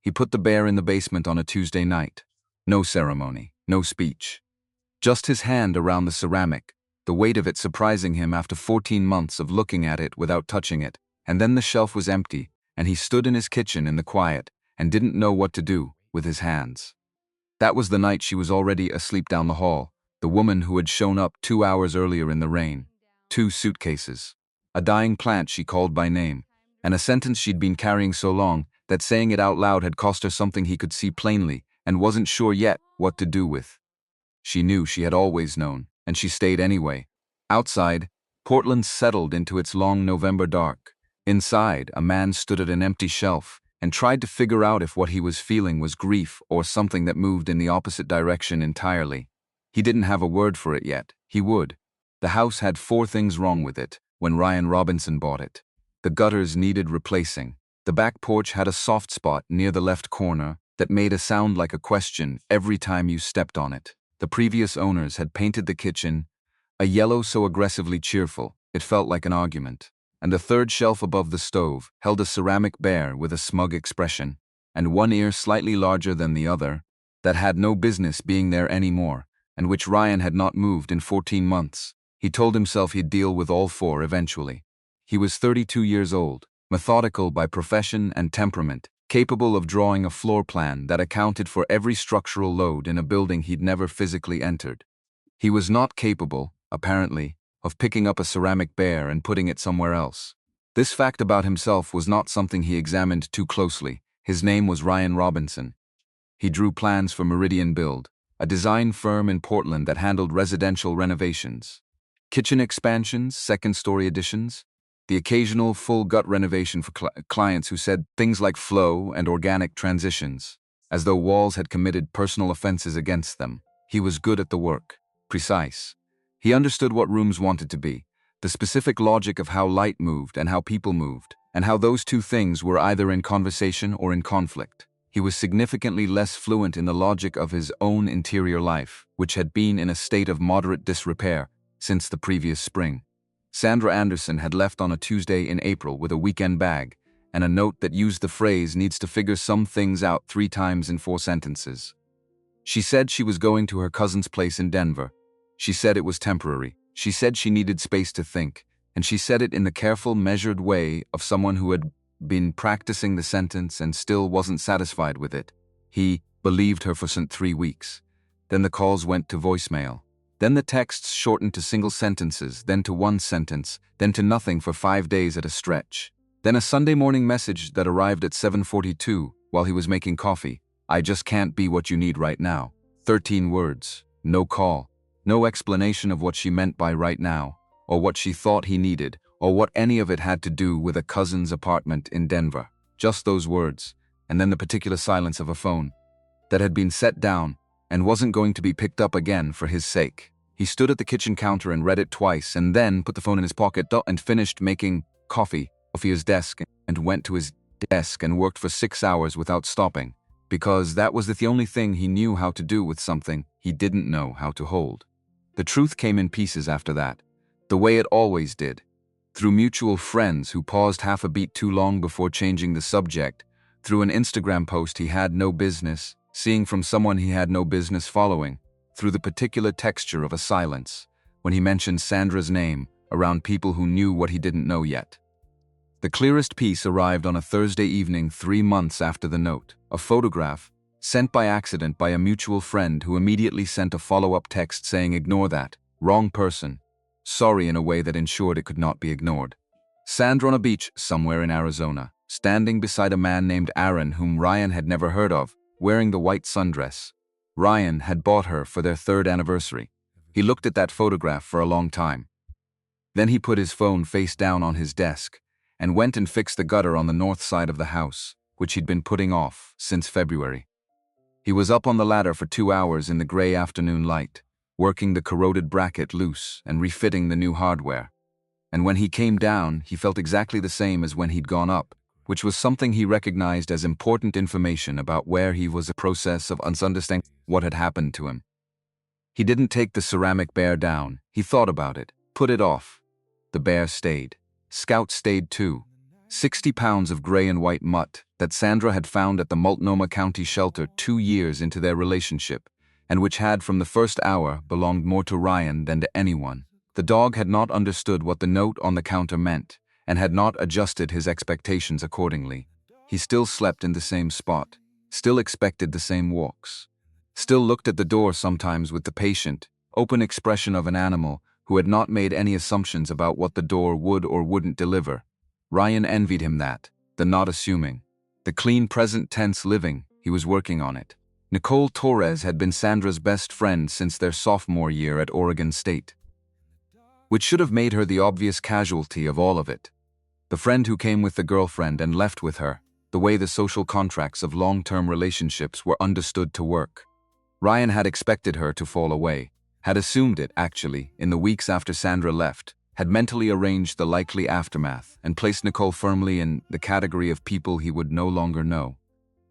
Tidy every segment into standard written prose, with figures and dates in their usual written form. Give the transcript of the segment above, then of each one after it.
He put the bear in the basement on a Tuesday night. No ceremony, no speech. Just his hand around the ceramic, the weight of it surprising him after 14 months of looking at it without touching it, and then the shelf was empty, and he stood in his kitchen in the quiet and didn't know what to do with his hands. That was the night she was already asleep down the hall, the woman who had shown up 2 hours earlier in the rain. 2 suitcases. A dying plant she called by name, and a sentence she'd been carrying so long that saying it out loud had cost her something he could see plainly and wasn't sure yet what to do with. She knew she had always known, and she stayed anyway. Outside, Portland settled into its long November dark. Inside, a man stood at an empty shelf and tried to figure out if what he was feeling was grief or something that moved in the opposite direction entirely. He didn't have a word for it yet. He would. The house had 4 things wrong with it when Ryan Robinson bought it. The gutters needed replacing. The back porch had a soft spot near the left corner that made a sound like a question every time you stepped on it. The previous owners had painted the kitchen a yellow so aggressively cheerful it felt like an argument. And the third shelf above the stove held a ceramic bear with a smug expression, and one ear slightly larger than the other, that had no business being there anymore, and which Ryan had not moved in 14 months. He told himself he'd deal with all 4 eventually. He was 32 years old, methodical by profession and temperament, capable of drawing a floor plan that accounted for every structural load in a building he'd never physically entered. He was not capable, apparently, of picking up a ceramic bear and putting it somewhere else. This fact about himself was not something he examined too closely. His name was Ryan Robinson. He drew plans for Meridian Build, a design firm in Portland that handled residential renovations. Kitchen expansions, second-story additions, the occasional full-gut renovation for clients who said things like flow and organic transitions, as though walls had committed personal offenses against them. He was good at the work, precise. He understood what rooms wanted to be, the specific logic of how light moved and how people moved, and how those 2 things were either in conversation or in conflict. He was significantly less fluent in the logic of his own interior life, which had been in a state of moderate disrepair since the previous spring. Sandra Anderson had left on a Tuesday in April with a weekend bag and a note that used the phrase "needs to figure some things out" 3 times in 4 sentences. She said she was going to her cousin's place in Denver. She said it was temporary. She said she needed space to think, and she said it in the careful, measured way of someone who had been practicing the sentence and still wasn't satisfied with it. He believed her for 3 weeks. Then the calls went to voicemail. Then the texts shortened to single sentences, then to 1 sentence, then to nothing for 5 days at a stretch. Then a Sunday morning message that arrived at 7:42 while he was making coffee. "I just can't be what you need right now." 13 words. No call. No explanation of what she meant by right now, or what she thought he needed, or what any of it had to do with a cousin's apartment in Denver. Just those words, and then the particular silence of a phone that had been set down and wasn't going to be picked up again for his sake. He stood at the kitchen counter and read it twice, and then put the phone in his pocket and finished making coffee off his desk and went to his desk and worked for 6 hours without stopping, because that was the only thing he knew how to do with something he didn't know how to hold. The truth came in pieces after that, the way it always did, through mutual friends who paused half a beat too long before changing the subject, through an Instagram post he had no business seeing from someone he had no business following, through the particular texture of a silence when he mentioned Sandra's name around people who knew what he didn't know yet. The clearest piece arrived on a Thursday evening 3 months after the note, a photograph sent by accident by a mutual friend who immediately sent a follow-up text saying "ignore that, wrong person, sorry" in a way that ensured it could not be ignored. Sandra on a beach somewhere in Arizona, standing beside a man named Aaron whom Ryan had never heard of, wearing the white sundress Ryan had bought her for their 3rd anniversary. He looked at that photograph for a long time. Then he put his phone face down on his desk and went and fixed the gutter on the north side of the house, which he'd been putting off since February. He was up on the ladder for 2 hours in the gray afternoon light, working the corroded bracket loose and refitting the new hardware. And when he came down, he felt exactly the same as when he'd gone up, which was something he recognized as important information about where he was, a process of understanding what had happened to him. He didn't take the ceramic bear down. He thought about it, put it off. The bear stayed. Scout stayed too. 60 pounds of gray and white mutt that Sandra had found at the Multnomah County shelter 2 years into their relationship, and which had from the first hour belonged more to Ryan than to anyone. The dog had not understood what the note on the counter meant, and had not adjusted his expectations accordingly. He still slept in the same spot, still expected the same walks, still looked at the door sometimes with the patient, open expression of an animal who had not made any assumptions about what the door would or wouldn't deliver. Ryan envied him that, the not assuming, the clean present tense living. He was working on it. Nicole Torres had been Sandra's best friend since their sophomore year at Oregon State, which should have made her the obvious casualty of all of it. The friend who came with the girlfriend and left with her, the way the social contracts of long-term relationships were understood to work. Ryan had expected her to fall away, had assumed it, actually, in the weeks after Sandra left, had mentally arranged the likely aftermath, and placed Nicole firmly in the category of people he would no longer know.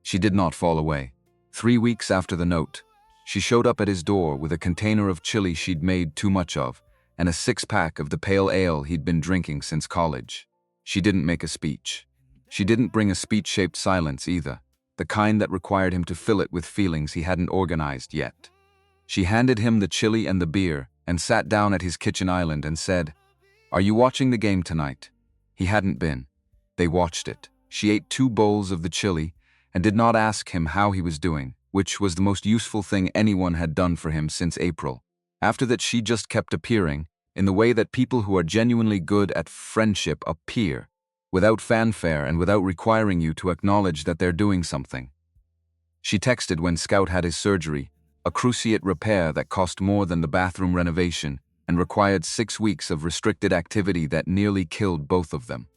She did not fall away. 3 weeks after the note, she showed up at his door with a container of chili she'd made too much of, and a 6-pack of the pale ale he'd been drinking since college. She didn't make a speech. She didn't bring a speech-shaped silence either, the kind that required him to fill it with feelings he hadn't organized yet. She handed him the chili and the beer, and sat down at his kitchen island and said, "Are you watching the game tonight?" He hadn't been. They watched it. She ate 2 bowls of the chili, and did not ask him how he was doing, which was the most useful thing anyone had done for him since April. After that, she just kept appearing, in the way that people who are genuinely good at friendship appear, without fanfare and without requiring you to acknowledge that they're doing something. She texted when Scout had his surgery, a cruciate repair that cost more than the bathroom renovation and required 6 weeks of restricted activity that nearly killed both of them.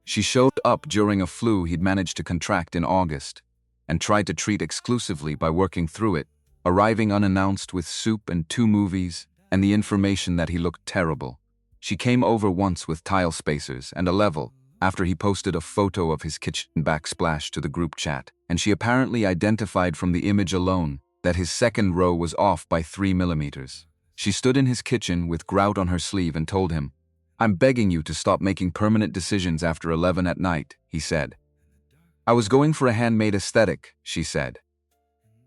She showed up during a flu he'd managed to contract in August, and tried to treat exclusively by working through it, arriving unannounced with soup and 2 movies, and the information that he looked terrible. She came over once with tile spacers and a level, after he posted a photo of his kitchen backsplash to the group chat, and she apparently identified from the image alone that his second row was off by 3 millimeters. She stood in his kitchen with grout on her sleeve and told him, "I'm begging you to stop making permanent decisions after 11 at night," he said. "I was going for a handmade aesthetic," she said.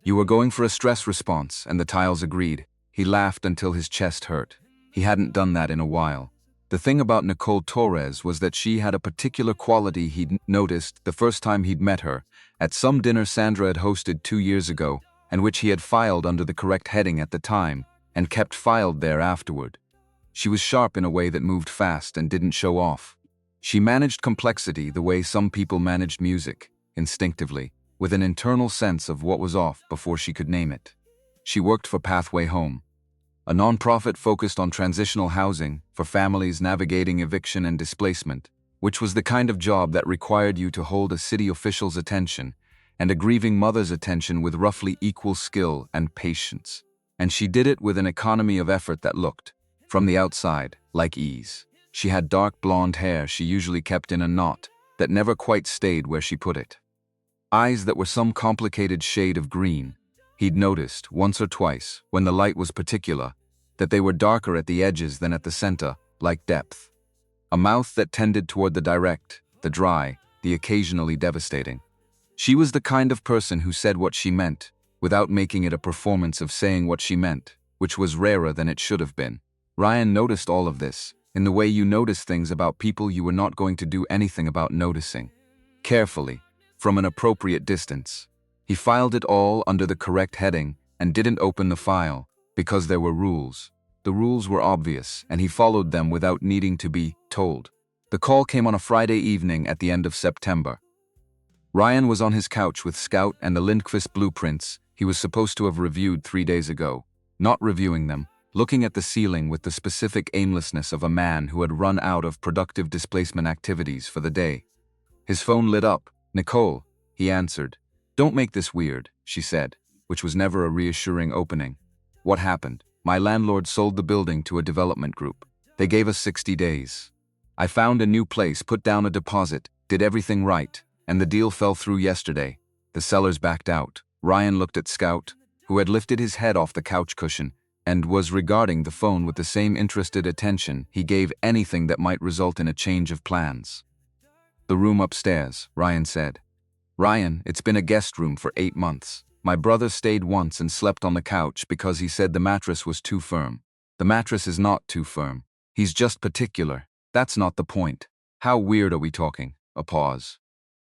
"You were going for a stress response," and the tiles agreed. He laughed until his chest hurt. He hadn't done that in a while. The thing about Nicole Torres was that she had a particular quality he'd noticed the first time he'd met her, at some dinner Sandra had hosted 2 years ago, and which he had filed under the correct heading at the time, and kept filed there afterward. She was sharp in a way that moved fast and didn't show off. She managed complexity the way some people managed music, instinctively, with an internal sense of what was off before she could name it. She worked for Pathway Home, a nonprofit focused on transitional housing for families navigating eviction and displacement, which was the kind of job that required you to hold a city official's attention and a grieving mother's attention with roughly equal skill and patience. And she did it with an economy of effort that looked, from the outside, like ease. She had dark blonde hair she usually kept in a knot that never quite stayed where she put it. Eyes that were some complicated shade of green. He'd noticed, once or twice, when the light was particular, that they were darker at the edges than at the center, like depth. A mouth that tended toward the direct, the dry, the occasionally devastating. She was the kind of person who said what she meant, without making it a performance of saying what she meant, which was rarer than it should have been. Ryan noticed all of this, in the way you notice things about people you were not going to do anything about noticing. Carefully, from an appropriate distance. He filed it all under the correct heading and didn't open the file, because there were rules. The rules were obvious, and he followed them without needing to be told. The call came on a Friday evening at the end of September. Ryan was on his couch with Scout and the Lindqvist blueprints he was supposed to have reviewed 3 days ago, not reviewing them, looking at the ceiling with the specific aimlessness of a man who had run out of productive displacement activities for the day. His phone lit up. "Nicole," he answered. "Don't make this weird," she said, which was never a reassuring opening. "What happened? My landlord sold the building to a development group. They gave us 60 days. I found a new place, put down a deposit, did everything right, and the deal fell through yesterday. The sellers backed out." Ryan looked at Scout, who had lifted his head off the couch cushion and was regarding the phone with the same interested attention he gave anything that might result in a change of plans. The room upstairs, Ryan said. Ryan, it's been a guest room for 8 months. My brother stayed once and slept on the couch because he said the mattress was too firm. The mattress is not too firm. He's just particular. That's not the point. How weird are we talking? A pause.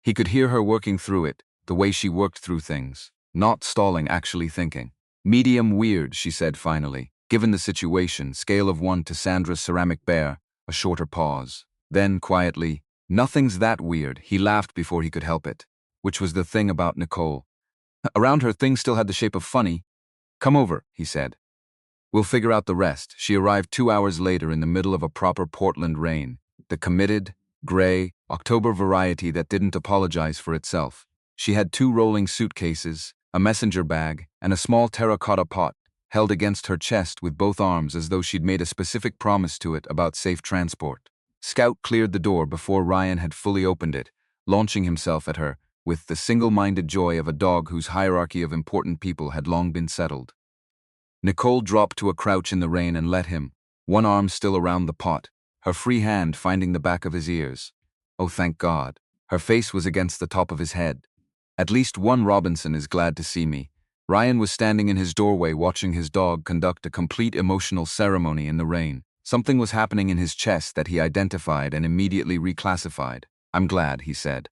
He could hear her working through it, the way she worked through things. Not stalling, actually thinking. Medium weird, she said finally. Given the situation, scale of 1 to Sandra's ceramic bear, a shorter pause. Then, quietly, nothing's that weird. He laughed before he could help it. Which was the thing about Nicole. Around her, things still had the shape of funny. Come over, he said. We'll figure out the rest. She arrived 2 hours later in the middle of a proper Portland rain. The committed, gray, October variety that didn't apologize for itself. She had 2 rolling suitcases, a messenger bag, and a small terracotta pot, held against her chest with both arms as though she'd made a specific promise to it about safe transport. Scout cleared the door before Ryan had fully opened it, launching himself at her, with the single-minded joy of a dog whose hierarchy of important people had long been settled. Nicole dropped to a crouch in the rain and let him, one arm still around the pot, her free hand finding the back of his ears. Oh, thank God. Her face was against the top of his head. At least one Robinson is glad to see me. Ryan was standing in his doorway watching his dog conduct a complete emotional ceremony in the rain. Something was happening in his chest that he identified and immediately reclassified. I'm glad, he said.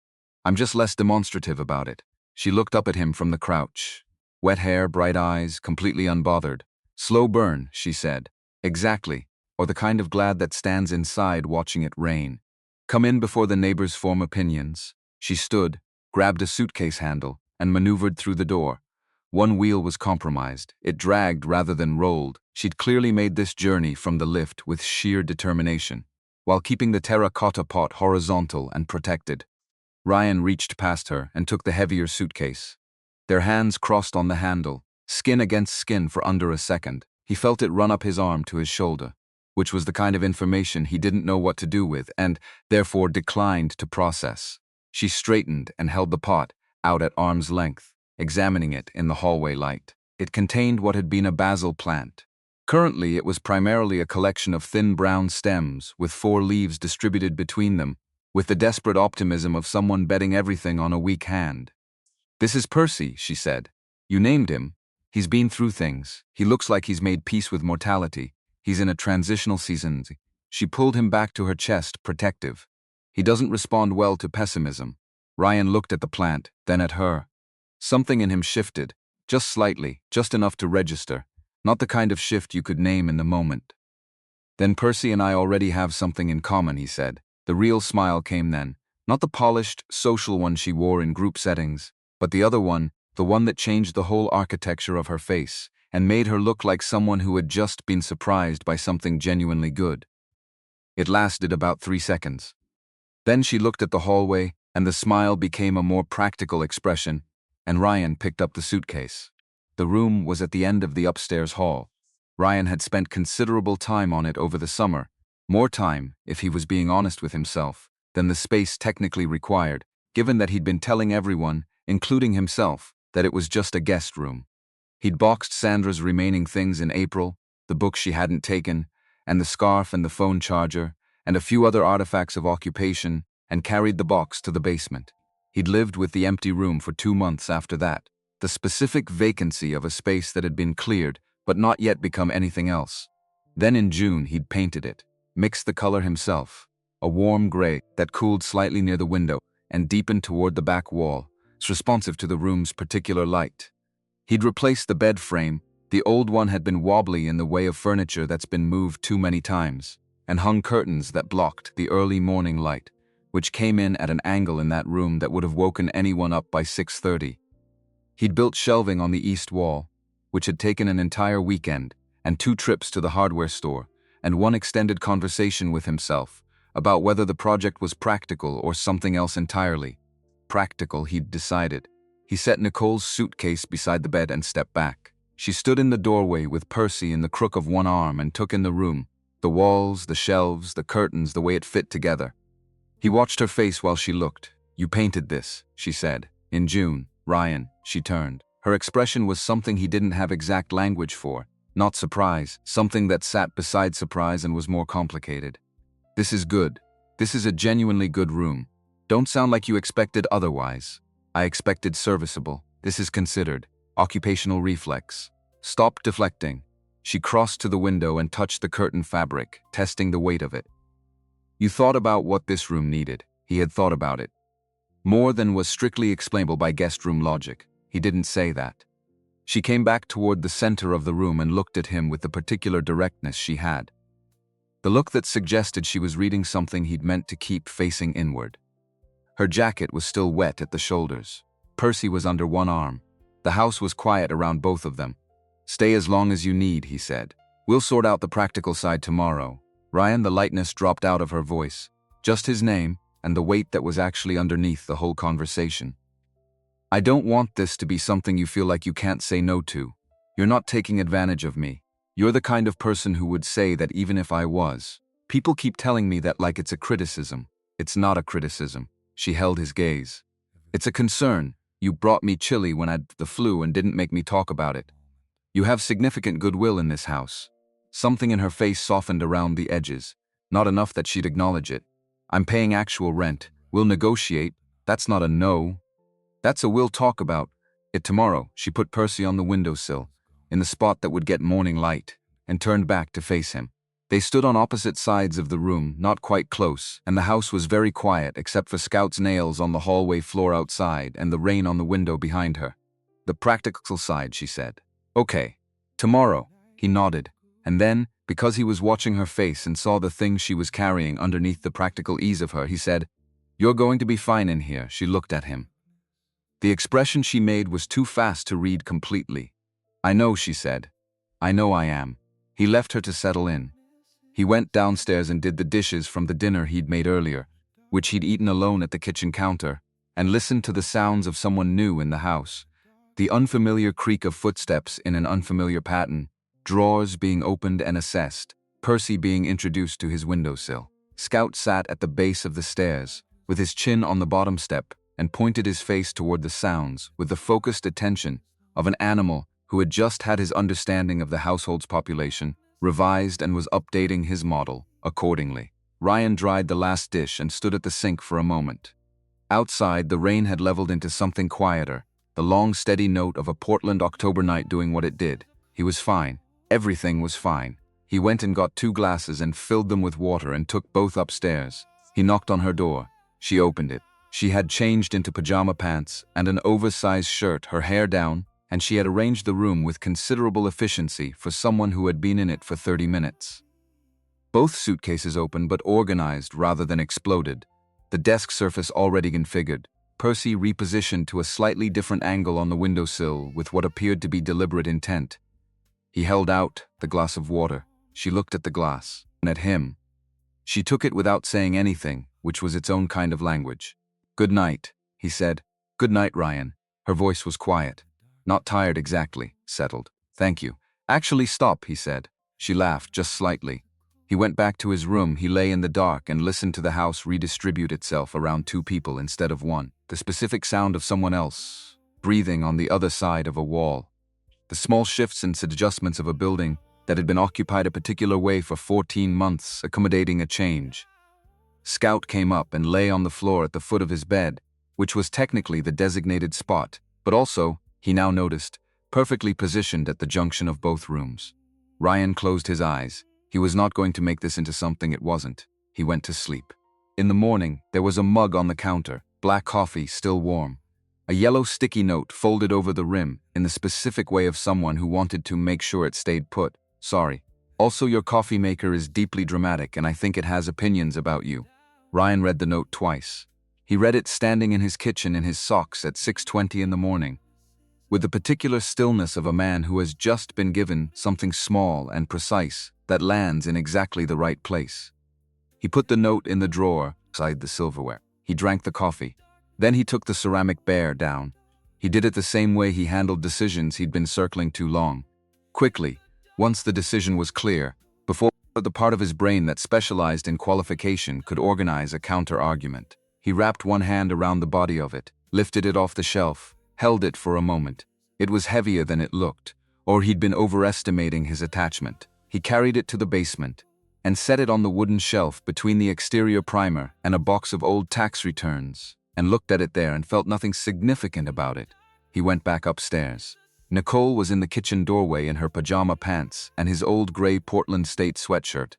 I'm just less demonstrative about it. She looked up at him from the crouch. Wet hair, bright eyes, completely unbothered. Slow burn, she said. Exactly. Or the kind of glad that stands inside watching it rain. Come in before the neighbors form opinions. She stood, grabbed a suitcase handle, and maneuvered through the door. One wheel was compromised. It dragged rather than rolled. She'd clearly made this journey from the lift with sheer determination, while keeping the terracotta pot horizontal and protected. Ryan reached past her and took the heavier suitcase. Their hands crossed on the handle, skin against skin for under a second. He felt it run up his arm to his shoulder, which was the kind of information he didn't know what to do with and, therefore, declined to process. She straightened and held the pot out at arm's length, examining it in the hallway light. It contained what had been a basil plant. Currently, it was primarily a collection of thin brown stems with 4 leaves distributed between them, with the desperate optimism of someone betting everything on a weak hand. This is Percy, she said. You named him. He's been through things. He looks like he's made peace with mortality. He's in a transitional season. She pulled him back to her chest, protective. He doesn't respond well to pessimism. Ryan looked at the plant, then at her. Something in him shifted, just slightly, just enough to register. Not the kind of shift you could name in the moment. Then Percy and I already have something in common, he said. The real smile came then. Not the polished, social one she wore in group settings, but the other one, the one that changed the whole architecture of her face and made her look like someone who had just been surprised by something genuinely good. It lasted about 3 seconds. Then she looked at the hallway, and the smile became a more practical expression, and Ryan picked up the suitcase. The room was at the end of the upstairs hall. Ryan had spent considerable time on it over the summer, more time, if he was being honest with himself, than the space technically required, given that he'd been telling everyone, including himself, that it was just a guest room. He'd boxed Sandra's remaining things in April, the book she hadn't taken, and the scarf and the phone charger, and a few other artifacts of occupation, and carried the box to the basement. He'd lived with the empty room for 2 months after that, the specific vacancy of a space that had been cleared but not yet become anything else. Then in June he'd painted it, mixed the color himself, a warm gray that cooled slightly near the window and deepened toward the back wall, responsive to the room's particular light. He'd replaced the bed frame. The old one had been wobbly in the way of furniture that's been moved too many times, and hung curtains that blocked the early morning light, which came in at an angle in that room that would have woken anyone up by 6:30. He'd built shelving on the east wall, which had taken an entire weekend, and 2 trips to the hardware store, and 1 extended conversation with himself about whether the project was practical or something else entirely. Practical, he'd decided. He set Nicole's suitcase beside the bed and stepped back. She stood in the doorway with Percy in the crook of one arm and took in the room, the walls, the shelves, the curtains, the way it fit together. He watched her face while she looked. "You painted this," she said. "In June, Ryan." She turned. Her expression was something he didn't have exact language for. Not surprise, something that sat beside surprise and was more complicated. "This is good. This is a genuinely good room." Don't sound like you expected otherwise. I expected serviceable. This is considered occupational reflex. Stop deflecting. She crossed to the window and touched the curtain fabric, testing the weight of it. You thought about what this room needed. He had thought about it. More than was strictly explainable by guest room logic. He didn't say that. She came back toward the center of the room and looked at him with the particular directness she had. The look that suggested she was reading something he'd meant to keep facing inward. Her jacket was still wet at the shoulders. Percy was under one arm. The house was quiet around both of them. Stay as long as you need, he said. We'll sort out the practical side tomorrow. Ryan, the lightness dropped out of her voice. Just his name, and the weight that was actually underneath the whole conversation. I don't want this to be something you feel like you can't say no to. You're not taking advantage of me. You're the kind of person who would say that even if I was. People keep telling me that like it's a criticism. It's not a criticism. She held his gaze. It's a concern. You brought me chili when I'd the flu and didn't make me talk about it. You have significant goodwill in this house. Something in her face softened around the edges. Not enough that she'd acknowledge it. I'm paying actual rent. We'll negotiate. That's not a no. That's a we'll talk about it tomorrow. She put Percy on the windowsill, in the spot that would get morning light, and turned back to face him. They stood on opposite sides of the room, not quite close, and the house was very quiet except for Scout's nails on the hallway floor outside and the rain on the window behind her. The practical side, she said. Okay. Tomorrow. He nodded, and then, because he was watching her face and saw the thing she was carrying underneath the practical ease of her, he said, You're going to be fine in here. She looked at him. The expression she made was too fast to read completely. I know, she said. I know I am. He left her to settle in. He went downstairs and did the dishes from the dinner he'd made earlier, which he'd eaten alone at the kitchen counter, and listened to the sounds of someone new in the house. The unfamiliar creak of footsteps in an unfamiliar pattern, drawers being opened and assessed, Percy being introduced to his windowsill. Scout sat at the base of the stairs, with his chin on the bottom step, and pointed his face toward the sounds with the focused attention of an animal who had just had his understanding of the household's population revised and was updating his model accordingly. Ryan dried the last dish and stood at the sink for a moment. Outside, the rain had leveled into something quieter, the long, steady note of a Portland October night doing what it did. He was fine. Everything was fine. He went and got 2 glasses and filled them with water and took both upstairs. He knocked on her door. She opened it. She had changed into pajama pants and an oversized shirt, her hair down, and she had arranged the room with considerable efficiency for someone who had been in it for 30 minutes. Both suitcases open but organized rather than exploded. The desk surface already configured. Percy repositioned to a slightly different angle on the windowsill with what appeared to be deliberate intent. He held out the glass of water. She looked at the glass and at him. She took it without saying anything, which was its own kind of language. Good night, he said. Good night, Ryan. Her voice was quiet. Not tired exactly, settled. Thank you. Actually, stop, he said. She laughed, just slightly. He went back to his room. He lay in the dark and listened to the house redistribute itself around 2 people instead of 1. The specific sound of someone else breathing on the other side of a wall. The small shifts and adjustments of a building that had been occupied a particular way for 14 months, accommodating a change. Scout came up and lay on the floor at the foot of his bed, which was technically the designated spot, but also, he now noticed, perfectly positioned at the junction of both rooms. Ryan closed his eyes. He was not going to make this into something it wasn't. He went to sleep. In the morning, there was a mug on the counter, black coffee, still warm. A yellow sticky note folded over the rim in the specific way of someone who wanted to make sure it stayed put. Sorry. Also, your coffee maker is deeply dramatic and I think it has opinions about you. Ryan read the note twice. He read it standing in his kitchen in his socks at 6:20 in the morning, with the particular stillness of a man who has just been given something small and precise that lands in exactly the right place. He put the note in the drawer beside the silverware. He drank the coffee. Then he took the ceramic bear down. He did it the same way he handled decisions he'd been circling too long. Quickly, once the decision was clear, before the part of his brain that specialized in qualification could organize a counter-argument. He wrapped one hand around the body of it, lifted it off the shelf, held it for a moment. It was heavier than it looked, or he'd been overestimating his attachment. He carried it to the basement. and set it on the wooden shelf between the exterior primer and a box of old tax returns, and looked at it there and felt nothing significant about it. He went back upstairs. Nicole was in the kitchen doorway in her pajama pants and his old gray Portland State sweatshirt.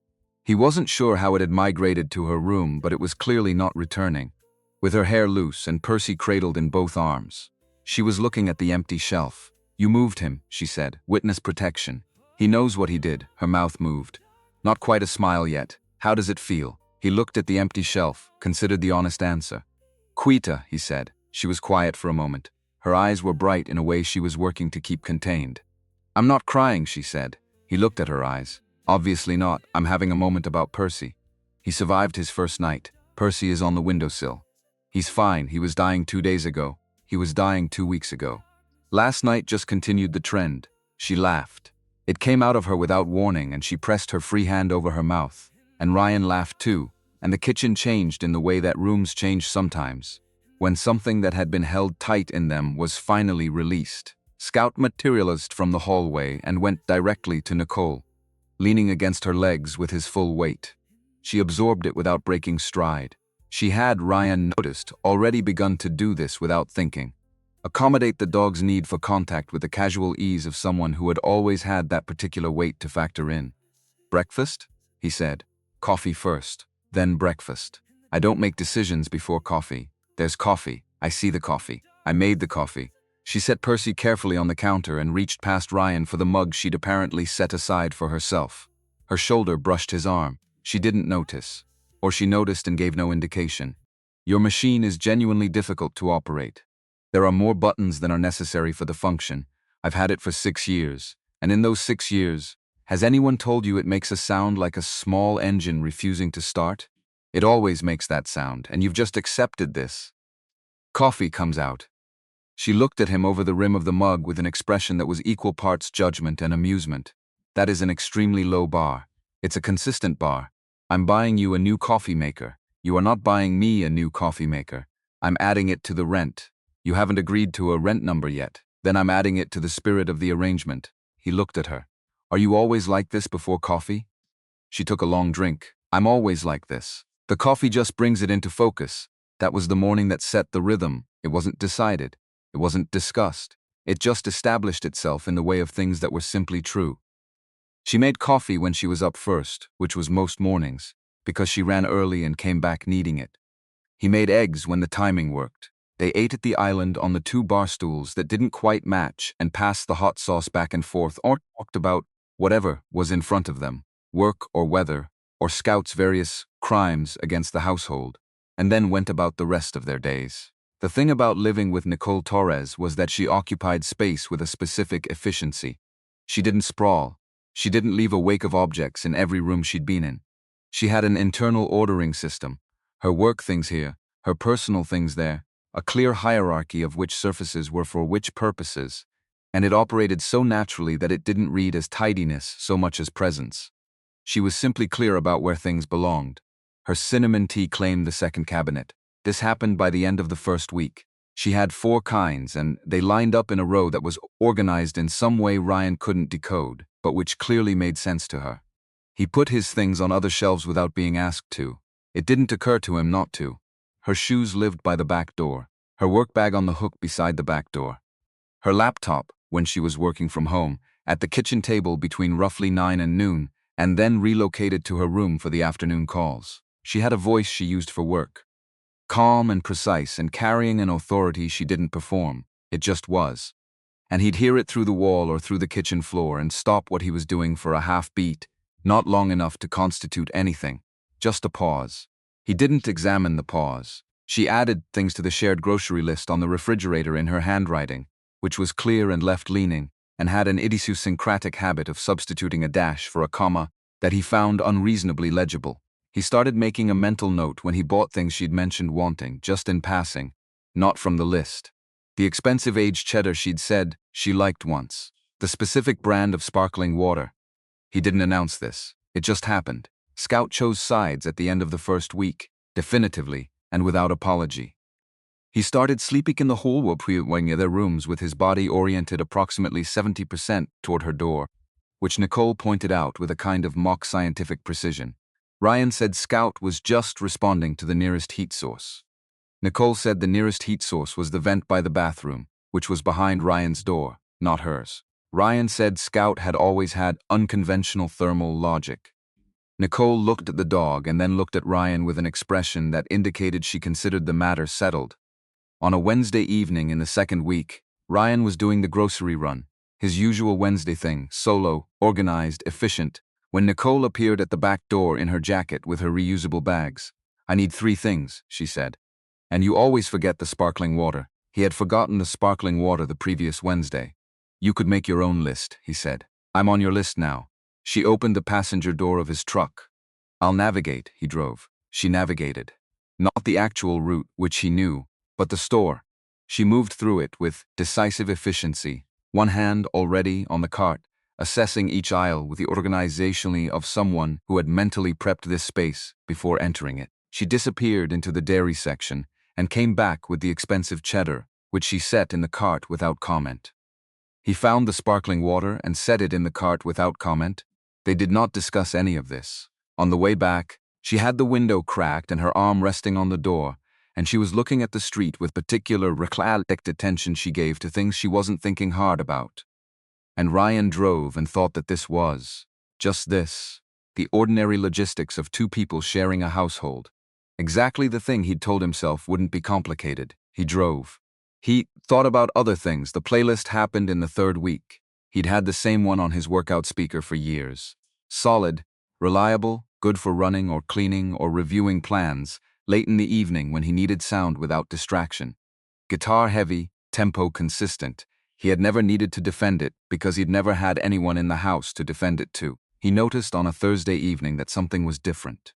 He wasn't sure how it had migrated to her room, but it was clearly not returning. With her hair loose and Percy cradled in both arms, she was looking at the empty shelf. "You moved him," she said. "Witness protection. He knows what he did." Her mouth moved. Not quite a smile yet. "How does it feel?" He looked at the empty shelf, considered the honest answer. "Quita," he said. She was quiet for a moment. Her eyes were bright in a way she was working to keep contained. "I'm not crying," she said. He looked at her eyes. "Obviously not. I'm having a moment about Percy. He survived his first night. Percy is on the windowsill. He's fine. He was dying 2 days ago. He was dying 2 weeks ago. Last night just continued the trend." She laughed. It came out of her without warning, and she pressed her free hand over her mouth. And Ryan laughed too, and the kitchen changed in the way that rooms change sometimes, when something that had been held tight in them was finally released. Scout materialized from the hallway and went directly to Nicole, leaning against her legs with his full weight. She absorbed it without breaking stride. She had, Ryan noticed, already begun to do this without thinking. Accommodate the dog's need for contact with the casual ease of someone who had always had that particular weight to factor in. "Breakfast?" he said. "Coffee first, then breakfast. I don't make decisions before coffee. There's coffee. I see the coffee. I made the coffee." She set Percy carefully on the counter and reached past Ryan for the mug she'd apparently set aside for herself. Her shoulder brushed his arm. She didn't notice. Or she noticed and gave no indication. "Your machine is genuinely difficult to operate. There are more buttons than are necessary for the function. I've had it for 6 years, and in those 6 years, has anyone told you it makes a sound like a small engine refusing to start? It always makes that sound, and you've just accepted this. Coffee comes out." She looked at him over the rim of the mug with an expression that was equal parts judgment and amusement. "That is an extremely low bar. It's a consistent bar. I'm buying you a new coffee maker. You are not buying me a new coffee maker. I'm adding it to the rent. You haven't agreed to a rent number yet. Then I'm adding it to the spirit of the arrangement." He looked at her. "Are you always like this before coffee?" She took a long drink. "I'm always like this. The coffee just brings it into focus. That was the morning that set the rhythm. It wasn't decided. It wasn't discussed. It just established itself in the way of things that were simply true." She made coffee when she was up first, which was most mornings, because she ran early and came back needing it. He made eggs when the timing worked. They ate at the island on the 2 bar stools that didn't quite match and passed the hot sauce back and forth or talked about whatever was in front of them, work or weather, or Scout's various crimes against the household, and then went about the rest of their days. The thing about living with Nicole Torres was that she occupied space with a specific efficiency. She didn't sprawl. She didn't leave a wake of objects in every room she'd been in. She had an internal ordering system. Her work things here, her personal things there, a clear hierarchy of which surfaces were for which purposes, and it operated so naturally that it didn't read as tidiness so much as presence. She was simply clear about where things belonged. Her cinnamon tea claimed the second cabinet. This happened by the end of the first week. She had 4 kinds, and they lined up in a row that was organized in some way Ryan couldn't decode, but which clearly made sense to her. He put his things on other shelves without being asked to. It didn't occur to him not to. Her shoes lived by the back door, her work bag on the hook beside the back door. Her laptop, when she was working from home, at the kitchen table between roughly 9 and noon, and then relocated to her room for the afternoon calls. She had a voice she used for work. Calm and precise and carrying an authority she didn't perform. It just was. And he'd hear it through the wall or through the kitchen floor and stop what he was doing for a half beat, not long enough to constitute anything, just a pause. He didn't examine the pause. She added things to the shared grocery list on the refrigerator in her handwriting, which was clear and left-leaning, and had an idiosyncratic habit of substituting a dash for a comma that he found unreasonably legible. He started making a mental note when he bought things she'd mentioned wanting, just in passing, not from the list. The expensive aged cheddar she'd said she liked once. The specific brand of sparkling water. He didn't announce this. It just happened. Scout chose sides at the end of the first week, definitively, and without apology. He started sleeping in the hallway of their rooms with his body oriented approximately 70% toward her door, which Nicole pointed out with a kind of mock scientific precision. Ryan said Scout was just responding to the nearest heat source. Nicole said the nearest heat source was the vent by the bathroom, which was behind Ryan's door, not hers. Ryan said Scout had always had unconventional thermal logic. Nicole looked at the dog and then looked at Ryan with an expression that indicated she considered the matter settled. On a Wednesday evening in the second week, Ryan was doing the grocery run, his usual Wednesday thing, solo, organized, efficient, when Nicole appeared at the back door in her jacket with her reusable bags. "I need 3 things," she said. "And you always forget the sparkling water." He had forgotten the sparkling water the previous Wednesday. "You could make your own list," he said. "I'm on your list now." She opened the passenger door of his truck. "I'll navigate," he drove. She navigated. Not the actual route, which he knew, but the store. She moved through it with decisive efficiency, one hand already on the cart, assessing each aisle with the organizationally of someone who had mentally prepped this space before entering it. She disappeared into the dairy section and came back with the expensive cheddar, which she set in the cart without comment. He found the sparkling water and set it in the cart without comment. They did not discuss any of this. On the way back, she had the window cracked and her arm resting on the door, and she was looking at the street with particular reclaimed attention she gave to things she wasn't thinking hard about. And Ryan drove and thought that this was just this, the ordinary logistics of 2 people sharing a household. Exactly the thing he'd told himself wouldn't be complicated. He drove. He thought about other things. The playlist happened in the 3rd week. He'd had the same one on his workout speaker for years. Solid, reliable, good for running or cleaning or reviewing plans, late in the evening when he needed sound without distraction. Guitar heavy, tempo consistent. He had never needed to defend it because he'd never had anyone in the house to defend it to. He noticed on a Thursday evening that something was different.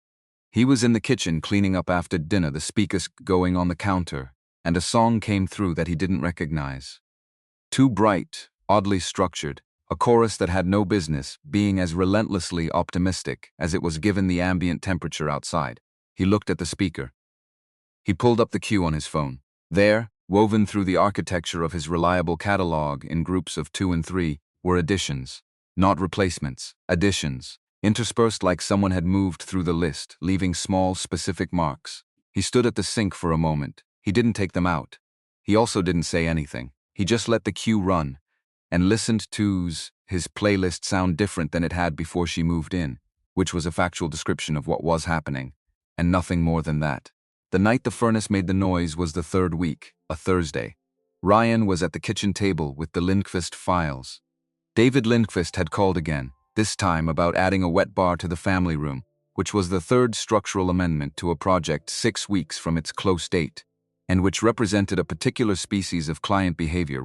He was in the kitchen cleaning up after dinner, the speakers going on the counter, and a song came through that he didn't recognize. Too bright, oddly structured, a chorus that had no business being as relentlessly optimistic as it was given the ambient temperature outside. He looked at the speaker. He pulled up the cue on his phone. There, woven through the architecture of his reliable catalog in groups of 2 and 3, were additions. Not replacements, additions, interspersed like someone had moved through the list, leaving small, specific marks. He stood at the sink for a moment. He didn't take them out. He also didn't say anything. He just let the cue run, and listened to his playlist sound different than it had before she moved in, which was a factual description of what was happening, and nothing more than that. The night the furnace made the noise was the 3rd week, a Thursday. Ryan was at the kitchen table with the Lindqvist files. David Lindqvist had called again, this time about adding a wet bar to the family room, which was the 3rd structural amendment to a project 6 weeks from its close date, and which represented a particular species of client behavior.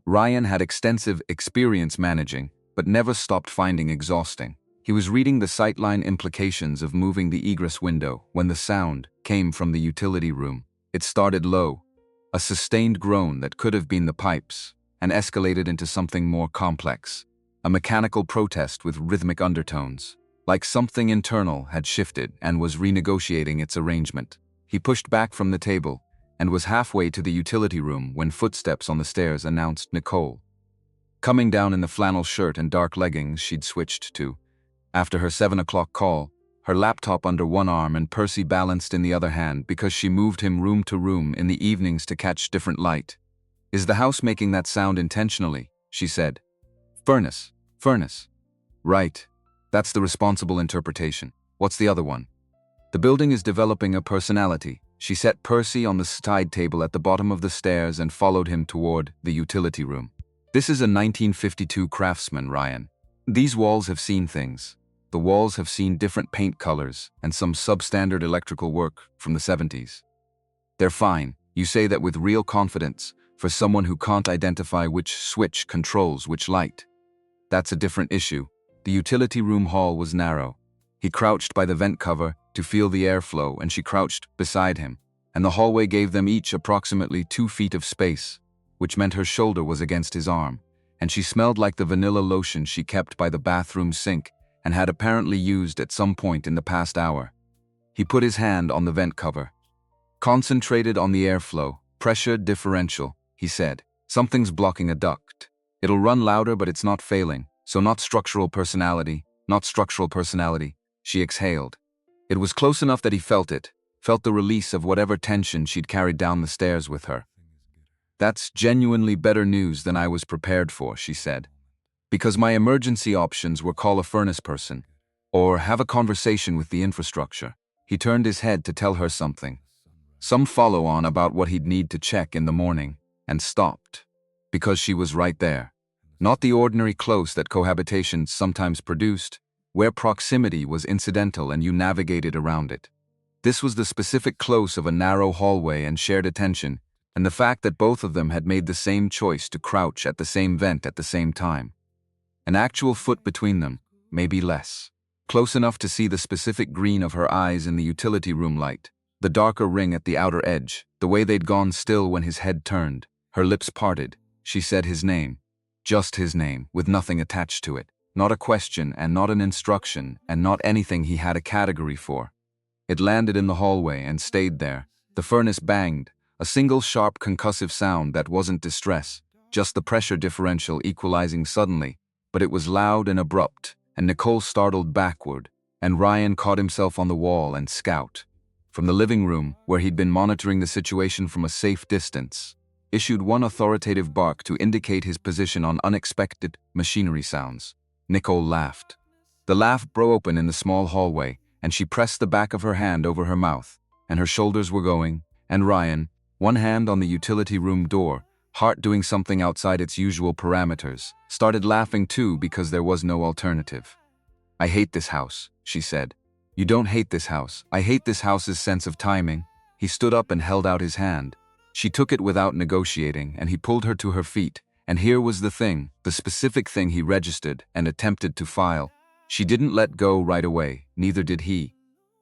Ryan had extensive experience managing, but never stopped finding exhausting. He was reading the sightline implications of moving the egress window when the sound came from the utility room. It started low, a sustained groan that could have been the pipes, and escalated into something more complex, a mechanical protest with rhythmic undertones, like something internal had shifted and was renegotiating its arrangement. He pushed back from the table and was halfway to the utility room when footsteps on the stairs announced Nicole. Coming down in the flannel shirt and dark leggings she'd switched to, after her 7 o'clock call, her laptop under one arm and Percy balanced in the other hand because she moved him room to room in the evenings to catch different light. "Is the house making that sound intentionally?" she said. Furnace. Right. That's the responsible interpretation. What's the other one?" "The building is developing a personality." She set Percy on the side table at the bottom of the stairs and followed him toward the utility room. "This is a 1952 Craftsman, Ryan. These walls have seen things. The walls have seen different paint colors and some substandard electrical work from the 70s. They're fine. You say that with real confidence for someone who can't identify which switch controls which light. That's a different issue." The utility room hall was narrow. He crouched by the vent cover to feel the airflow, and she crouched beside him, and the hallway gave them each approximately 2 feet of space, which meant her shoulder was against his arm, and she smelled like the vanilla lotion she kept by the bathroom sink and had apparently used at some point in the past hour. He put his hand on the vent cover. "Concentrated on the airflow, pressure differential," he said. "Something's blocking a duct. It'll run louder, but it's not failing, So not structural personality, not structural personality, she exhaled. It was close enough that he felt it, felt the release of whatever tension she'd carried down the stairs with her. That's genuinely better news than I was prepared for, she said. Because my emergency options were call a furnace person, or have a conversation with the infrastructure. He turned his head to tell her something. Some follow-on about what he'd need to check in the morning, and stopped. Because she was right there. Not the ordinary close that cohabitation sometimes produced, where proximity was incidental and you navigated around it. This was the specific close of a narrow hallway and shared attention, and the fact that both of them had made the same choice to crouch at the same vent at the same time. An actual foot between them, maybe less. Close enough to see the specific green of her eyes in the utility room light, the darker ring at the outer edge, the way they'd gone still when his head turned, her lips parted. She said his name. Just his name, with nothing attached to it. Not a question and not an instruction and not anything he had a category for. It landed in the hallway and stayed there. The furnace banged, a single sharp concussive sound that wasn't distress, just the pressure differential equalizing suddenly, but it was loud and abrupt, and Nicole startled backward, and Ryan caught himself on the wall and Scout, from the living room, where he'd been monitoring the situation from a safe distance, issued one authoritative bark to indicate his position on unexpected machinery sounds. Nicole laughed. The laugh broke open in the small hallway, and she pressed the back of her hand over her mouth, and her shoulders were going, and Ryan, one hand on the utility room door, heart doing something outside its usual parameters, started laughing too because there was no alternative. I hate this house, she said. You don't hate this house. I hate this house's sense of timing. He stood up and held out his hand. She took it without negotiating, and he pulled her to her feet. And here was the thing, the specific thing he registered and attempted to file. She didn't let go right away, neither did he.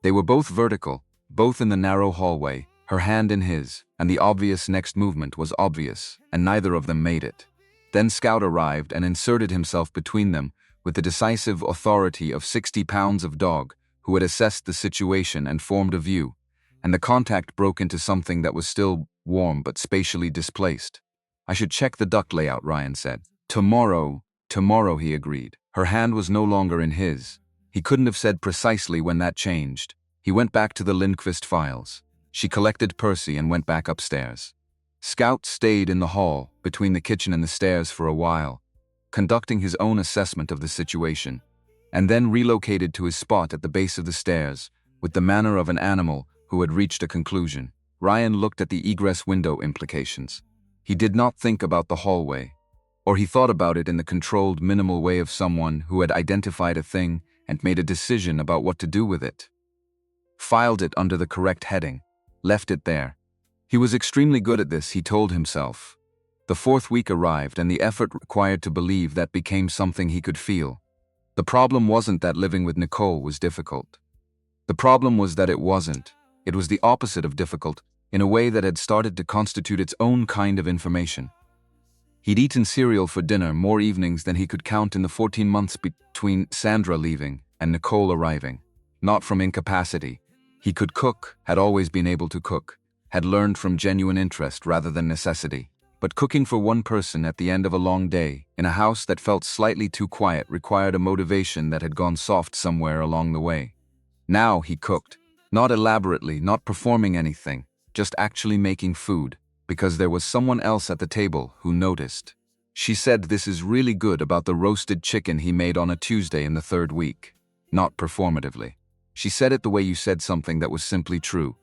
They were both vertical, both in the narrow hallway, her hand in his, and the obvious next movement was obvious, and neither of them made it. Then Scout arrived and inserted himself between them with the decisive authority of 60 pounds of dog who had assessed the situation and formed a view, and the contact broke into something that was still warm but spatially displaced. I should check the duct layout, Ryan said. Tomorrow, he agreed. Her hand was no longer in his. He couldn't have said precisely when that changed. He went back to the Lindqvist files. She collected Percy and went back upstairs. Scout stayed in the hall, between the kitchen and the stairs for a while, conducting his own assessment of the situation, and then relocated to his spot at the base of the stairs, with the manner of an animal who had reached a conclusion. Ryan looked at the egress window implications. He did not think about the hallway, or he thought about it in the controlled, minimal way of someone who had identified a thing and made a decision about what to do with it. Filed it under the correct heading, left it there. He was extremely good at this, he told himself. The 4th week arrived, and the effort required to believe that became something he could feel. The problem wasn't that living with Nicole was difficult. The problem was that it wasn't. It was the opposite of difficult, in a way that had started to constitute its own kind of information. He'd eaten cereal for dinner more evenings than he could count in the 14 months between Sandra leaving and Nicole arriving. Not from incapacity. He could cook, had always been able to cook, had learned from genuine interest rather than necessity. But cooking for one person at the end of a long day, in a house that felt slightly too quiet, required a motivation that had gone soft somewhere along the way. Now he cooked, not elaborately, not performing anything, just actually making food, because there was someone else at the table who noticed. She said this is really good about the roasted chicken he made on a Tuesday in the 3rd week. Not performatively. She said it the way you said something that was simply true,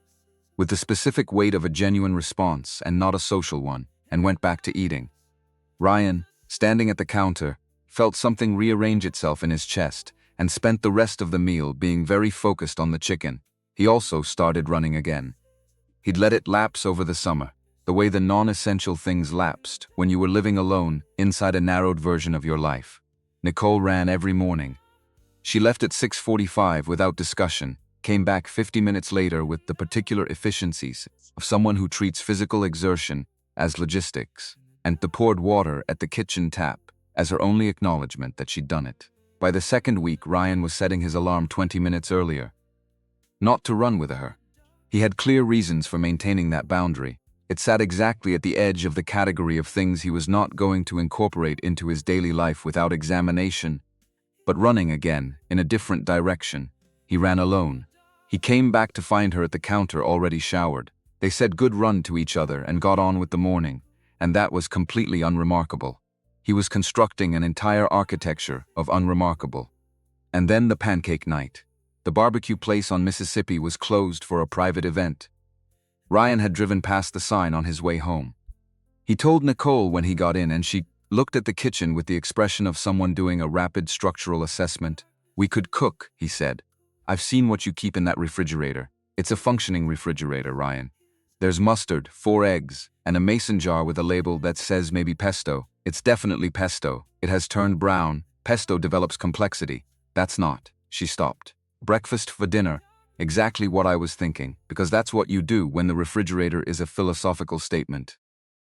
with the specific weight of a genuine response and not a social one, and went back to eating. Ryan, standing at the counter, felt something rearrange itself in his chest and spent the rest of the meal being very focused on the chicken. He also started running again. He'd let it lapse over the summer, the way the non-essential things lapsed when you were living alone inside a narrowed version of your life. Nicole ran every morning. She left at 6:45 without discussion, came back 50 minutes later with the particular efficiencies of someone who treats physical exertion as logistics, and poured water at the kitchen tap as her only acknowledgement that she'd done it. By the 2nd week, Ryan was setting his alarm 20 minutes earlier. Not to run with her. He had clear reasons for maintaining that boundary. It sat exactly at the edge of the category of things he was not going to incorporate into his daily life without examination. But running again, in a different direction. He ran alone. He came back to find her at the counter already showered. They said good run to each other and got on with the morning, and that was completely unremarkable. He was constructing an entire architecture of unremarkable. And then the pancake night. The barbecue place on Mississippi was closed for a private event. Ryan had driven past the sign on his way home. He told Nicole when he got in, and she looked at the kitchen with the expression of someone doing a rapid structural assessment. "We could cook," he said. "I've seen what you keep in that refrigerator. It's a functioning refrigerator, Ryan. There's mustard, 4 eggs, and a mason jar with a label that says maybe pesto. It's definitely pesto. It has turned brown. Pesto develops complexity. That's not." She stopped. "Breakfast for dinner. Exactly what I was thinking, because that's what you do when the refrigerator is a philosophical statement."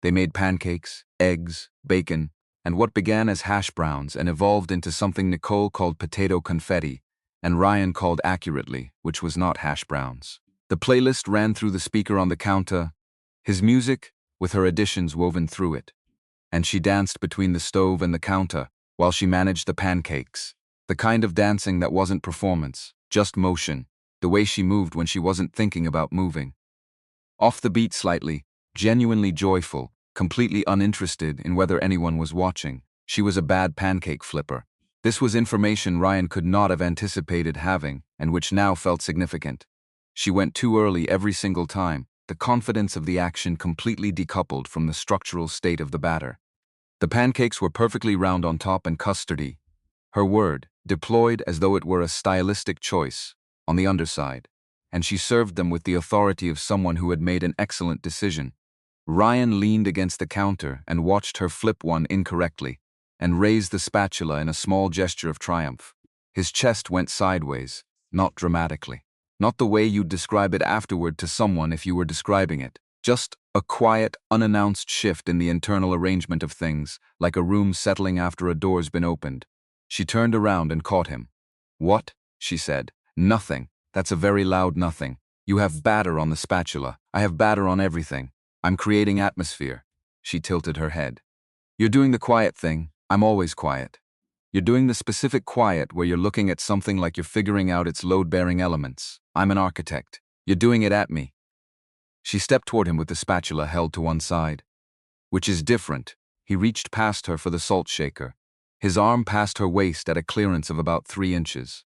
They made pancakes, eggs, bacon, and what began as hash browns and evolved into something Nicole called potato confetti, and Ryan called accurately, which was not hash browns. The playlist ran through the speaker on the counter, his music, with her additions woven through it. And she danced between the stove and the counter, while she managed the pancakes. The kind of dancing that wasn't performance, just motion, the way she moved when she wasn't thinking about moving. Off the beat slightly, genuinely joyful, completely uninterested in whether anyone was watching. She was a bad pancake flipper. This was information Ryan could not have anticipated having, and which now felt significant. She went too early every single time, the confidence of the action completely decoupled from the structural state of the batter. The pancakes were perfectly round on top and custardy. Her word, deployed as though it were a stylistic choice, on the underside, and she served them with the authority of someone who had made an excellent decision. Ryan leaned against the counter and watched her flip one incorrectly, and raised the spatula in a small gesture of triumph. His chest went sideways, not dramatically. Not the way you'd describe it afterward to someone if you were describing it. Just a quiet, unannounced shift in the internal arrangement of things, like a room settling after a door's been opened. She turned around and caught him. "What?" she said. "Nothing. That's a very loud nothing. You have batter on the spatula. I have batter on everything. I'm creating atmosphere." She tilted her head. "You're doing the quiet thing. I'm always quiet. You're doing the specific quiet where you're looking at something like you're figuring out its load-bearing elements. I'm an architect. You're doing it at me." She stepped toward him with the spatula held to one side. "Which is different." He reached past her for the salt shaker. His arm passed her waist at a clearance of about 3 inches.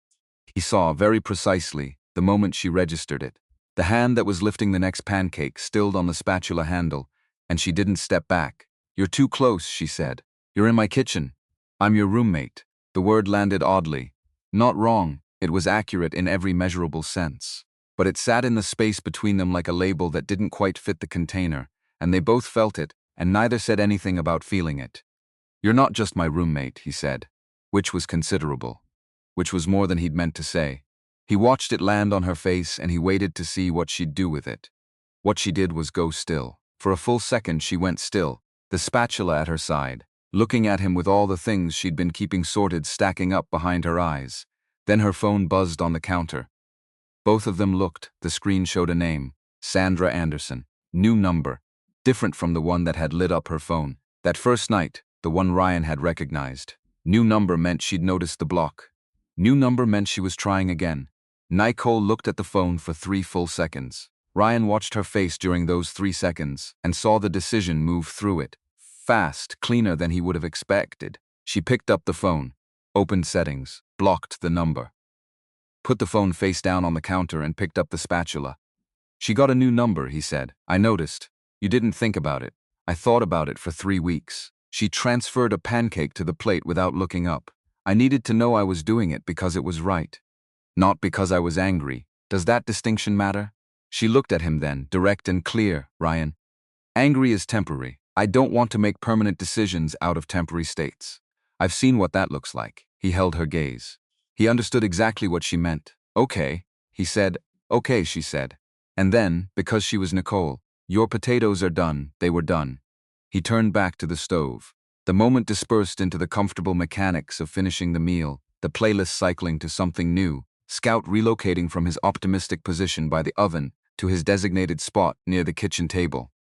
He saw, very precisely, the moment she registered it. The hand that was lifting the next pancake stilled on the spatula handle, and she didn't step back. "You're too close," she said. "You're in my kitchen. I'm your roommate." The word landed oddly. Not wrong, it was accurate in every measurable sense. But it sat in the space between them like a label that didn't quite fit the container, and they both felt it, and neither said anything about feeling it. "You're not just my roommate," he said, which was considerable, which was more than he'd meant to say. He watched it land on her face, and he waited to see what she'd do with it. What she did was go still. For a full second she went still, the spatula at her side, looking at him with all the things she'd been keeping sorted stacking up behind her eyes. Then her phone buzzed on the counter. Both of them looked. The screen showed a name, Sandra Anderson. New number, different from the one that had lit up her phone. That first night, the one Ryan had recognized. New number meant she'd noticed the block. New number meant she was trying again. Nicole looked at the phone for 3 full seconds. Ryan watched her face during those 3 seconds and saw the decision move through it. Fast, cleaner than he would have expected. She picked up the phone, opened settings, blocked the number. Put the phone face down on the counter and picked up the spatula. "She got a new number," he said. "I noticed. You didn't think about it. I thought about it for 3 weeks. She transferred a pancake to the plate without looking up. I needed to know I was doing it because it was right. Not because I was angry. Does that distinction matter?" She looked at him then, direct and clear. "Ryan, angry is temporary. I don't want to make permanent decisions out of temporary states. I've seen what that looks like." He held her gaze. He understood exactly what she meant. "Okay," he said. "Okay," she said. And then, because she was Nicole, "Your potatoes are done." They were done. He turned back to the stove. The moment dispersed into the comfortable mechanics of finishing the meal, the playlist cycling to something new, Scout relocating from his optimistic position by the oven to his designated spot near the kitchen table.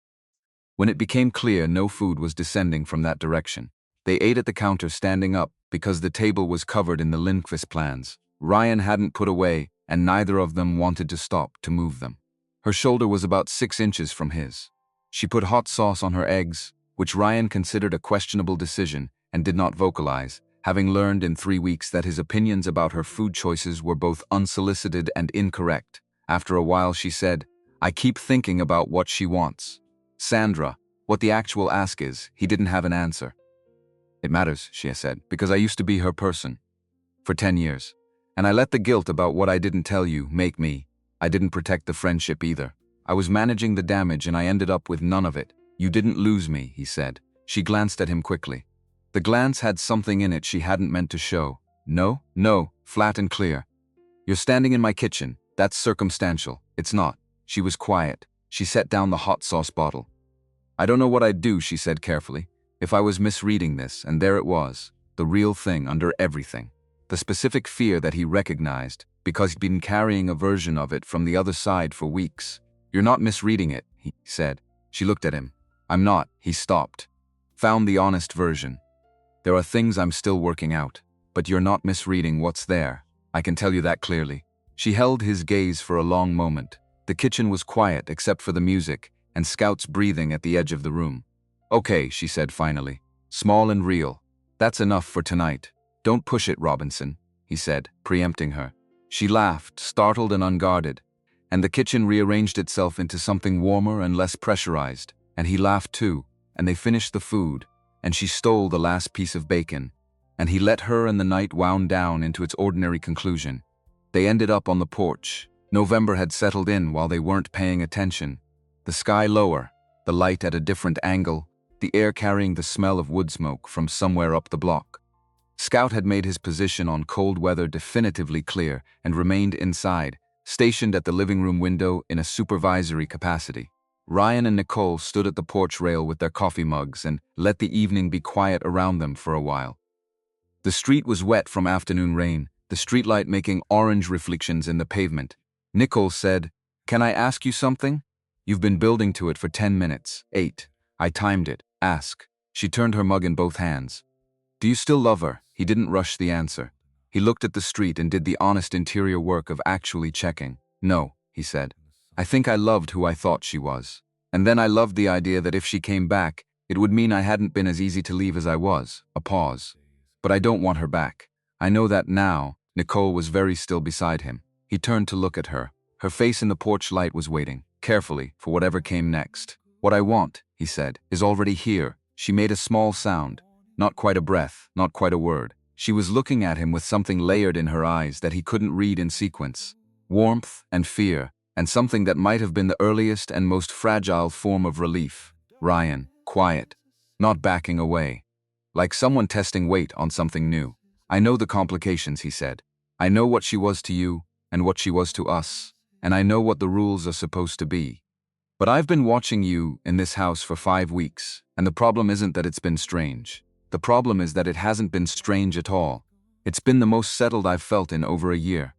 When it became clear no food was descending from that direction, they ate at the counter standing up because the table was covered in the Lindqvist plans. Ryan hadn't put away, and neither of them wanted to stop to move them. Her shoulder was about 6 inches from his. She put hot sauce on her eggs, which Ryan considered a questionable decision and did not vocalize, having learned in 3 weeks that his opinions about her food choices were both unsolicited and incorrect. After a while she said, "I keep thinking about what she wants." Sandra, what the actual ask is, he didn't have an answer. "It matters," she said, "because I used to be her person. For 10 years. And I let the guilt about what I didn't tell you make me. I didn't protect the friendship either. I was managing the damage and I ended up with none of it." "You didn't lose me," he said. She glanced at him quickly. The glance had something in it she hadn't meant to show. "No, no," flat and clear. "You're standing in my kitchen. That's circumstantial. It's not." She was quiet. She set down the hot sauce bottle. "I don't know what I'd do," she said carefully, "if I was misreading this, and there it was, the real thing under everything. The specific fear that he recognized, because he'd been carrying a version of it from the other side for weeks. "You're not misreading it," he said. She looked at him. "I'm not." He stopped. "Found the honest version. There are things I'm still working out, but you're not misreading what's there. I can tell you that clearly." She held his gaze for a long moment. The kitchen was quiet except for the music and Scout's breathing at the edge of the room. "Okay," she said finally. "Small and real. That's enough for tonight. Don't push it, Robinson," he said, preempting her. She laughed, startled and unguarded, and the kitchen rearranged itself into something warmer and less pressurized, and he laughed too, and they finished the food, and she stole the last piece of bacon, and he let her, and the night wound down into its ordinary conclusion. They ended up on the porch. November had settled in while they weren't paying attention. The sky lower, the light at a different angle, the air carrying the smell of wood smoke from somewhere up the block. Scout had made his position on cold weather definitively clear and remained inside, stationed at the living room window in a supervisory capacity. Ryan and Nicole stood at the porch rail with their coffee mugs and let the evening be quiet around them for a while. The street was wet from afternoon rain, the streetlight making orange reflections in the pavement. Nicole said, "Can I ask you something? You've been building to it for 10 minutes. 8. I timed it. Ask." She turned her mug in both hands. "Do you still love her?" He didn't rush the answer. He looked at the street and did the honest interior work of actually checking. "No," he said. "I think I loved who I thought she was. And then I loved the idea that if she came back, it would mean I hadn't been as easy to leave as I was." A pause. "But I don't want her back. I know that now." Nicole was very still beside him. He turned to look at her. Her face in the porch light was waiting, carefully, for whatever came next. "What I want," he said, "is already here." She made a small sound. Not quite a breath, not quite a word. She was looking at him with something layered in her eyes that he couldn't read in sequence. Warmth and fear, and something that might have been the earliest and most fragile form of relief. Ryan, quiet, not backing away. Like someone testing weight on something new. "I know the complications," he said. "I know what she was to you, and what she was to us, and I know what the rules are supposed to be. But I've been watching you in this house for 5 weeks, and the problem isn't that it's been strange. The problem is that it hasn't been strange at all. It's been the most settled I've felt in over a year."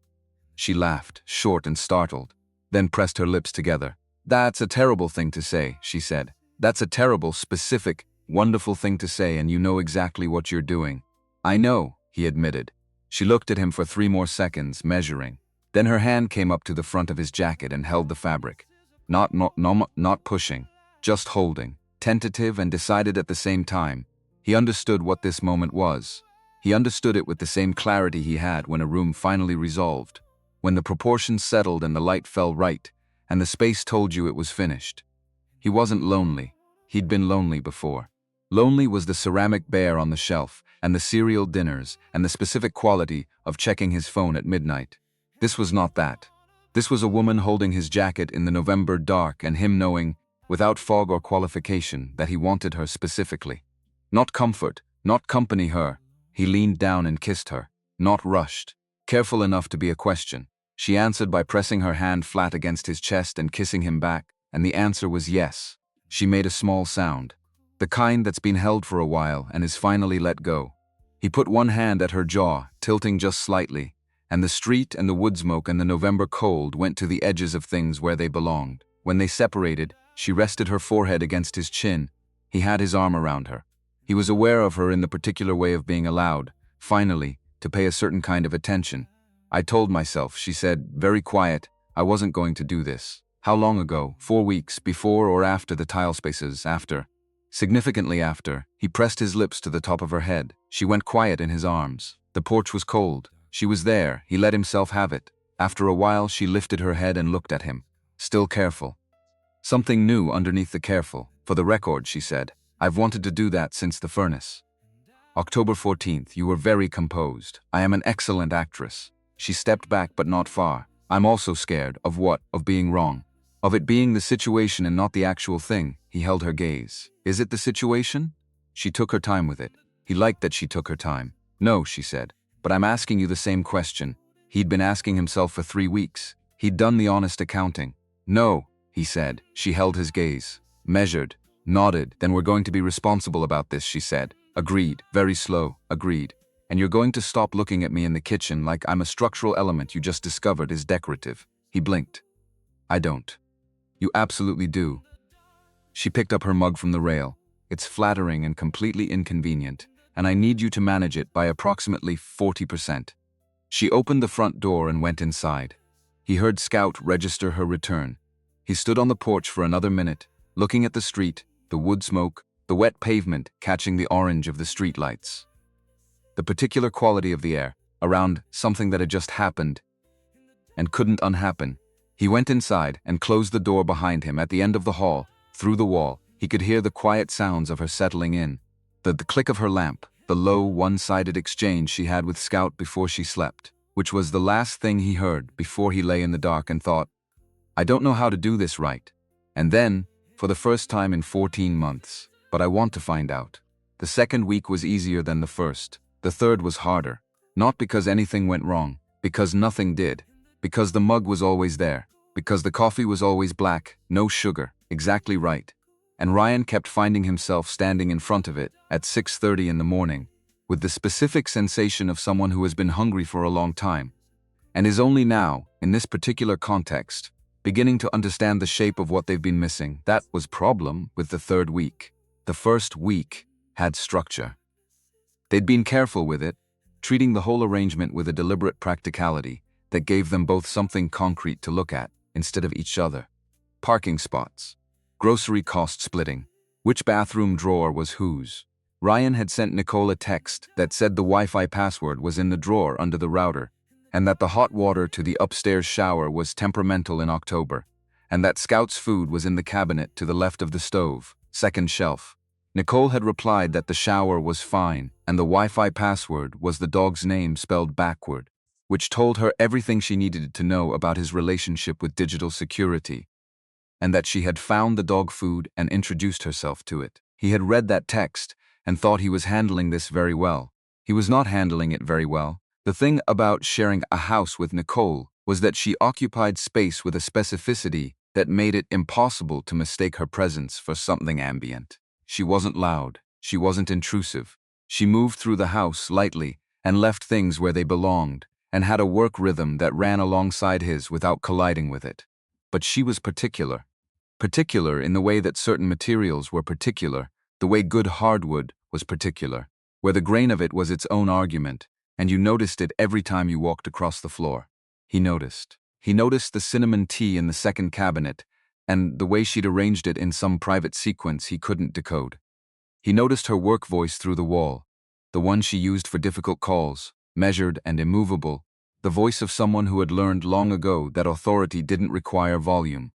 She laughed, short and startled, then pressed her lips together. "That's a terrible thing to say," she said. "That's a terrible, specific, wonderful thing to say, and you know exactly what you're doing." "I know," he admitted. She looked at him for 3 more seconds, measuring. Then her hand came up to the front of his jacket and held the fabric. Not pushing, just holding, tentative and decided at the same time. He understood what this moment was. He understood it with the same clarity he had when a room finally resolved, when the proportions settled and the light fell right, and the space told you it was finished. He wasn't lonely. He'd been lonely before. Lonely was the ceramic bear on the shelf, and the cereal dinners, and the specific quality of checking his phone at midnight. This was not that. This was a woman holding his jacket in the November dark and him knowing, without fog or qualification, that he wanted her specifically. Not comfort, not company her. He leaned down and kissed her, not rushed, careful enough to be a question. She answered by pressing her hand flat against his chest and kissing him back, and the answer was yes. She made a small sound, the kind that's been held for a while and is finally let go. He put one hand at her jaw, tilting just slightly, and the street and the wood smoke and the November cold went to the edges of things where they belonged. When they separated, She rested her forehead against his chin. He had his arm around her. He was aware of her in the particular way of being allowed, finally, to pay a certain kind of attention. I told myself, she said, very quiet, I wasn't going to do this. How long ago? 4 weeks, before or after the tile spaces, after. Significantly after, he pressed his lips to the top of her head. She went quiet in his arms. The porch was cold. She was there. He let himself have it. After a while, she lifted her head and looked at him. Still careful. Something new underneath the careful. For the record, she said, I've wanted to do that since the furnace. October 14th, you were very composed. I am an excellent actress. She stepped back, but not far. I'm also scared. Of what? Of being wrong. Of it being the situation and not the actual thing. He held her gaze. Is it the situation? She took her time with it. He liked that she took her time. No, she said, but I'm asking you the same question. He'd been asking himself for 3 weeks. He'd done the honest accounting. No, he said. She held his gaze. Measured. Nodded. Then we're going to be responsible about this, she said. Agreed. Very slow. Agreed. And you're going to stop looking at me in the kitchen like I'm a structural element you just discovered is decorative. He blinked. I don't. You absolutely do. She picked up her mug from the rail. It's flattering and completely inconvenient, and I need you to manage it by approximately 40%. She opened the front door and went inside. He heard Scout register her return. He stood on the porch for another minute, looking at the street, the wood smoke, the wet pavement catching the orange of the streetlights. The particular quality of the air, around something that had just happened and couldn't unhappen. He went inside and closed the door behind him. At the end of the hall, through the wall, he could hear the quiet sounds of her settling in. The click of her lamp, the low, one-sided exchange she had with Scout before she slept, which was the last thing he heard before he lay in the dark and thought, I don't know how to do this right. And then, for the first time in 14 months, but I want to find out. The second week was easier than the first. The third was harder. Not because anything went wrong, because nothing did. Because the mug was always there. Because the coffee was always black, no sugar, exactly right. And Ryan kept finding himself standing in front of it at 6:30 in the morning, with the specific sensation of someone who has been hungry for a long time, and is only now, in this particular context, beginning to understand the shape of what they've been missing. That was problem with the third week. The first week had structure. They'd been careful with it, treating the whole arrangement with a deliberate practicality that gave them both something concrete to look at instead of each other. Parking spots. Grocery cost splitting. Which bathroom drawer was whose? Ryan had sent Nicole a text that said the Wi-Fi password was in the drawer under the router, and that the hot water to the upstairs shower was temperamental in October, and that Scout's food was in the cabinet to the left of the stove, second shelf. Nicole had replied that the shower was fine, and the Wi-Fi password was the dog's name spelled backward, which told her everything she needed to know about his relationship with digital security, and that she had found the dog food and introduced herself to it. He had read that text and thought he was handling this very well. He was not handling it very well. The thing about sharing a house with Nicole was that she occupied space with a specificity that made it impossible to mistake her presence for something ambient. She wasn't loud. She wasn't intrusive. She moved through the house lightly and left things where they belonged, and had a work rhythm that ran alongside his without colliding with it. But she was particular. Particular in the way that certain materials were particular, the way good hardwood was particular, where the grain of it was its own argument, and you noticed it every time you walked across the floor. He noticed. He noticed the cinnamon tea in the second cabinet, and the way she'd arranged it in some private sequence he couldn't decode. He noticed her work voice through the wall, the one she used for difficult calls, measured and immovable, the voice of someone who had learned long ago that authority didn't require volume.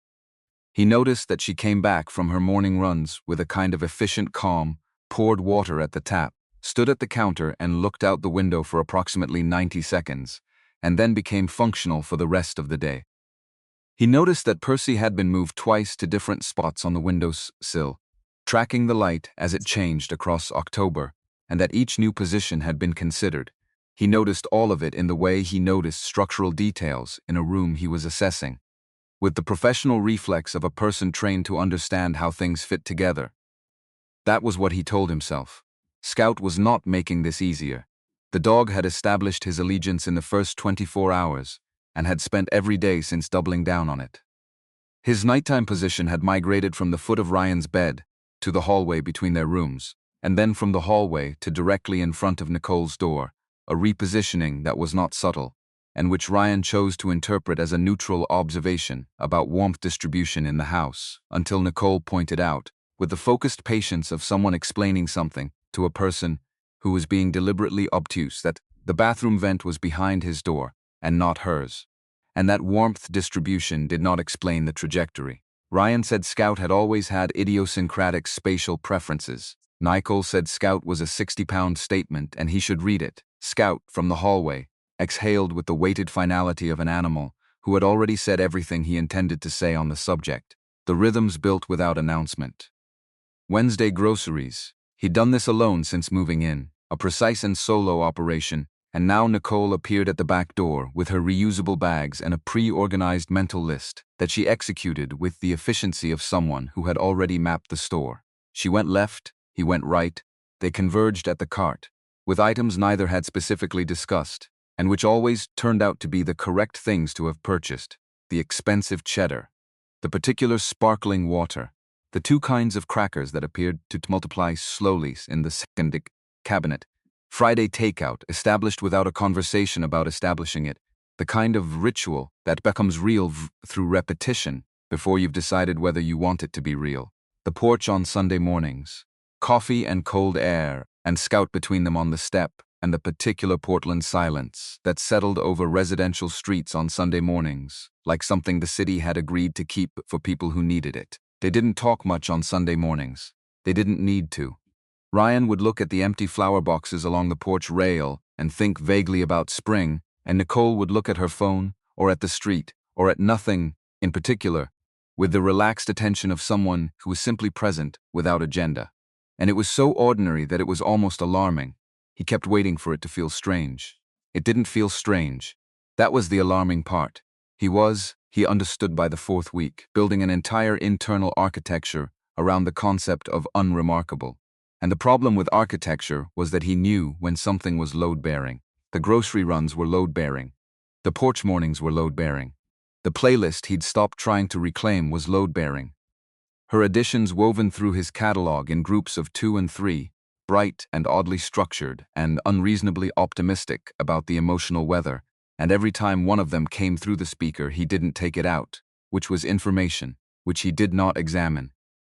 He noticed that she came back from her morning runs with a kind of efficient calm, poured water at the tap, stood at the counter and looked out the window for approximately 90 seconds, and then became functional for the rest of the day. He noticed that Percy had been moved twice to different spots on the windowsill, tracking the light as it changed across October, and that each new position had been considered. He noticed all of it in the way he noticed structural details in a room he was assessing, with the professional reflex of a person trained to understand how things fit together. That was what he told himself. Scout was not making this easier. The dog had established his allegiance in the first 24 hours, and had spent every day since doubling down on it. His nighttime position had migrated from the foot of Ryan's bed to the hallway between their rooms, and then from the hallway to directly in front of Nicole's door, a repositioning that was not subtle, and which Ryan chose to interpret as a neutral observation about warmth distribution in the house, until Nicole pointed out, with the focused patience of someone explaining something to a person who was being deliberately obtuse, that the bathroom vent was behind his door and not hers, and that warmth distribution did not explain the trajectory. Ryan said Scout had always had idiosyncratic spatial preferences. Nicole said Scout was a 60-pound statement and he should read it. Scout, from the hallway, exhaled with the weighted finality of an animal who had already said everything he intended to say on the subject. The rhythms built without announcement. Wednesday groceries. He'd done this alone since moving in, a precise and solo operation, and now Nicole appeared at the back door with her reusable bags and a pre-organized mental list that she executed with the efficiency of someone who had already mapped the store. She went left, he went right, they converged at the cart, with items neither had specifically discussed, and which always turned out to be the correct things to have purchased: the expensive cheddar, the particular sparkling water, the two kinds of crackers that appeared to multiply slowly in the second cabinet, Friday takeout established without a conversation about establishing it, the kind of ritual that becomes real through repetition before you've decided whether you want it to be real. The porch on Sunday mornings, coffee and cold air, and Scout between them on the step, and the particular Portland silence that settled over residential streets on Sunday mornings, like something the city had agreed to keep for people who needed it. They didn't talk much on Sunday mornings. They didn't need to. Ryan would look at the empty flower boxes along the porch rail and think vaguely about spring, and Nicole would look at her phone, or at the street, or at nothing in particular, with the relaxed attention of someone who was simply present without agenda. And it was so ordinary that it was almost alarming. He kept waiting for it to feel strange. It didn't feel strange. That was the alarming part. He understood by the fourth week, building an entire internal architecture around the concept of unremarkable. And the problem with architecture was that he knew when something was load-bearing. The grocery runs were load-bearing. The porch mornings were load-bearing. The playlist he'd stopped trying to reclaim was load-bearing. Her additions woven through his catalog in groups of 2 and 3, bright and oddly structured and unreasonably optimistic about the emotional weather, and every time one of them came through the speaker he didn't take it out, which was information, which he did not examine.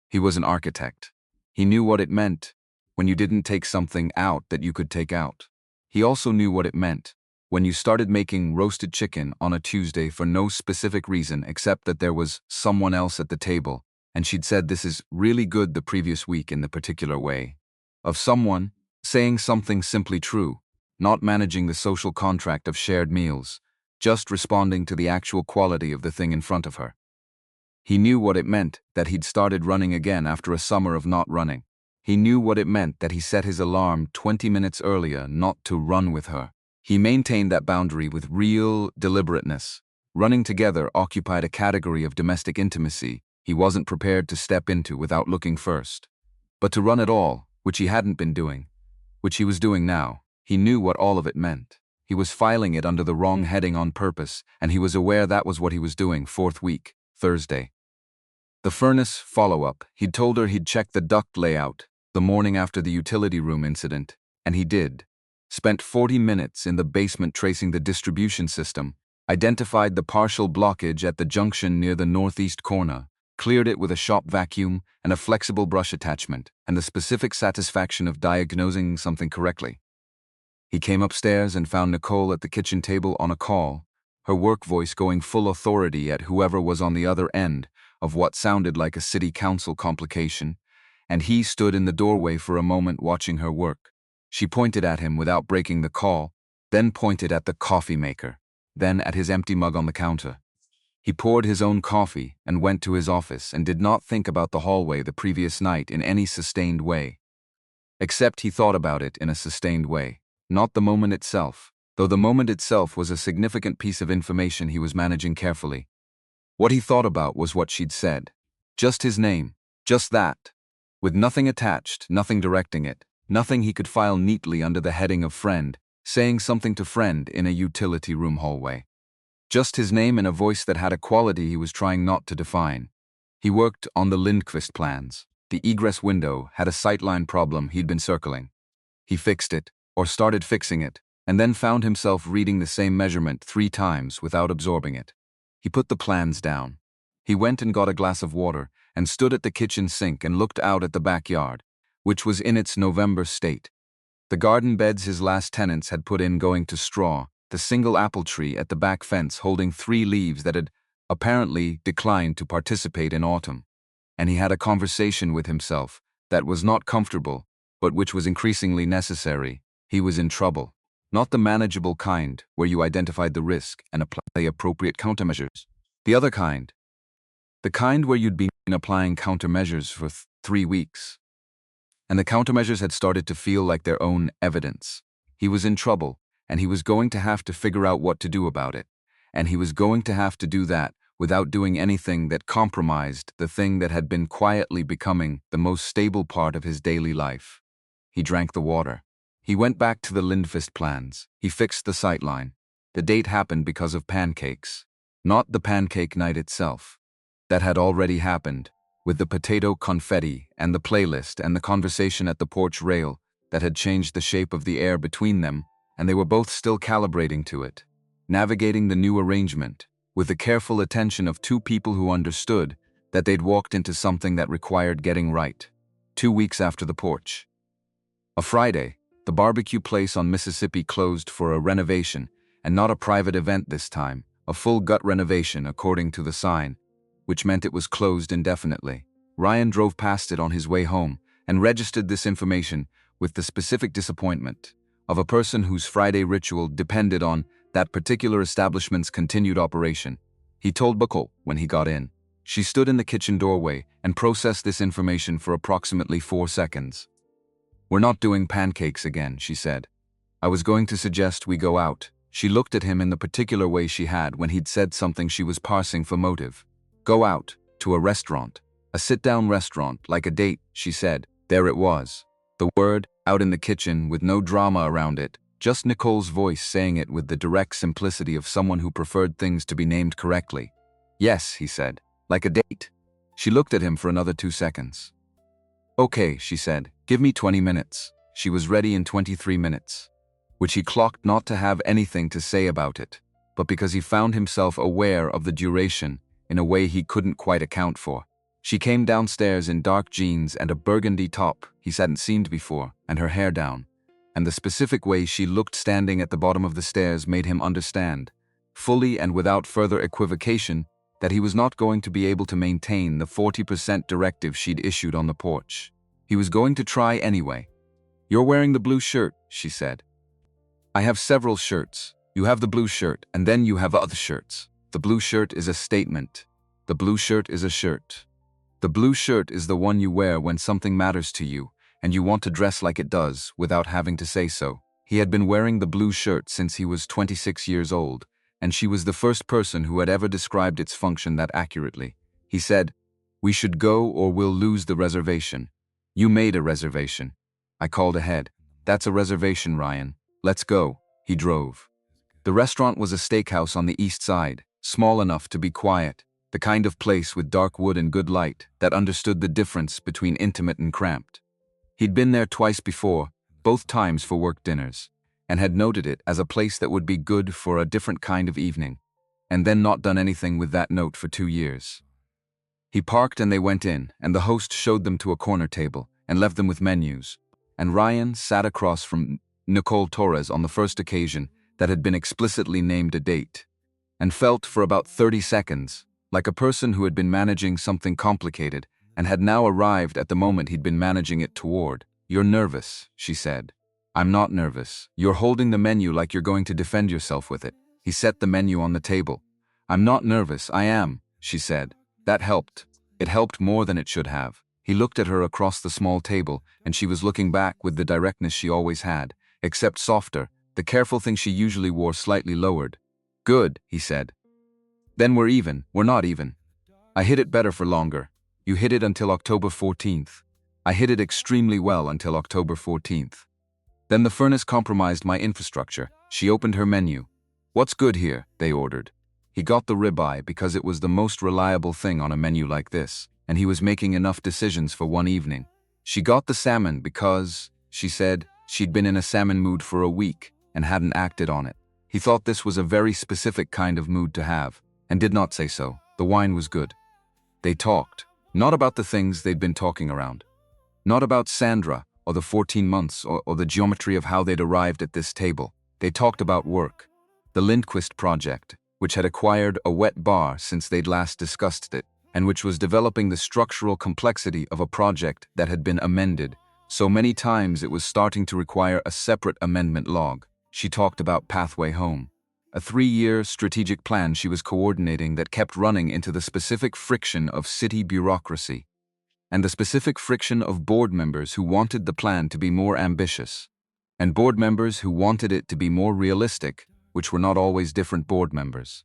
He was an architect. He knew what it meant when you didn't take something out that you could take out. He also knew what it meant when you started making roasted chicken on a Tuesday for no specific reason except that there was someone else at the table, and she'd said this is really good the previous week in the particular way. Of someone saying something simply true, not managing the social contract of shared meals, just responding to the actual quality of the thing in front of her. He knew what it meant that he'd started running again after a summer of not running. He knew what it meant that he set his alarm 20 minutes earlier not to run with her. He maintained that boundary with real deliberateness. Running together occupied a category of domestic intimacy he wasn't prepared to step into without looking first. But to run at all, which he hadn't been doing, which he was doing now, he knew what all of it meant. He was filing it under the wrong heading on purpose, and he was aware that was what he was doing. Fourth week, Thursday. The furnace follow-up. He'd told her he'd check the duct layout the morning after the utility room incident, and he did. Spent 40 minutes in the basement tracing the distribution system, identified the partial blockage at the junction near the northeast corner, cleared it with a shop vacuum and a flexible brush attachment, and the specific satisfaction of diagnosing something correctly. He came upstairs and found Nicole at the kitchen table on a call, her work voice going full authority at whoever was on the other end of what sounded like a city council complication, and he stood in the doorway for a moment watching her work. She pointed at him without breaking the call, then pointed at the coffee maker, then at his empty mug on the counter. He poured his own coffee and went to his office and did not think about the hallway the previous night in any sustained way. Except he thought about it in a sustained way. Not the moment itself, though the moment itself was a significant piece of information he was managing carefully. What he thought about was what she'd said. Just his name, just that. With nothing attached, nothing directing it, nothing he could file neatly under the heading of friend, saying something to friend in a utility room hallway. Just his name and a voice that had a quality he was trying not to define. He worked on the Lindqvist plans. The egress window had a sightline problem he'd been circling. He fixed it, or started fixing it, and then found himself reading the same measurement 3 times without absorbing it. He put the plans down. He went and got a glass of water and stood at the kitchen sink and looked out at the backyard, which was in its November state. The garden beds his last tenants had put in going to straw, the single apple tree at the back fence holding 3 leaves that had apparently declined to participate in autumn. And he had a conversation with himself that was not comfortable, but which was increasingly necessary. He was in trouble. Not the manageable kind, where you identified the risk and apply appropriate countermeasures. The other kind. The kind where you'd been applying countermeasures for 3 weeks. And the countermeasures had started to feel like their own evidence. He was in trouble, and he was going to have to figure out what to do about it. And he was going to have to do that without doing anything that compromised the thing that had been quietly becoming the most stable part of his daily life. He drank the water. He went back to the Lindqvist plans. He fixed the sightline. The date happened because of pancakes. Not the pancake night itself. That had already happened, with the potato confetti and the playlist and the conversation at the porch rail that had changed the shape of the air between them, and they were both still calibrating to it, navigating the new arrangement, with the careful attention of 2 people who understood that they'd walked into something that required getting right. 2 weeks after the porch. A Friday, the barbecue place on Mississippi closed for a renovation, and not a private event this time, a full gut renovation according to the sign, which meant it was closed indefinitely. Ryan drove past it on his way home and registered this information with the specific disappointment of a person whose Friday ritual depended on that particular establishment's continued operation. He told Buckle when he got in. She stood in the kitchen doorway and processed this information for approximately 4 seconds. "We're not doing pancakes again," she said. "I was going to suggest we go out." She looked at him in the particular way she had when he'd said something she was parsing for motive. "Go out, to a restaurant. A sit-down restaurant, like a date," she said. There it was. The word, out in the kitchen, with no drama around it, just Nicole's voice saying it with the direct simplicity of someone who preferred things to be named correctly. "Yes," he said. "Like a date." She looked at him for another 2 seconds. "Okay," she said. "Give me 20 minutes. She was ready in 23 minutes. Which he clocked not to have anything to say about it, but because he found himself aware of the duration in a way he couldn't quite account for. She came downstairs in dark jeans and a burgundy top he hadn't seen before, and her hair down. And the specific way she looked standing at the bottom of the stairs made him understand, fully and without further equivocation, that he was not going to be able to maintain the 40% directive she'd issued on the porch. He was going to try anyway. "You're wearing the blue shirt," she said. "I have several shirts. You have the blue shirt, and then you have other shirts. The blue shirt is a statement. The blue shirt is a shirt. The blue shirt is the one you wear when something matters to you, and you want to dress like it does without having to say so." He had been wearing the blue shirt since he was 26 years old, and she was the first person who had ever described its function that accurately. He said, "We should go or we'll lose the reservation." "You made a reservation." I called ahead. "That's a reservation, Ryan. Let's go." He drove. The restaurant was a steakhouse on the east side, small enough to be quiet, the kind of place with dark wood and good light that understood the difference between intimate and cramped. He'd been there twice before, both times for work dinners, and had noted it as a place that would be good for a different kind of evening, and then not done anything with that note for 2 years. He parked and they went in, and the host showed them to a corner table and left them with menus, and Ryan sat across from Nicole Torres on the first occasion that had been explicitly named a date, and felt for about 30 seconds like a person who had been managing something complicated and had now arrived at the moment he'd been managing it toward. "You're nervous," she said. "I'm not nervous. You're holding the menu like you're going to defend yourself with it." He set the menu on the table. "I'm not nervous, I am," she said. That helped. It helped more than it should have. He looked at her across the small table, and she was looking back with the directness she always had, except softer, the careful thing she usually wore slightly lowered. "Good," he said. "Then we're even. We're not even. I hid it better for longer. You hid it until October 14th. I hid it extremely well until October 14th. Then the furnace compromised my infrastructure." She opened her menu. "What's good here?" they ordered. He got the ribeye because it was the most reliable thing on a menu like this, and he was making enough decisions for one evening. She got the salmon because, she said, she'd been in a salmon mood for a week and hadn't acted on it. He thought this was a very specific kind of mood to have, and did not say so. The wine was good. They talked, not about the things they'd been talking around. Not about Sandra, or the 14 months, or the geometry of how they'd arrived at this table. They talked about work. The Lindquist project, which had acquired a wet bar since they'd last discussed it, and which was developing the structural complexity of a project that had been amended so many times it was starting to require a separate amendment log. She talked about Pathway Home, a 3-year strategic plan she was coordinating that kept running into the specific friction of city bureaucracy, and the specific friction of board members who wanted the plan to be more ambitious, and board members who wanted it to be more realistic, which were not always different board members.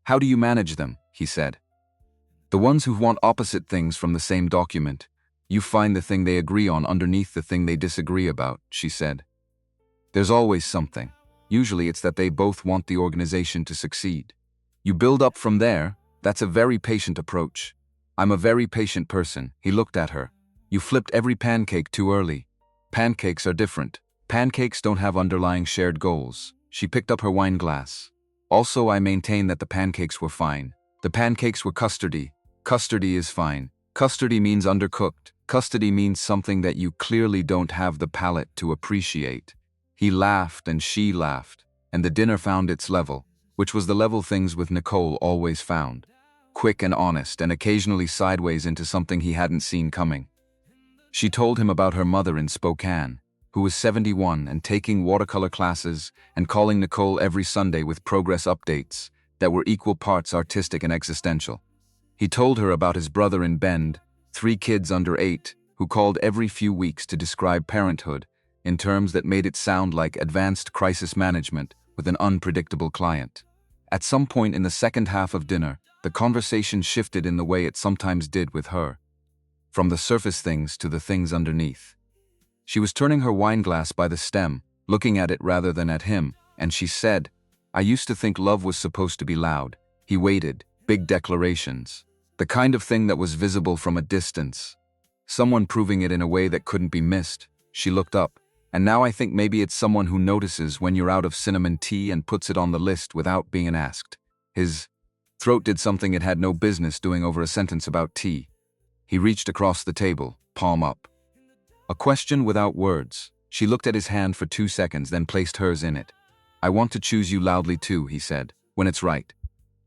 How do you manage them? He said. The ones who want opposite things from the same document. You find the thing they agree on underneath the thing they disagree about, she said. There's always something. Usually it's that they both want the organization to succeed. You build up from there. That's a very patient approach. I'm a very patient person. He looked at her. You flipped every pancake too early. Pancakes are different. Pancakes don't have underlying shared goals. She picked up her wine glass. Also, I maintain that the pancakes were fine. The pancakes were custardy. Custardy is fine. Custardy means undercooked. Custody means something that you clearly don't have the palate to appreciate. He laughed and she laughed, and the dinner found its level, which was the level things with Nicole always found. Quick and honest, and occasionally sideways into something he hadn't seen coming. She told him about her mother in Spokane, who was 71 and taking watercolor classes and calling Nicole every Sunday with progress updates that were equal parts artistic and existential. He told her about his brother in Bend, 3 kids under 8, who called every few weeks to describe parenthood in terms that made it sound like advanced crisis management with an unpredictable client. At some point in the second half of dinner, the conversation shifted in the way it sometimes did with her, from the surface things to the things underneath. She was turning her wine glass by the stem, looking at it rather than at him, and she said, I used to think love was supposed to be loud. He waited, big declarations. The kind of thing that was visible from a distance. Someone proving it in a way that couldn't be missed. She looked up, and now I think maybe it's someone who notices when you're out of cinnamon tea and puts it on the list without being asked. His throat did something it had no business doing over a sentence about tea. He reached across the table, palm up. A question without words. She looked at his hand for 2 seconds, then placed hers in it. I want to choose you loudly too, he said, when it's right.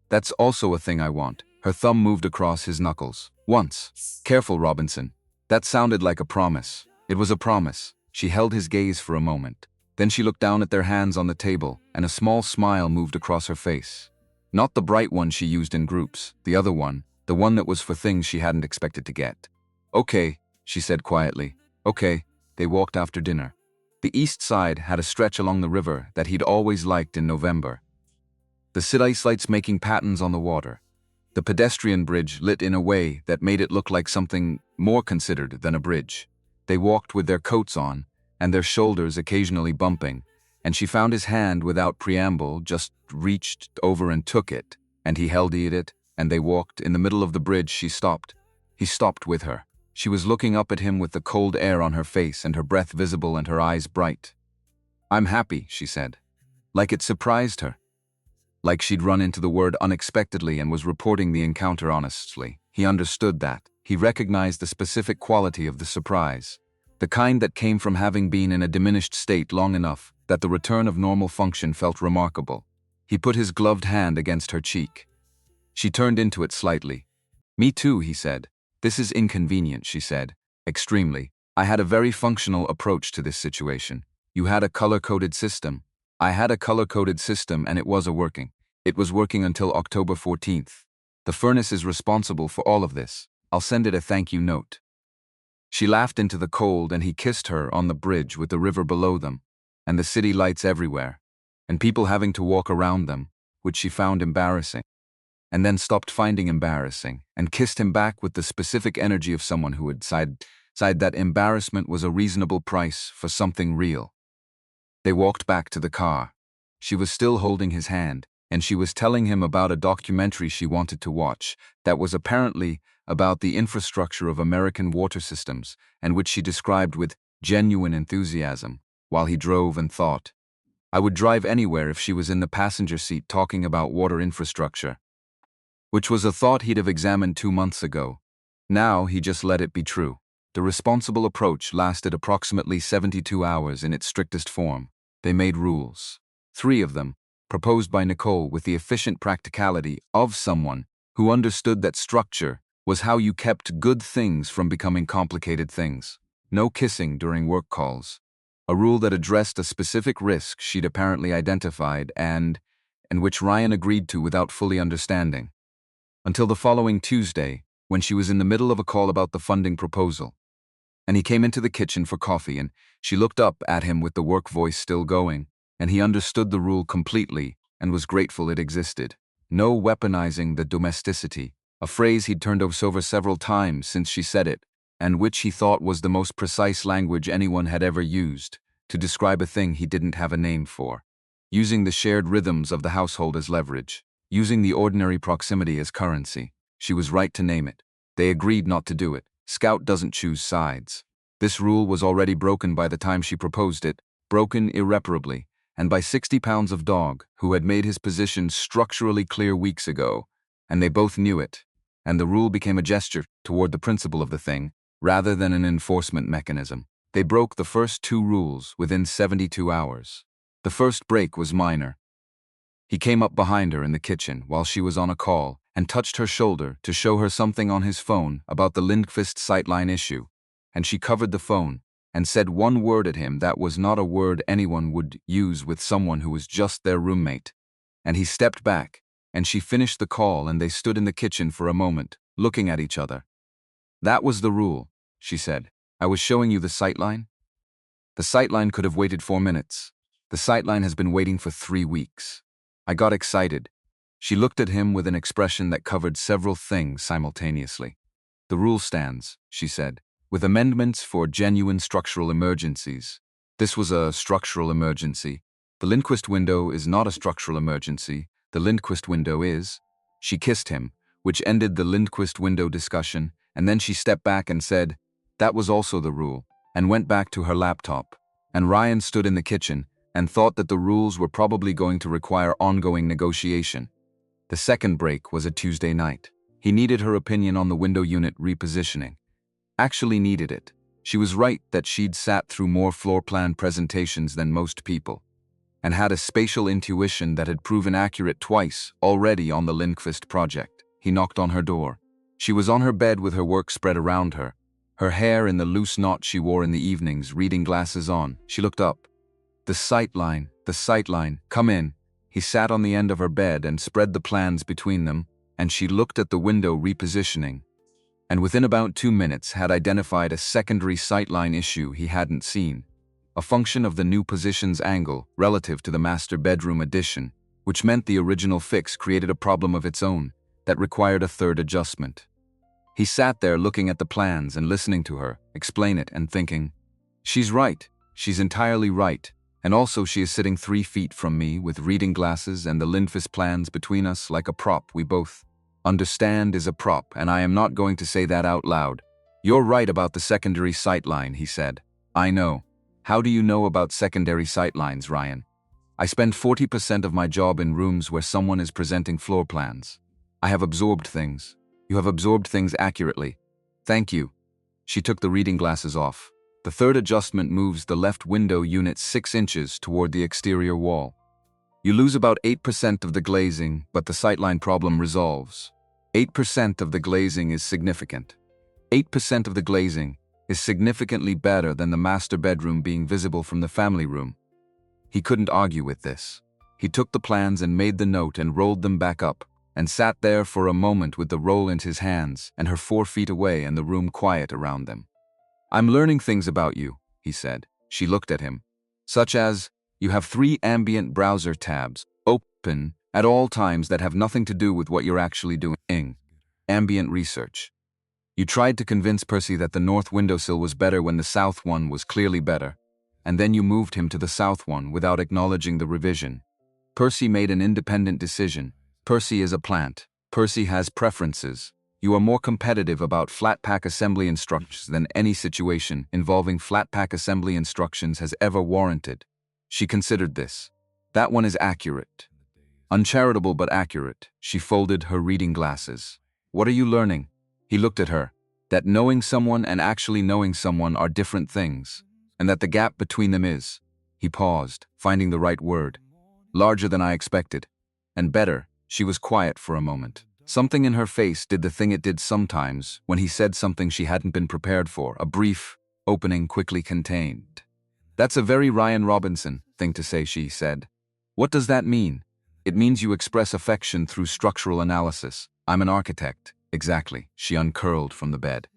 That's also a thing I want. Her thumb moved across his knuckles. Once. Careful, Robinson. That sounded like a promise. It was a promise. She held his gaze for a moment. Then she looked down at their hands on the table, and a small smile moved across her face. Not the bright one she used in groups, the other one, the one that was for things she hadn't expected to get. Okay, she said quietly. Okay. They walked after dinner. The east side had a stretch along the river that he'd always liked in November. The city lights making patterns on the water. The pedestrian bridge lit in a way that made it look like something more considered than a bridge. They walked with their coats on, and their shoulders occasionally bumping, and she found his hand without preamble, just reached over and took it, and he held it, and they walked. In the middle of the bridge she stopped. He stopped with her. She was looking up at him with the cold air on her face and her breath visible and her eyes bright. I'm happy, she said. Like it surprised her. Like she'd run into the word unexpectedly and was reporting the encounter honestly. He understood that. He recognized the specific quality of the surprise. The kind that came from having been in a diminished state long enough that the return of normal function felt remarkable. He put his gloved hand against her cheek. She turned into it slightly. Me too, he said. This is inconvenient, she said. Extremely. I had a very functional approach to this situation. You had a color-coded system. I had a color-coded system and it was working. It was working until October 14th. The furnace is responsible for all of this. I'll send it a thank you note. She laughed into the cold and he kissed her on the bridge with the river below them, and the city lights everywhere, and people having to walk around them, which she found embarrassing, and then stopped finding embarrassing, and kissed him back with the specific energy of someone who had sighed that embarrassment was a reasonable price for something real. They walked back to the car. She was still holding his hand, and she was telling him about a documentary she wanted to watch that was apparently about the infrastructure of American water systems, and which she described with genuine enthusiasm, while he drove and thought. I would drive anywhere if she was in the passenger seat talking about water infrastructure, which was a thought he'd have examined 2 months ago. Now he just let it be true. The responsible approach lasted approximately 72 hours in its strictest form. They made rules. 3 of them, proposed by Nicole with the efficient practicality of someone who understood that structure was how you kept good things from becoming complicated things. No kissing during work calls. A rule that addressed a specific risk she'd apparently identified and which Ryan agreed to without fully understanding. Until the following Tuesday, when she was in the middle of a call about the funding proposal. And he came into the kitchen for coffee, and she looked up at him with the work voice still going, and he understood the rule completely and was grateful it existed. No weaponizing the domesticity, a phrase he'd turned over several times since she said it, and which he thought was the most precise language anyone had ever used to describe a thing he didn't have a name for. Using the shared rhythms of the household as leverage. Using the ordinary proximity as currency. She was right to name it. They agreed not to do it. Scout doesn't choose sides. This rule was already broken by the time she proposed it, broken irreparably, and by 60 pounds of dog, who had made his position structurally clear weeks ago, and they both knew it, and the rule became a gesture toward the principle of the thing, rather than an enforcement mechanism. They broke the first 2 rules within 72 hours. The first break was minor. He came up behind her in the kitchen while she was on a call and touched her shoulder to show her something on his phone about the Lindqvist sightline issue, and she covered the phone and said one word at him that was not a word anyone would use with someone who was just their roommate. And he stepped back, and she finished the call, and they stood in the kitchen for a moment, looking at each other. "That was the rule," she said. "I was showing you the sightline." "The sightline could have waited 4 minutes. The sightline has been waiting for 3 weeks. I got excited." She looked at him with an expression that covered several things simultaneously. "The rule stands," she said, "with amendments for genuine structural emergencies." This was a structural emergency. The Lindqvist window is not a structural emergency. The Lindqvist window is. She kissed him, which ended the Lindqvist window discussion, and then she stepped back and said, "That was also the rule," and went back to her laptop. And Ryan stood in the kitchen and thought that the rules were probably going to require ongoing negotiation. The second break was a Tuesday night. He needed her opinion on the window unit repositioning. Actually needed it. She was right that she'd sat through more floor plan presentations than most people, and had a spatial intuition that had proven accurate twice already on the Lindqvist project. He knocked on her door. She was on her bed with her work spread around her, her hair in the loose knot she wore in the evenings, reading glasses on. She looked up. The sightline, come in." He sat on the end of her bed and spread the plans between them, and she looked at the window repositioning, and within about 2 minutes had identified a secondary sightline issue he hadn't seen, a function of the new position's angle relative to the master bedroom addition, which meant the original fix created a problem of its own that required a third adjustment. He sat there looking at the plans and listening to her explain it and thinking, "She's right, she's entirely right. And also she is sitting 3 feet from me with reading glasses and the Lindqvist plans between us like a prop we both understand is a prop, and I am not going to say that out loud." "You're right about the secondary sightline," he said. "I know. How do you know about secondary sightlines, Ryan?" "I spend 40% of my job in rooms where someone is presenting floor plans. I have absorbed things. You have absorbed things accurately. Thank you." She took the reading glasses off. The third adjustment moves the left window unit 6 inches toward the exterior wall. You lose about 8% of the glazing, but the sightline problem resolves. 8% of the glazing is significant. 8% of the glazing is significantly better than the master bedroom being visible from the family room. He couldn't argue with this. He took the plans and made the note and rolled them back up, and sat there for a moment with the roll in his hands and her 4 feet away and the room quiet around them. "I'm learning things about you," he said. She looked at him. "Such as, you have 3 ambient browser tabs open at all times that have nothing to do with what you're actually doing. Ambient research. You tried to convince Percy that the north windowsill was better when the south one was clearly better, and then you moved him to the south one without acknowledging the revision. Percy made an independent decision. Percy is a plant. Percy has preferences. You are more competitive about flat pack assembly instructions than any situation involving flat pack assembly instructions has ever warranted. She considered this. That one is accurate. Uncharitable but accurate. She folded her reading glasses. What are you learning? He looked at her. That knowing someone and actually knowing someone are different things, and that the gap between them is, he paused, finding the right word, larger than I expected. And better, she was quiet for a moment. Something in her face did the thing it did sometimes when he said something she hadn't been prepared for, a brief opening quickly contained. That's a very Ryan Robinson thing to say, she said. What does that mean? It means you express affection through structural analysis. I'm an architect. Exactly. She uncurled from the bed.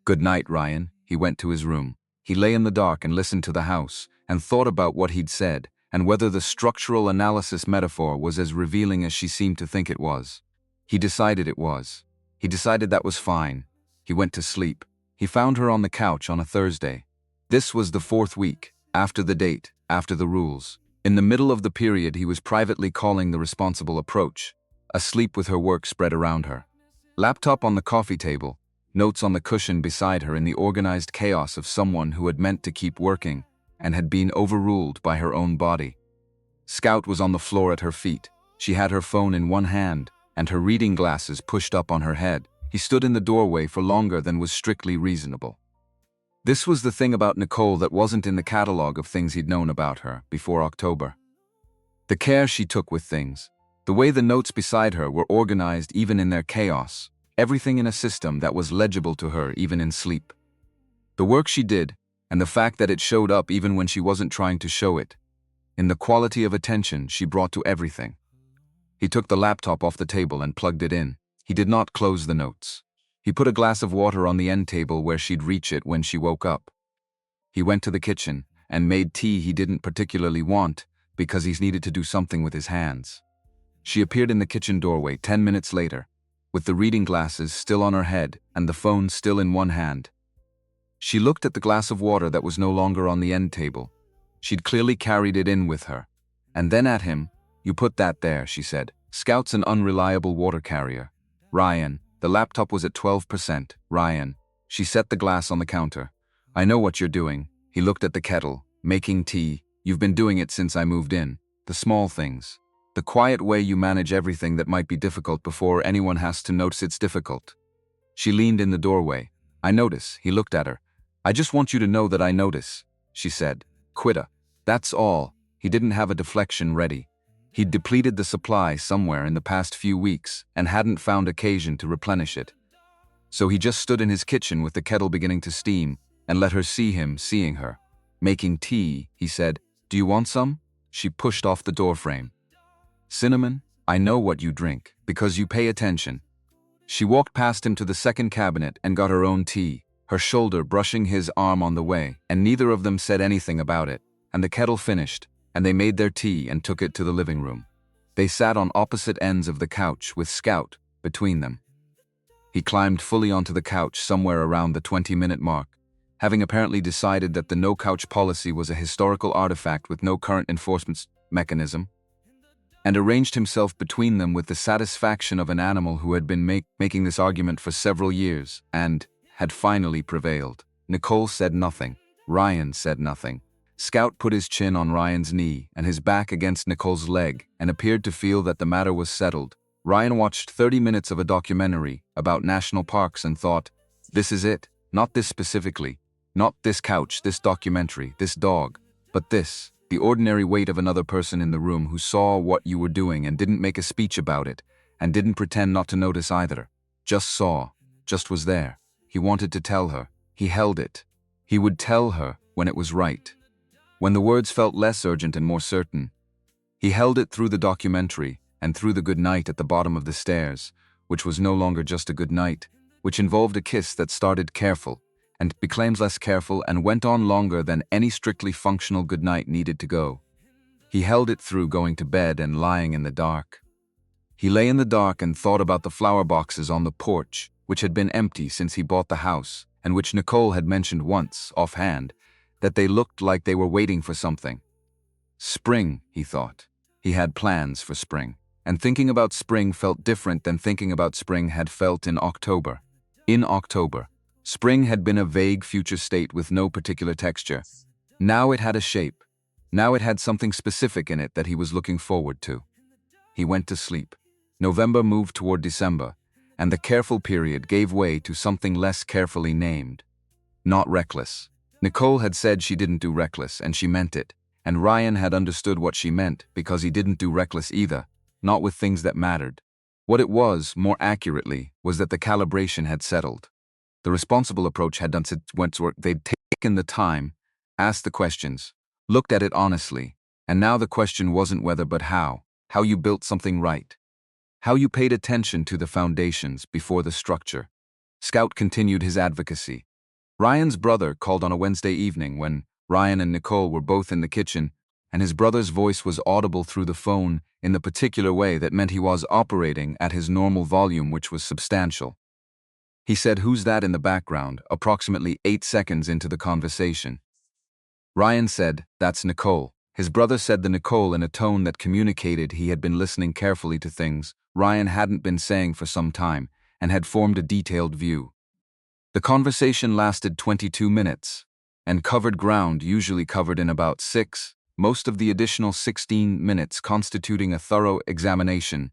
Good night, Ryan. He went to his room. He lay in the dark and listened to the house, and thought about what he'd said, and whether the structural analysis metaphor was as revealing as she seemed to think it was. He decided it was. He decided that was fine. He went to sleep. He found her on the couch on a Thursday. This was the 4th week, after the date, after the rules. In the middle of the period he was privately calling the responsible approach, asleep with her work spread around her. Laptop on the coffee table, notes on the cushion beside her in the organized chaos of someone who had meant to keep working and had been overruled by her own body. Scout was on the floor at her feet. She had her phone in one hand and her reading glasses pushed up on her head. He stood in the doorway for longer than was strictly reasonable. This was the thing about Nicole that wasn't in the catalog of things he'd known about her before October. The care she took with things, the way the notes beside her were organized even in their chaos, everything in a system that was legible to her even in sleep. The work she did, and the fact that it showed up even when she wasn't trying to show it, in the quality of attention she brought to everything. He took the laptop off the table and plugged it in. He did not close the notes. He put a glass of water on the end table where she'd reach it when she woke up. He went to the kitchen and made tea he didn't particularly want because he needed to do something with his hands. She appeared in the kitchen doorway 10 minutes later, with the reading glasses still on her head and the phone still in one hand. She looked at the glass of water that was no longer on the end table. She'd clearly carried it in with her. And then at him, "You put that there," she said. "Scout's an unreliable water carrier. Ryan." The laptop was at 12%. "Ryan." She set the glass on the counter. "I know what you're doing." He looked at the kettle. "Making tea. You've been doing it since I moved in. The small things. The quiet way you manage everything that might be difficult before anyone has to notice it's difficult." She leaned in the doorway. "I notice." He looked at her. "I just want you to know that I notice," she said. "Quitta. That's all." He didn't have a deflection ready. He'd depleted the supply somewhere in the past few weeks and hadn't found occasion to replenish it. So he just stood in his kitchen with the kettle beginning to steam and let her see him seeing her. "Making tea," he said. "Do you want some?" She pushed off the doorframe. "Cinnamon? I know what you drink, because you pay attention." She walked past him to the second cabinet and got her own tea, her shoulder brushing his arm on the way, and neither of them said anything about it, and the kettle finished, and they made their tea and took it to the living room. They sat on opposite ends of the couch with Scout between them. He climbed fully onto the couch somewhere around the 20-minute mark, having apparently decided that the no-couch policy was a historical artifact with no current enforcement mechanism, and arranged himself between them with the satisfaction of an animal who had been making this argument for several years and had finally prevailed. Nicole said nothing. Ryan said nothing. Scout put his chin on Ryan's knee and his back against Nicole's leg and appeared to feel that the matter was settled. Ryan watched 30 minutes of a documentary about national parks and thought, "This is it. Not this specifically. Not this couch, this documentary, this dog. But this, the ordinary weight of another person in the room who saw what you were doing and didn't make a speech about it and didn't pretend not to notice either. Just saw. Just was there. He wanted to tell her. He held it. He would tell her when it was right. When the words felt less urgent and more certain. He held it through the documentary and through the good night at the bottom of the stairs, which was no longer just a good night, which involved a kiss that started careful and became less careful and went on longer than any strictly functional good night needed to go. He held it through going to bed and lying in the dark. He lay in the dark and thought about the flower boxes on the porch, which had been empty since he bought the house, and which Nicole had mentioned once, offhand, that they looked like they were waiting for something. Spring, he thought. He had plans for spring. And thinking about spring felt different than thinking about spring had felt in October. In October, spring had been a vague future state with no particular texture. Now it had a shape. Now it had something specific in it that he was looking forward to. He went to sleep. November moved toward December, and the careful period gave way to something less carefully named. Not reckless. Nicole had said she didn't do reckless, and she meant it. And Ryan had understood what she meant because he didn't do reckless either, not with things that mattered. What it was, more accurately, was that the calibration had settled. The responsible approach had done its work. They'd taken the time, asked the questions, looked at it honestly, and now the question wasn't whether but how you built something right. How you paid attention to the foundations before the structure. Scout continued his advocacy. Ryan's brother called on a Wednesday evening when Ryan and Nicole were both in the kitchen, and his brother's voice was audible through the phone in the particular way that meant he was operating at his normal volume, which was substantial. He said, "Who's that in the background?" approximately 8 seconds into the conversation. Ryan said, "That's Nicole." His brother said the Nicole in a tone that communicated he had been listening carefully to things Ryan hadn't been saying for some time and had formed a detailed view. The conversation lasted 22 minutes and covered ground usually covered in about 6, most of the additional 16 minutes constituting a thorough examination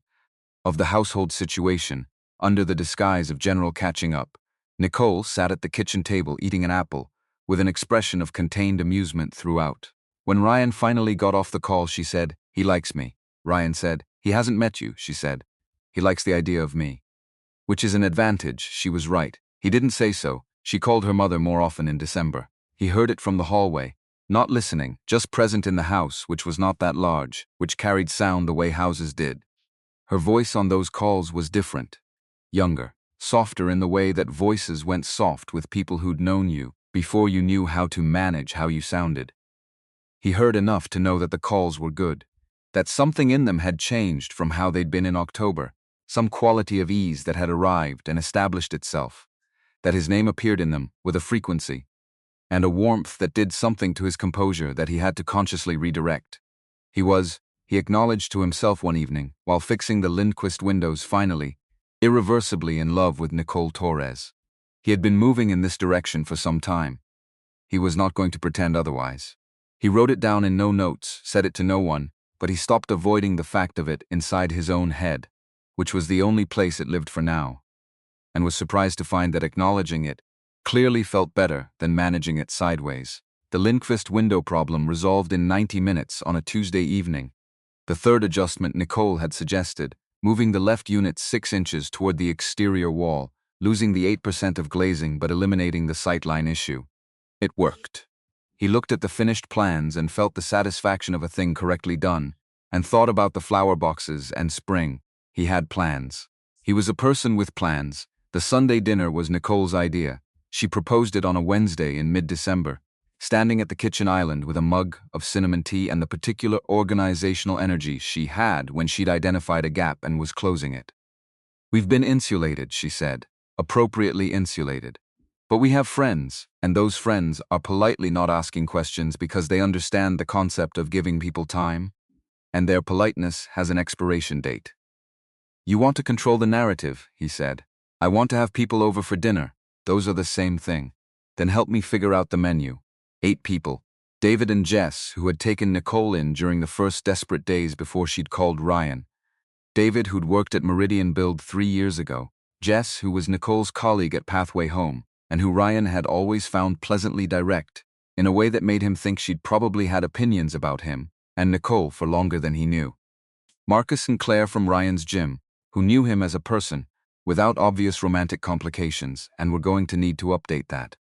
of the household situation under the disguise of general catching up. Nicole sat at the kitchen table eating an apple with an expression of contained amusement throughout. When Ryan finally got off the call, she said, "He likes me." Ryan said, "He hasn't met you," she said. "He likes the idea of me." Which is an advantage, she was right. He didn't say so. She called her mother more often in December. He heard it from the hallway, not listening, just present in the house, which was not that large, which carried sound the way houses did. Her voice on those calls was different. Younger, softer in the way that voices went soft with people who'd known you before you knew how to manage how you sounded. He heard enough to know that the calls were good, that something in them had changed from how they'd been in October, some quality of ease that had arrived and established itself, that his name appeared in them with a frequency, and a warmth that did something to his composure that he had to consciously redirect. He acknowledged to himself one evening, while fixing the Lindquist windows finally, irreversibly in love with Nicole Torres. He had been moving in this direction for some time. He was not going to pretend otherwise. He wrote it down in no notes, said it to no one, but he stopped avoiding the fact of it inside his own head, which was the only place it lived for now, and was surprised to find that acknowledging it clearly felt better than managing it sideways. The Lindquist window problem resolved in 90 minutes on a Tuesday evening. The third adjustment Nicole had suggested, moving the left unit 6 inches toward the exterior wall, losing the 8% of glazing but eliminating the sightline issue. It worked. He looked at the finished plans and felt the satisfaction of a thing correctly done, and thought about the flower boxes and spring. He had plans. He was a person with plans. The Sunday dinner was Nicole's idea. She proposed it on a Wednesday in mid-December, standing at the kitchen island with a mug of cinnamon tea and the particular organizational energy she had when she'd identified a gap and was closing it. "We've been insulated," she said, "appropriately insulated. But we have friends, and those friends are politely not asking questions because they understand the concept of giving people time, and their politeness has an expiration date." "You want to control the narrative," he said. "I want to have people over for dinner. Those are the same thing. Then help me figure out the menu." 8 people. David and Jess, who had taken Nicole in during the first desperate days before she'd called Ryan. David, who'd worked at Meridian Build 3 years ago. Jess, who was Nicole's colleague at Pathway Home, and who Ryan had always found pleasantly direct, in a way that made him think she'd probably had opinions about him, and Nicole for longer than he knew. Marcus and Claire from Ryan's gym, who knew him as a person, without obvious romantic complications, and were going to need to update that.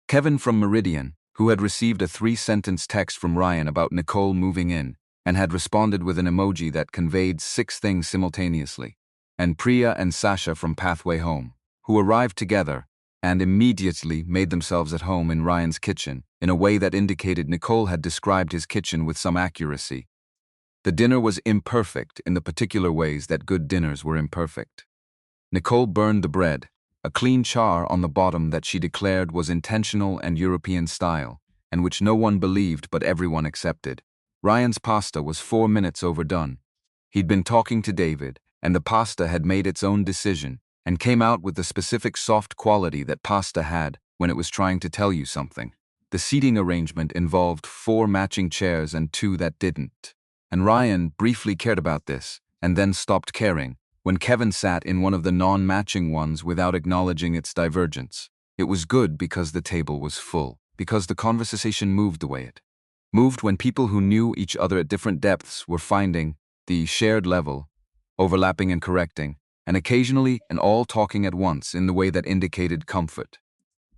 Kevin from Meridian, who had received a 3-sentence text from Ryan about Nicole moving in, and had responded with an emoji that conveyed 6 things simultaneously. And Priya and Sasha from Pathway Home, who arrived together and immediately made themselves at home in Ryan's kitchen, in a way that indicated Nicole had described his kitchen with some accuracy. The dinner was imperfect in the particular ways that good dinners were imperfect. Nicole burned the bread, a clean char on the bottom that she declared was intentional and European style, and which no one believed but everyone accepted. Ryan's pasta was 4 minutes overdone, He'd been talking to David, and the pasta had made its own decision and came out with the specific soft quality that pasta had when it was trying to tell you something. The seating arrangement involved 4 matching chairs and 2 that didn't. And Ryan briefly cared about this, and then stopped caring, when Kevin sat in one of the non-matching ones without acknowledging its divergence. It was good because the table was full, because the conversation moved the way it moved when people who knew each other at different depths were finding the shared level, overlapping and correcting, and occasionally and all talking at once in the way that indicated comfort.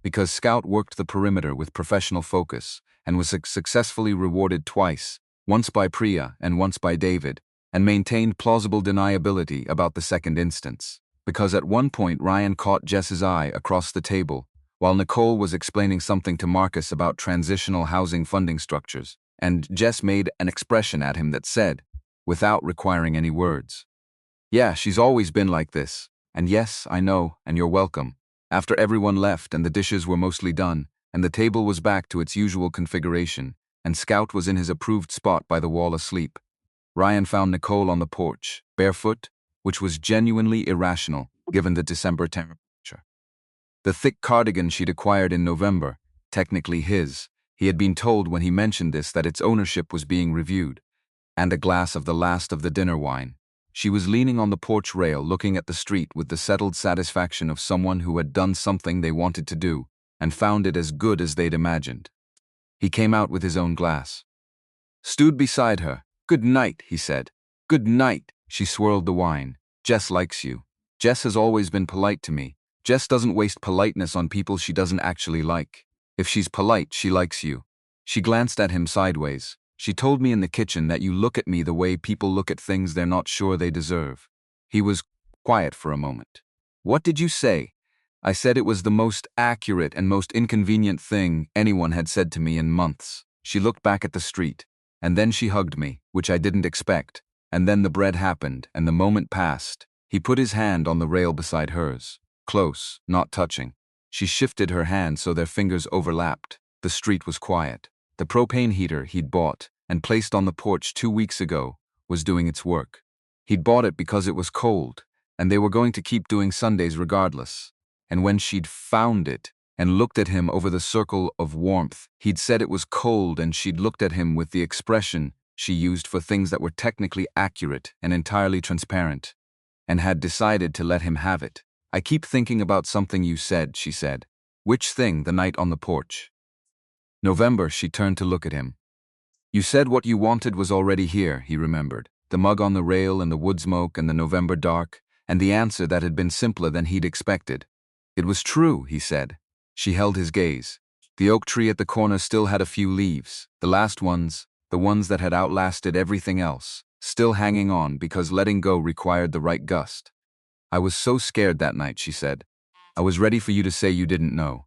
Because Scout worked the perimeter with professional focus and was successfully rewarded twice, once by Priya and once by David, and maintained plausible deniability about the second instance. Because at one point Ryan caught Jess's eye across the table, while Nicole was explaining something to Marcus about transitional housing funding structures, and Jess made an expression at him that said, without requiring any words, "Yeah, she's always been like this, and yes, I know, and you're welcome." After everyone left and the dishes were mostly done, and the table was back to its usual configuration, and Scout was in his approved spot by the wall asleep, Ryan found Nicole on the porch, barefoot, which was genuinely irrational given the December temperature. The thick cardigan she'd acquired in November, technically his, he had been told when he mentioned this that its ownership was being reviewed, and a glass of the last of the dinner wine. She was leaning on the porch rail looking at the street with the settled satisfaction of someone who had done something they wanted to do and found it as good as they'd imagined. He came out with his own glass. Stood beside her. "Good night," he said. "Good night." She swirled the wine. "Jess likes you. Jess has always been polite to me. Jess doesn't waste politeness on people she doesn't actually like. If she's polite, she likes you." She glanced at him sideways. "She told me in the kitchen that you look at me the way people look at things they're not sure they deserve." He was quiet for a moment. "What did you say?" "I said it was the most accurate and most inconvenient thing anyone had said to me in months." She looked back at the street, and then she hugged me, which I didn't expect, and then the bread happened, and the moment passed. He put his hand on the rail beside hers, close, not touching. She shifted her hand so their fingers overlapped. The street was quiet. The propane heater he'd bought and placed on the porch 2 weeks ago was doing its work. He'd bought it because it was cold, and they were going to keep doing Sundays regardless. And when she'd found it and looked at him over the circle of warmth, he'd said it was cold, and she'd looked at him with the expression she used for things that were technically accurate and entirely transparent, and had decided to let him have it. "I keep thinking about something you said," she said. "Which thing?" "The night on the porch." November, she turned to look at him. "You said what you wanted was already here," he remembered. The mug on the rail and the wood smoke and the November dark, and the answer that had been simpler than he'd expected. "It was true," he said. She held his gaze. The oak tree at the corner still had a few leaves, the last ones, the ones that had outlasted everything else, still hanging on because letting go required the right gust. "I was so scared that night," she said. "I was ready for you to say you didn't know,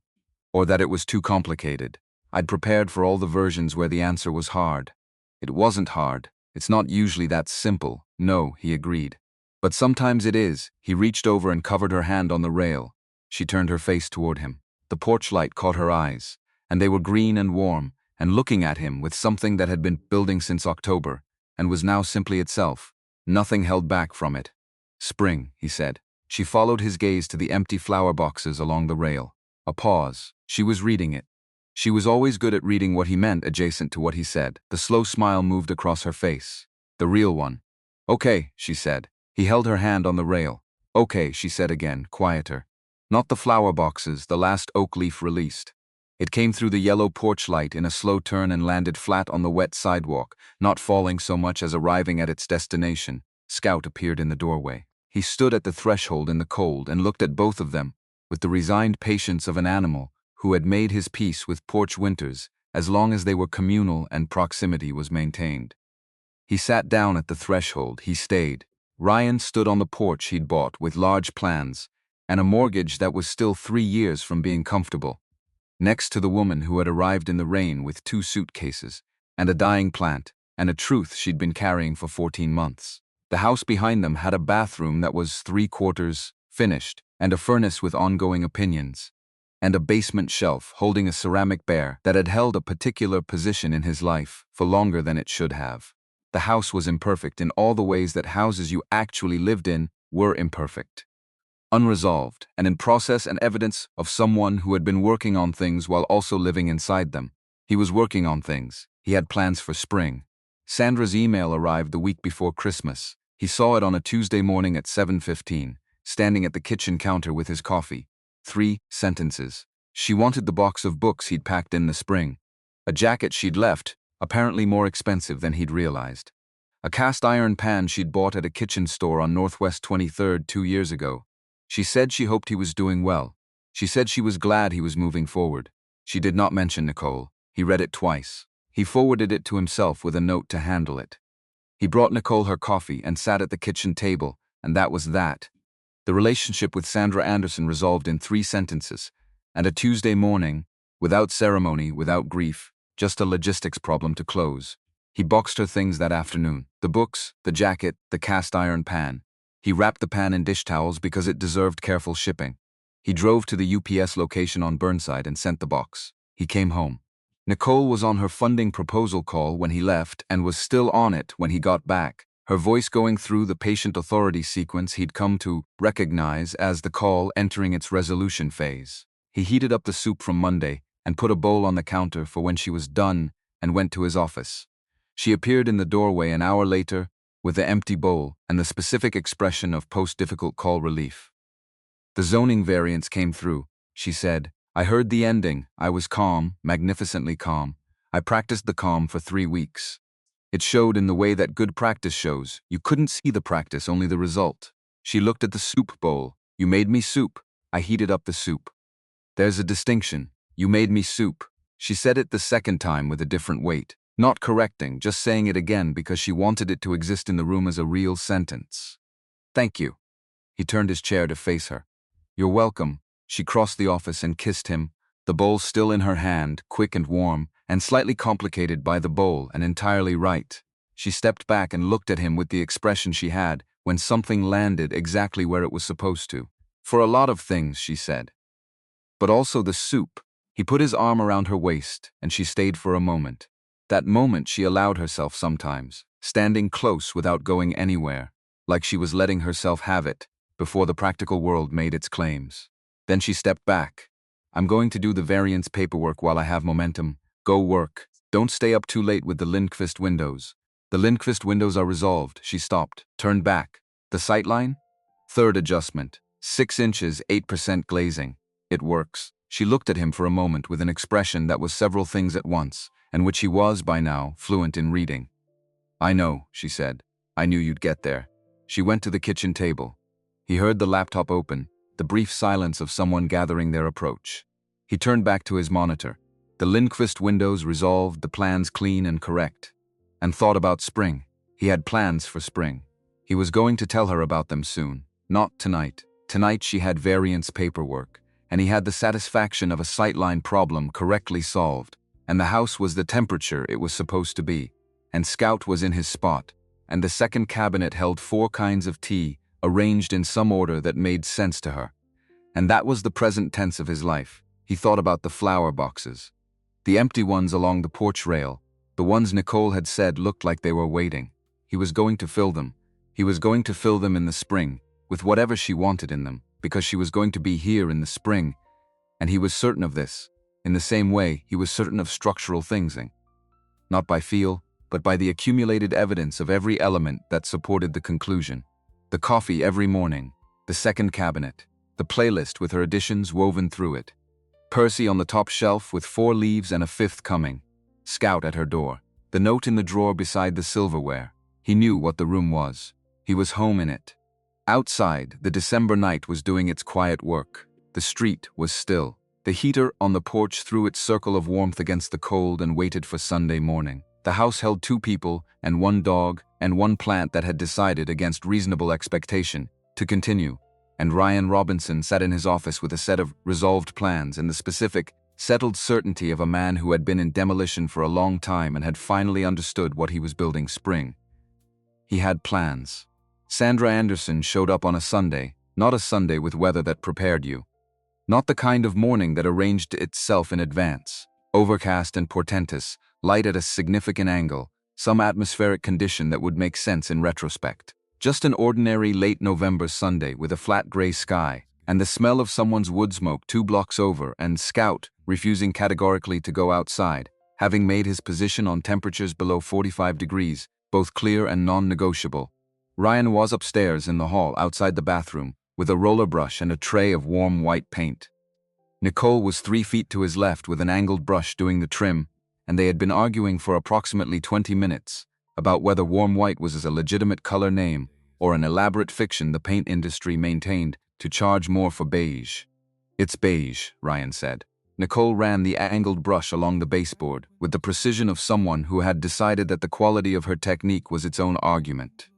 or that it was too complicated. I'd prepared for all the versions where the answer was hard. It wasn't hard. It's not usually that simple." "No," he agreed. "But sometimes it is." He reached over and covered her hand on the rail. She turned her face toward him. The porch light caught her eyes, and they were green and warm, and looking at him with something that had been building since October, and was now simply itself. Nothing held back from it. "Spring," he said. She followed his gaze to the empty flower boxes along the rail. A pause. She was reading it. She was always good at reading what he meant adjacent to what he said. The slow smile moved across her face. The real one. "Okay," she said. He held her hand on the rail. "Okay," she said again, quieter. Not the flower boxes, the last oak leaf released. It came through the yellow porch light in a slow turn and landed flat on the wet sidewalk, not falling so much as arriving at its destination. Scout appeared in the doorway. He stood at the threshold in the cold and looked at both of them with the resigned patience of an animal who had made his peace with porch winters as long as they were communal and proximity was maintained. He sat down at the threshold. He stayed. Ryan stood on the porch he'd bought with large plans and a mortgage that was still 3 years from being comfortable, next to the woman who had arrived in the rain with 2 suitcases and a dying plant and a truth she'd been carrying for 14 months. The house behind them had a bathroom that was 3/4 finished and a furnace with ongoing opinions, and a basement shelf holding a ceramic bear that had held a particular position in his life for longer than it should have. The house was imperfect in all the ways that houses you actually lived in were imperfect. Unresolved, and in process and evidence of someone who had been working on things while also living inside them. He was working on things. He had plans for spring. Sandra's email arrived the week before Christmas. He saw it on a Tuesday morning at 7:15, standing at the kitchen counter with his coffee. 3 sentences. She wanted the box of books he'd packed in the spring. A jacket she'd left, apparently more expensive than he'd realized. A cast iron pan she'd bought at a kitchen store on Northwest 23rd 2 years ago. She said she hoped he was doing well. She said she was glad he was moving forward. She did not mention Nicole. He read it twice. He forwarded it to himself with a note to handle it. He brought Nicole her coffee and sat at the kitchen table, and that was that. The relationship with Sandra Anderson resolved in 3 sentences, and a Tuesday morning, without ceremony, without grief, just a logistics problem to close. He boxed her things that afternoon. The books, the jacket, the cast iron pan. He wrapped the pan in dish towels because it deserved careful shipping. He drove to the UPS location on Burnside and sent the box. He came home. Nicole was on her funding proposal call when he left and was still on it when he got back, her voice going through the patient authority sequence he'd come to recognize as the call entering its resolution phase. He heated up the soup from Monday and put a bowl on the counter for when she was done and went to his office. She appeared in the doorway an hour later with the empty bowl and the specific expression of post-difficult call relief. The zoning variance came through, she said. I heard the ending. I was calm, magnificently calm. I practiced the calm for 3 weeks. It showed in the way that good practice shows. You couldn't see the practice, only the result. She looked at the soup bowl. You made me soup. I heated up the soup. There's a distinction. You made me soup. She said it the second time with a different weight. Not correcting, just saying it again because she wanted it to exist in the room as a real sentence. Thank you. He turned his chair to face her. You're welcome. She crossed the office and kissed him, the bowl still in her hand, quick and warm, and slightly complicated by the bowl and entirely right. She stepped back and looked at him with the expression she had when something landed exactly where it was supposed to. For a lot of things, she said. But also the soup. He put his arm around her waist, and she stayed for a moment. That moment she allowed herself sometimes, standing close without going anywhere, like she was letting herself have it, before the practical world made its claims. Then she stepped back. I'm going to do the variance paperwork while I have momentum. Go work. Don't stay up too late with the Lindqvist windows. The Lindqvist windows are resolved. She stopped, turned back. The sightline? 3rd adjustment. 6 inches, 8% glazing. It works. She looked at him for a moment with an expression that was several things at once, and which he was, by now, fluent in reading. I know, she said. I knew you'd get there. She went to the kitchen table. He heard the laptop open, the brief silence of someone gathering their approach. He turned back to his monitor. The Lindqvist windows resolved, the plans clean and correct. And thought about spring. He had plans for spring. He was going to tell her about them soon. Not tonight. Tonight she had variance paperwork, and he had the satisfaction of a sightline problem correctly solved, and the house was the temperature it was supposed to be, and Scout was in his spot, and the second cabinet held 4 kinds of tea, arranged in some order that made sense to her. And that was the present tense of his life. He thought about the flower boxes. The empty ones along the porch rail, the ones Nicole had said looked like they were waiting. He was going to fill them. He was going to fill them in the spring, with whatever she wanted in them, because she was going to be here in the spring. And he was certain of this. In the same way, he was certain of structural things. Not by feel, but by the accumulated evidence of every element that supported the conclusion. The coffee every morning, the second cabinet, the playlist with her additions woven through it. Percy on the top shelf with 4 leaves and a 5th coming. Scout at her door. The note in the drawer beside the silverware. He knew what the room was. He was home in it. Outside, the December night was doing its quiet work. The street was still. The heater on the porch threw its circle of warmth against the cold and waited for Sunday morning. The house held 2 people and 1 dog and 1 plant that had decided against reasonable expectation to continue, and Ryan Robinson sat in his office with a set of resolved plans and the specific, settled certainty of a man who had been in demolition for a long time and had finally understood what he was building spring. He had plans. Sandra Anderson showed up on a Sunday, not a Sunday with weather that prepared you. Not the kind of morning that arranged itself in advance. Overcast and portentous, light at a significant angle, some atmospheric condition that would make sense in retrospect. Just an ordinary late November Sunday with a flat gray sky, and the smell of someone's wood smoke 2 blocks over, and Scout refusing categorically to go outside, having made his position on temperatures below 45 degrees, both clear and non-negotiable. Ryan was upstairs in the hall outside the bathroom, with a roller brush and a tray of warm white paint. Nicole was 3 feet to his left with an angled brush doing the trim, and they had been arguing for approximately 20 minutes about whether warm white was a legitimate color name or an elaborate fiction the paint industry maintained to charge more for beige. "It's beige," Ryan said. Nicole ran the angled brush along the baseboard with the precision of someone who had decided that the quality of her technique was its own argument.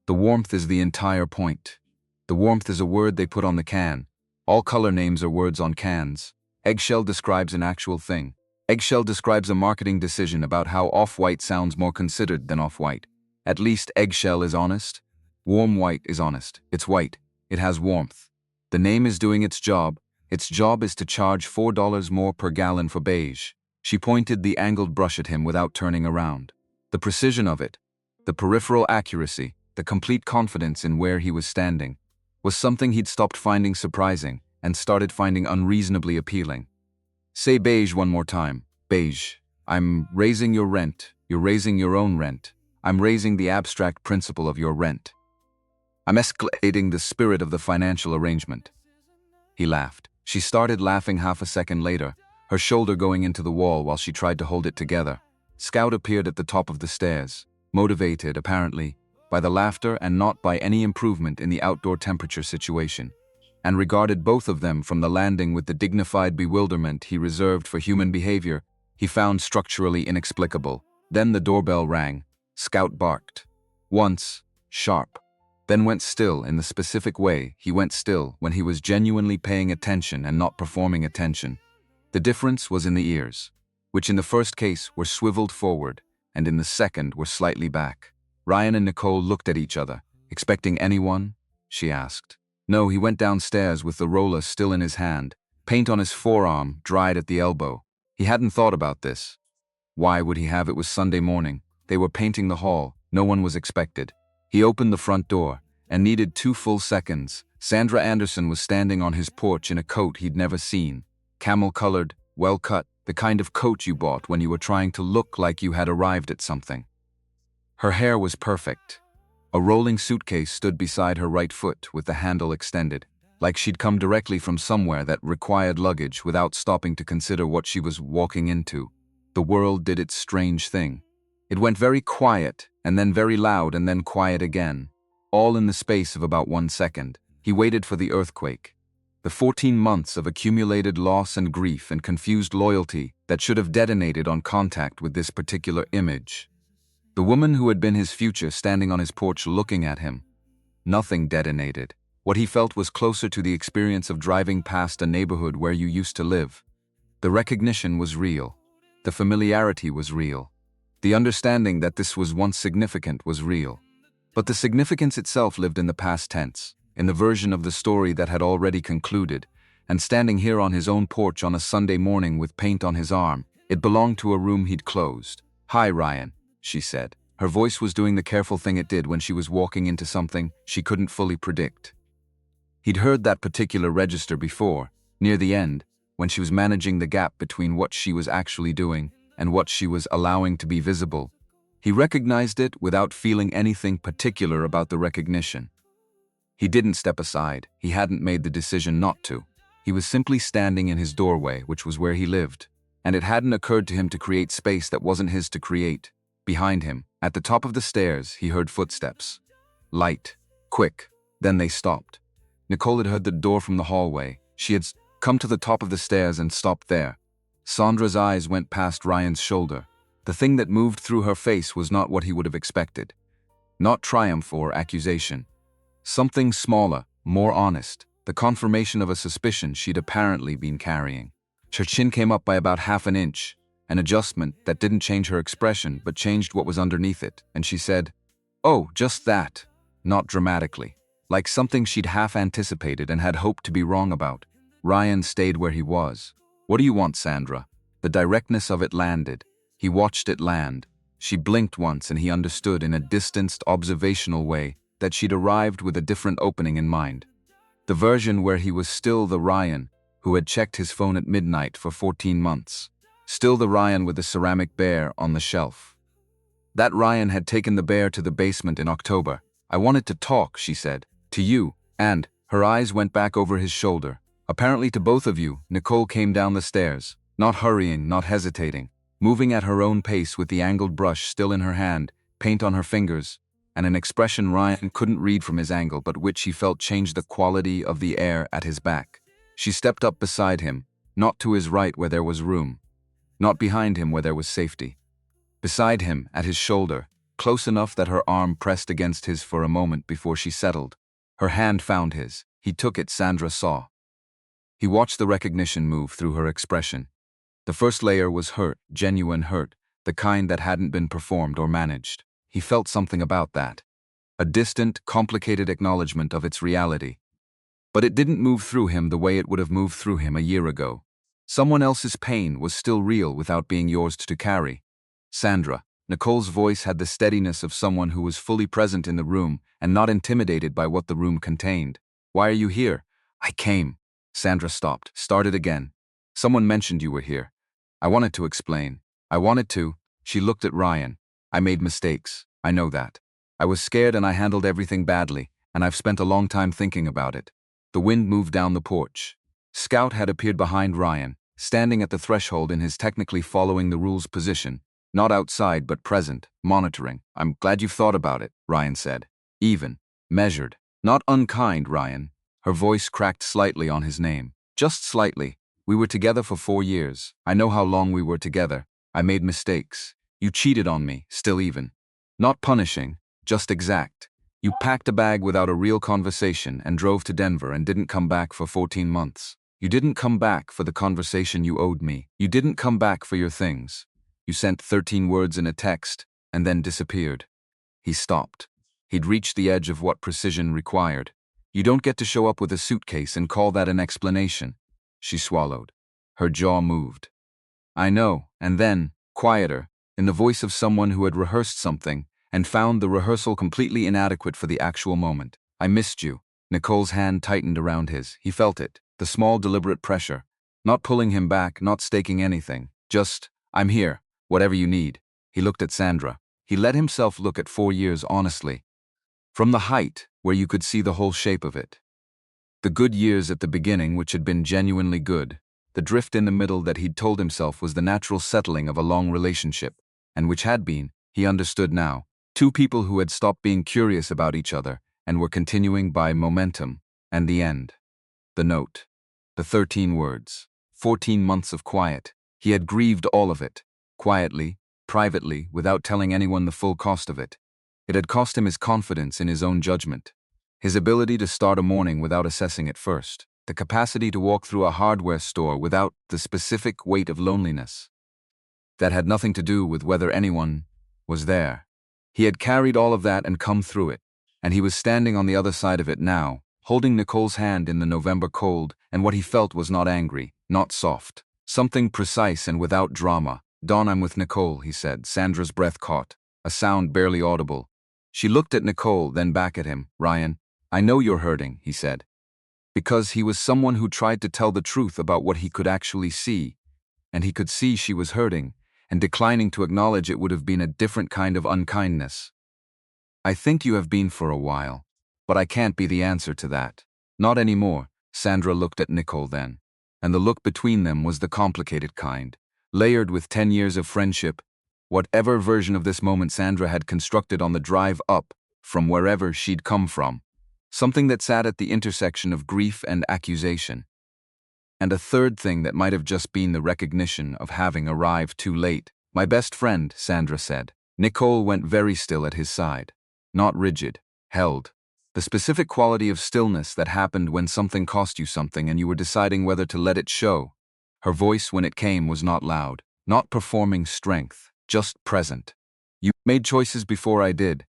"The warmth is the entire point. The warmth is a word they put on the can. All color names are words on cans. Eggshell describes an actual thing. Eggshell describes a marketing decision about how off-white sounds more considered than off-white. At least eggshell is honest. Warm white is honest. It's white. It has warmth. The name is doing its job. Its job is to charge $4 more per gallon for beige." She pointed the angled brush at him without turning around. The precision of it, the peripheral accuracy, the complete confidence in where he was standing, was something he'd stopped finding surprising and started finding unreasonably appealing. "Say beige one more time. Beige. I'm raising your rent. You're raising your own rent. I'm raising the abstract principle of your rent. I'm escalating the spirit of the financial arrangement." He laughed. She started laughing half a second later, her shoulder going into the wall while she tried to hold it together. Scout appeared at the top of the stairs, motivated, apparently, by the laughter and not by any improvement in the outdoor temperature situation, and regarded both of them from the landing with the dignified bewilderment he reserved for human behavior he found structurally inexplicable. Then the doorbell rang. Scout barked. Once, sharp, then went still in the specific way he went still when he was genuinely paying attention and not performing attention. The difference was in the ears, which in the first case were swiveled forward, and in the second were slightly back. Ryan and Nicole looked at each other. "Expecting anyone?" she asked. No, he went downstairs with the roller still in his hand, paint on his forearm, dried at the elbow. He hadn't thought about this. Why would he have? It was Sunday morning. They were painting the hall. No one was expected. He opened the front door and needed 2 full seconds. Sandra Anderson was standing on his porch in a coat he'd never seen. Camel-colored, well-cut, the kind of coat you bought when you were trying to look like you had arrived at something. Her hair was perfect. A rolling suitcase stood beside her right foot with the handle extended, like she'd come directly from somewhere that required luggage without stopping to consider what she was walking into. The world did its strange thing. It went very quiet, and then very loud, and then quiet again, all in the space of about 1 second. He waited for the earthquake. The 14 months of accumulated loss and grief and confused loyalty that should have detonated on contact with this particular image. The woman who had been his future standing on his porch looking at him. Nothing detonated. What he felt was closer to the experience of driving past a neighborhood where you used to live. The recognition was real. The familiarity was real. The understanding that this was once significant was real. But the significance itself lived in the past tense, in the version of the story that had already concluded, and standing here on his own porch on a Sunday morning with paint on his arm, it belonged to a room he'd closed. "Hi, Ryan," she said. Her voice was doing the careful thing it did when she was walking into something she couldn't fully predict. He'd heard that particular register before, near the end, when she was managing the gap between what she was actually doing and what she was allowing to be visible. He recognized it without feeling anything particular about the recognition. He didn't step aside. He hadn't made the decision not to. He was simply standing in his doorway, which was where he lived, and it hadn't occurred to him to create space that wasn't his to create. Behind him, at the top of the stairs, he heard footsteps. Light, quick, then they stopped. Nicole had heard the door from the hallway. She had come to the top of the stairs and stopped there. Sandra's eyes went past Ryan's shoulder. The thing that moved through her face was not what he would have expected. Not triumph or accusation. Something smaller, more honest, the confirmation of a suspicion she'd apparently been carrying. Her chin came up by about half an inch, an adjustment that didn't change her expression but changed what was underneath it, and she said, "Oh, just that," not dramatically, like something she'd half anticipated and had hoped to be wrong about. Ryan stayed where he was. "What do you want, Sandra?" The directness of it landed. He watched it land. She blinked once and he understood in a distanced, observational way that she'd arrived with a different opening in mind. The version where he was still the Ryan who had checked his phone at midnight for 14 months. Still the Ryan with the ceramic bear on the shelf. That Ryan had taken the bear to the basement in October. "I wanted to talk," she said. "To you." And her eyes went back over his shoulder. "Apparently to both of you." Nicole came down the stairs, not hurrying, not hesitating, moving at her own pace with the angled brush still in her hand, paint on her fingers, and an expression Ryan couldn't read from his angle but which he felt changed the quality of the air at his back. She stepped up beside him, not to his right where there was room, not behind him where there was safety. Beside him, at his shoulder, close enough that her arm pressed against his for a moment before she settled. Her hand found his. He took it. Sandra saw. He watched the recognition move through her expression. The first layer was hurt, genuine hurt, the kind that hadn't been performed or managed. He felt something about that. A distant, complicated acknowledgement of its reality. But it didn't move through him the way it would have moved through him a year ago. Someone else's pain was still real without being yours to carry. Sandra. Nicole's voice had the steadiness of someone who was fully present in the room and not intimidated by what the room contained. "Why are you here?" "I came." Sandra stopped, started again. "Someone mentioned you were here." "I wanted to explain." "I wanted to." She looked at Ryan. "I made mistakes. I know that. I was scared and I handled everything badly, and I've spent a long time thinking about it." The wind moved down the porch. Scout had appeared behind Ryan, standing at the threshold in his technically following the rules position, not outside but present, monitoring. "I'm glad you've thought about it," Ryan said. Even, measured, not unkind, Ryan. Her voice cracked slightly on his name. "Just slightly. We were together for 4 years. I know how long we were together. I made mistakes. You cheated on me, still even. Not punishing, just exact. You packed a bag without a real conversation and drove to Denver and didn't come back for 14 months. You didn't come back for the conversation you owed me. You didn't come back for your things. You sent 13 words in a text and then disappeared." He stopped. He'd reached the edge of what precision required. "You don't get to show up with a suitcase and call that an explanation." She swallowed. Her jaw moved. "I know." And then, quieter, in the voice of someone who had rehearsed something and found the rehearsal completely inadequate for the actual moment. "I missed you." Nicole's hand tightened around his. He felt it, the small deliberate pressure. Not pulling him back, not staking anything. Just, "I'm here, whatever you need." He looked at Sandra. He let himself look at 4 years honestly. From the height, where you could see the whole shape of it. The good years at the beginning, which had been genuinely good. The drift in the middle that he'd told himself was the natural settling of a long relationship, and which had been, he understood now, 2 people who had stopped being curious about each other and were continuing by momentum, and the end. The note. The 13 words. 14 months of quiet. He had grieved all of it. Quietly, privately, without telling anyone the full cost of it. It had cost him his confidence in his own judgment. His ability to start a morning without assessing it first. The capacity to walk through a hardware store without the specific weight of loneliness. That had nothing to do with whether anyone was there. He had carried all of that and come through it, and he was standing on the other side of it now, holding Nicole's hand in the November cold, and what he felt was not angry, not soft. Something precise and without drama. "Dawn, I'm with Nicole," he said. Sandra's breath caught, a sound barely audible. She looked at Nicole, then back at him. "Ryan, I know you're hurting," he said. Because he was someone who tried to tell the truth about what he could actually see, and he could see she was hurting, and declining to acknowledge it would have been a different kind of unkindness. "I think you have been for a while, but I can't be the answer to that. Not anymore." Sandra looked at Nicole then, and the look between them was the complicated kind, layered with 10 years of friendship, whatever version of this moment Sandra had constructed on the drive up from wherever she'd come from. Something that sat at the intersection of grief and accusation. And a third thing that might have just been the recognition of having arrived too late. "My best friend," Sandra said. Nicole went very still at his side. Not rigid, held. The specific quality of stillness that happened when something cost you something and you were deciding whether to let it show. Her voice when it came was not loud, not performing strength, just present. "You made choices before I did,"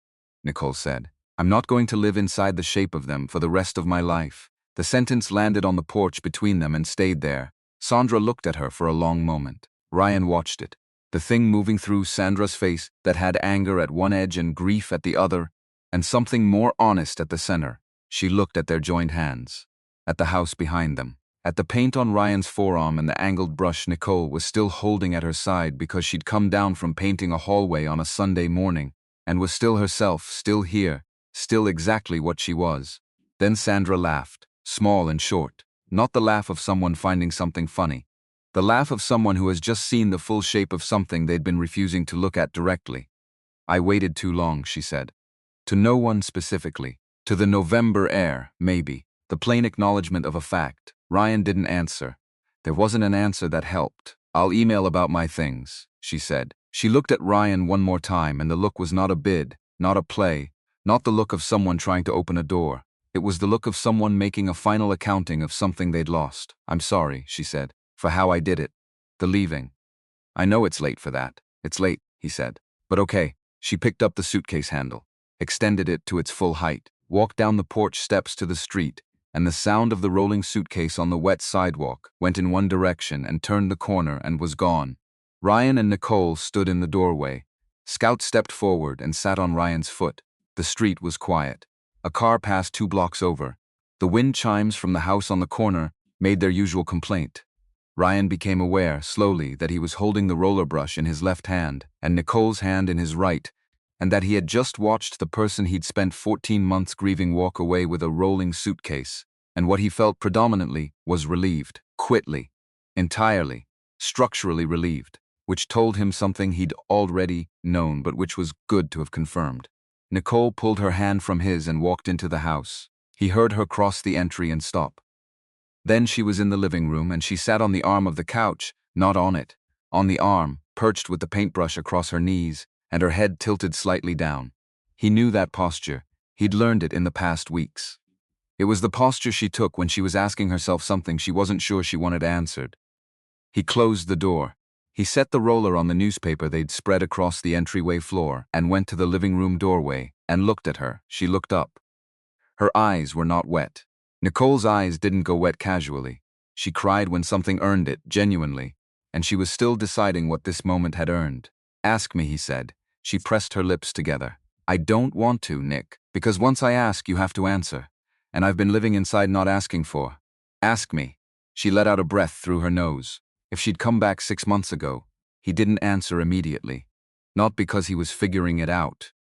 Nicole said. "I'm not going to live inside the shape of them for the rest of my life." The sentence landed on the porch between them and stayed there. Sandra looked at her for a long moment. Ryan watched it. The thing moving through Sandra's face that had anger at one edge and grief at the other, and something more honest at the center. She looked at their joined hands, at the house behind them, at the paint on Ryan's forearm and the angled brush Nicole was still holding at her side because she'd come down from painting a hallway on a Sunday morning and was still herself, still here, still exactly what she was. Then Sandra laughed, small and short, not the laugh of someone finding something funny. The laugh of someone who has just seen the full shape of something they'd been refusing to look at directly. I waited too long, she said. To no one specifically. To the November air, maybe. The plain acknowledgement of a fact. Ryan didn't answer. There wasn't an answer that helped. I'll email about my things, she said. She looked at Ryan one more time, and the look was not a bid, not a play, not the look of someone trying to open a door. It was the look of someone making a final accounting of something they'd lost. I'm sorry, she said, for how I did it. The leaving. I know it's late for that. It's late, he said. But okay. She picked up the suitcase handle, extended it to its full height, walked down the porch steps to the street, and the sound of the rolling suitcase on the wet sidewalk went in one direction and turned the corner and was gone. Ryan and Nicole stood in the doorway. Scout stepped forward and sat on Ryan's foot. The street was quiet. A car passed 2 blocks over. The wind chimes from the house on the corner made their usual complaint. Ryan became aware, slowly, that he was holding the roller brush in his left hand and Nicole's hand in his right, and that he had just watched the person he'd spent 14 months grieving walk away with a rolling suitcase, and what he felt predominantly was relieved, quickly, entirely, structurally relieved, which told him something he'd already known but which was good to have confirmed. Nicole pulled her hand from his and walked into the house. He heard her cross the entry and stop. Then she was in the living room and she sat on the arm of the couch, not on it, on the arm, perched with the paintbrush across her knees, and her head tilted slightly down. He knew that posture. He'd learned it in the past weeks. It was the posture she took when she was asking herself something she wasn't sure she wanted answered. He closed the door. He set the roller on the newspaper they'd spread across the entryway floor and went to the living room doorway and looked at her. She looked up. Her eyes were not wet. Nicole's eyes didn't go wet casually. She cried when something earned it, genuinely, and she was still deciding what this moment had earned. Ask me, he said. She pressed her lips together. I don't want to, Nick, because once I ask, you have to answer, and I've been living inside not asking for. Ask me. She let out a breath through her nose. If she'd come back 6 months ago, he didn't answer immediately. Not because he was figuring it out.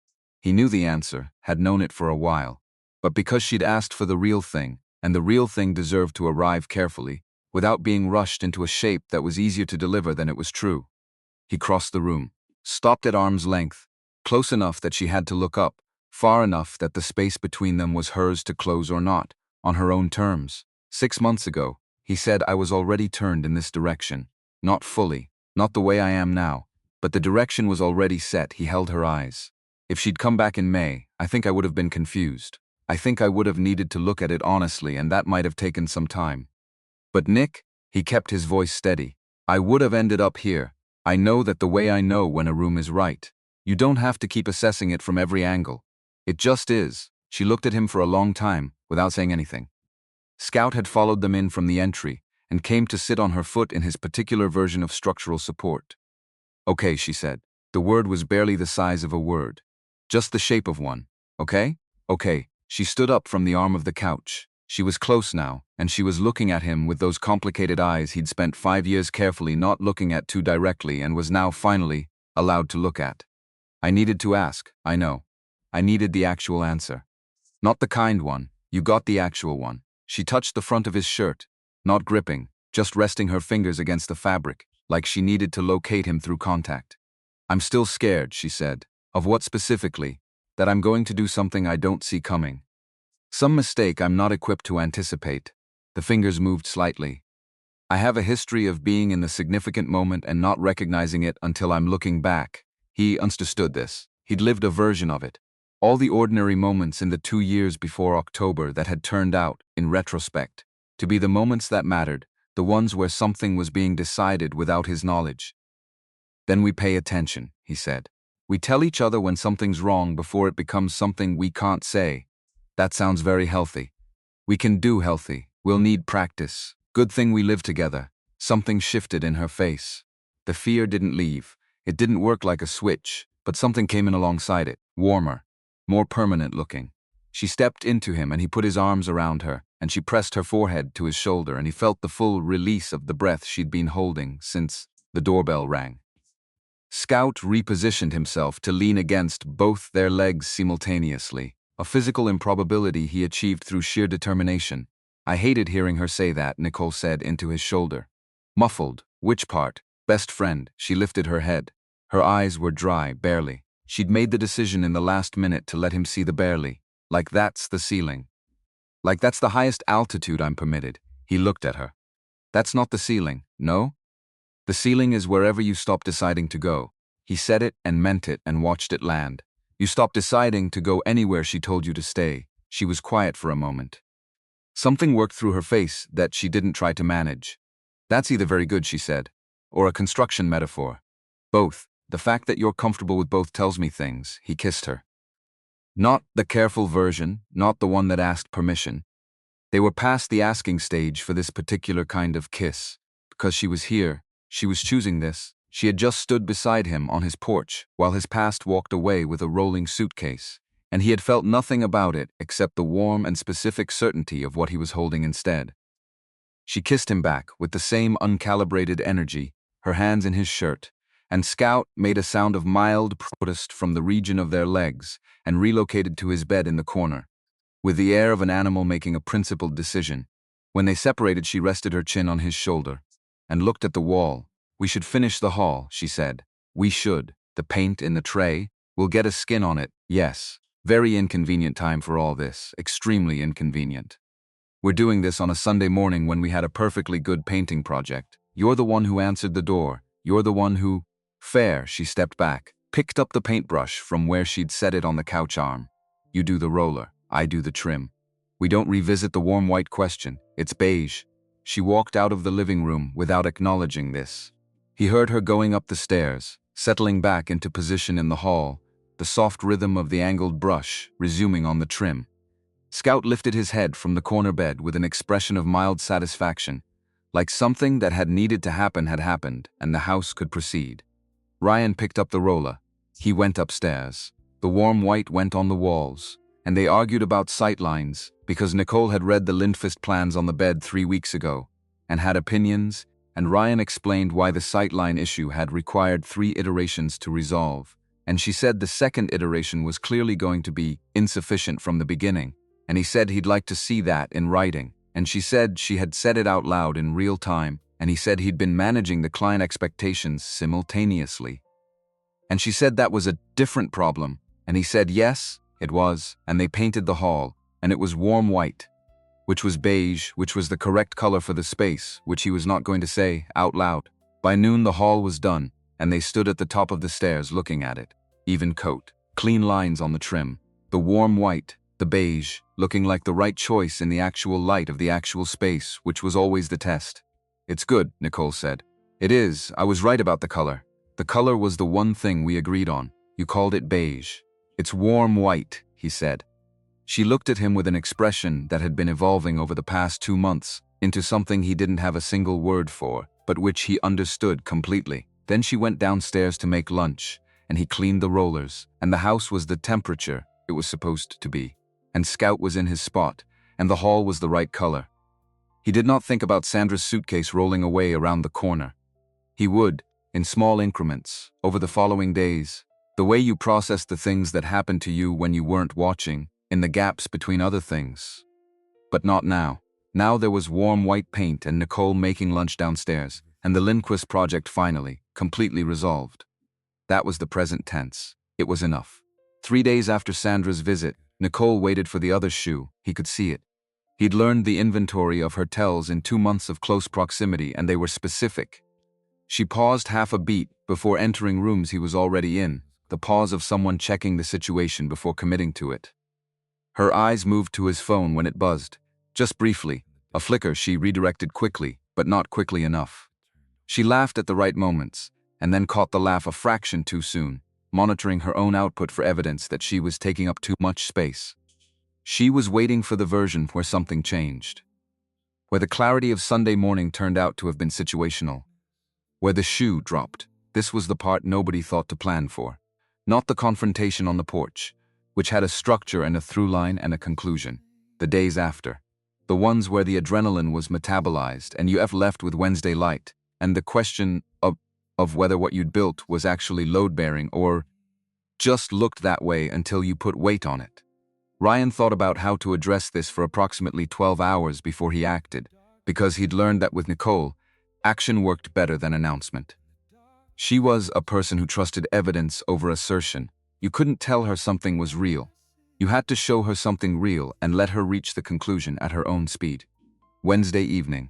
He knew the answer, had known it for a while, but because she'd asked for the real thing, and the real thing deserved to arrive carefully, without being rushed into a shape that was easier to deliver than it was true. He crossed the room, stopped at arm's length, close enough that she had to look up, far enough that the space between them was hers to close or not, on her own terms. 6 months ago, he said, I was already turned in this direction. Not fully, not the way I am now, but the direction was already set. He held her eyes. If she'd come back in May, I think I would have been confused. I think I would have needed to look at it honestly, and that might have taken some time. But Nick, he kept his voice steady. I would have ended up here. I know that the way I know when a room is right. You don't have to keep assessing it from every angle. It just is. She looked at him for a long time, without saying anything. Scout had followed them in from the entry, and came to sit on her foot in his particular version of structural support. Okay, she said. The word was barely the size of a word. Just the shape of one. Okay? Okay. She stood up from the arm of the couch. She was close now, and she was looking at him with those complicated eyes he'd spent 5 years carefully not looking at too directly and was now finally allowed to look at. I needed to ask, I know. I needed the actual answer. Not the kind one. You got the actual one. She touched the front of his shirt, not gripping, just resting her fingers against the fabric, like she needed to locate him through contact. I'm still scared, she said. Of what specifically? That I'm going to do something I don't see coming. Some mistake I'm not equipped to anticipate. The fingers moved slightly. I have a history of being in the significant moment and not recognizing it until I'm looking back. He understood this. He'd lived a version of it. All the ordinary moments in the 2 years before October that had turned out, in retrospect, to be the moments that mattered, the ones where something was being decided without his knowledge. Then we pay attention, he said. We tell each other when something's wrong before it becomes something we can't say. That sounds very healthy. We can do healthy. We'll need practice. Good thing we live together. Something shifted in her face. The fear didn't leave. It didn't work like a switch, but something came in alongside it, warmer, more permanent looking. She stepped into him and he put his arms around her, and she pressed her forehead to his shoulder, and he felt the full release of the breath she'd been holding since the doorbell rang. Scout repositioned himself to lean against both their legs simultaneously, a physical improbability he achieved through sheer determination. I hated hearing her say that, Nicole said into his shoulder. Muffled. Which part? Best friend. She lifted her head. Her eyes were dry, barely. She'd made the decision in the last minute to let him see the barely. Like that's the ceiling. Like that's the highest altitude I'm permitted. He looked at her. That's not the ceiling, no? The ceiling is wherever you stop deciding to go. He said it and meant it and watched it land. You stop deciding to go anywhere she told you to stay. She was quiet for a moment. Something worked through her face that she didn't try to manage. That's either very good, she said, or a construction metaphor. Both. The fact that you're comfortable with both tells me things. He kissed her. Not the careful version, not the one that asked permission. They were past the asking stage for this particular kind of kiss. Because she was here, she was choosing this. She had just stood beside him on his porch while his past walked away with a rolling suitcase, and he had felt nothing about it except the warm and specific certainty of what he was holding instead. She kissed him back with the same uncalibrated energy, her hands in his shirt, and Scout made a sound of mild protest from the region of their legs and relocated to his bed in the corner, with the air of an animal making a principled decision. When they separated, she rested her chin on his shoulder and looked at the wall. We should finish the haul, she said. We should. The paint in the tray. We'll get a skin on it, yes. Very inconvenient time for all this. Extremely inconvenient. We're doing this on a Sunday morning when we had a perfectly good painting project. You're the one who answered the door. You're the one who... Fair, she stepped back, picked up the paintbrush from where she'd set it on the couch arm. You do the roller, I do the trim. We don't revisit the warm white question. It's beige. She walked out of the living room without acknowledging this. He heard her going up the stairs, settling back into position in the hall, the soft rhythm of the angled brush resuming on the trim. Scout lifted his head from the corner bed with an expression of mild satisfaction, like something that had needed to happen had happened and the house could proceed. Ryan picked up the roller. He went upstairs. The warm white went on the walls, and they argued about sightlines because Nicole had read the Lindfist plans on the bed 3 weeks ago and had opinions, and Ryan explained why the sightline issue had required 3 iterations to resolve, and she said the second iteration was clearly going to be insufficient from the beginning, and he said he'd like to see that in writing, and she said she had said it out loud in real time, and he said he'd been managing the client expectations simultaneously. And she said that was a different problem, and he said yes, it was, and they painted the hall, and it was warm white, which was beige, which was the correct color for the space, which he was not going to say out loud. By noon the hall was done, and they stood at the top of the stairs looking at it. Even coat, clean lines on the trim, the warm white, the beige, looking like the right choice in the actual light of the actual space, which was always the test. It's good, Nicole said. It is, I was right about the color. The color was the one thing we agreed on. You called it beige. It's warm white, he said. She looked at him with an expression that had been evolving over the past 2 months into something he didn't have a single word for, but which he understood completely. Then she went downstairs to make lunch, and he cleaned the rollers, and the house was the temperature it was supposed to be. And Scout was in his spot, and the hall was the right color. He did not think about Sandra's suitcase rolling away around the corner. He would, in small increments, over the following days, the way you processed the things that happened to you when you weren't watching, in the gaps between other things. But not now. Now there was warm white paint and Nicole making lunch downstairs, and the Lindquist project finally, completely resolved. That was the present tense. It was enough. 3 days after Sandra's visit, Nicole waited for the other shoe. He could see it. He'd learned the inventory of her tells in 2 months of close proximity, and they were specific. She paused half a beat before entering rooms he was already in, the pause of someone checking the situation before committing to it. Her eyes moved to his phone when it buzzed. Just briefly, a flicker she redirected quickly, but not quickly enough. She laughed at the right moments, and then caught the laugh a fraction too soon, monitoring her own output for evidence that she was taking up too much space. She was waiting for the version where something changed. Where the clarity of Sunday morning turned out to have been situational. Where the shoe dropped. This was the part nobody thought to plan for. Not the confrontation on the porch, which had a structure and a through line and a conclusion. The days after. The ones where the adrenaline was metabolized and you left with Wednesday light, and the question of whether what you'd built was actually load-bearing or just looked that way until you put weight on it. Ryan thought about how to address this for approximately 12 hours before he acted, because he'd learned that with Nicole, action worked better than announcement. She was a person who trusted evidence over assertion. You couldn't tell her something was real. You had to show her something real and let her reach the conclusion at her own speed. Wednesday evening.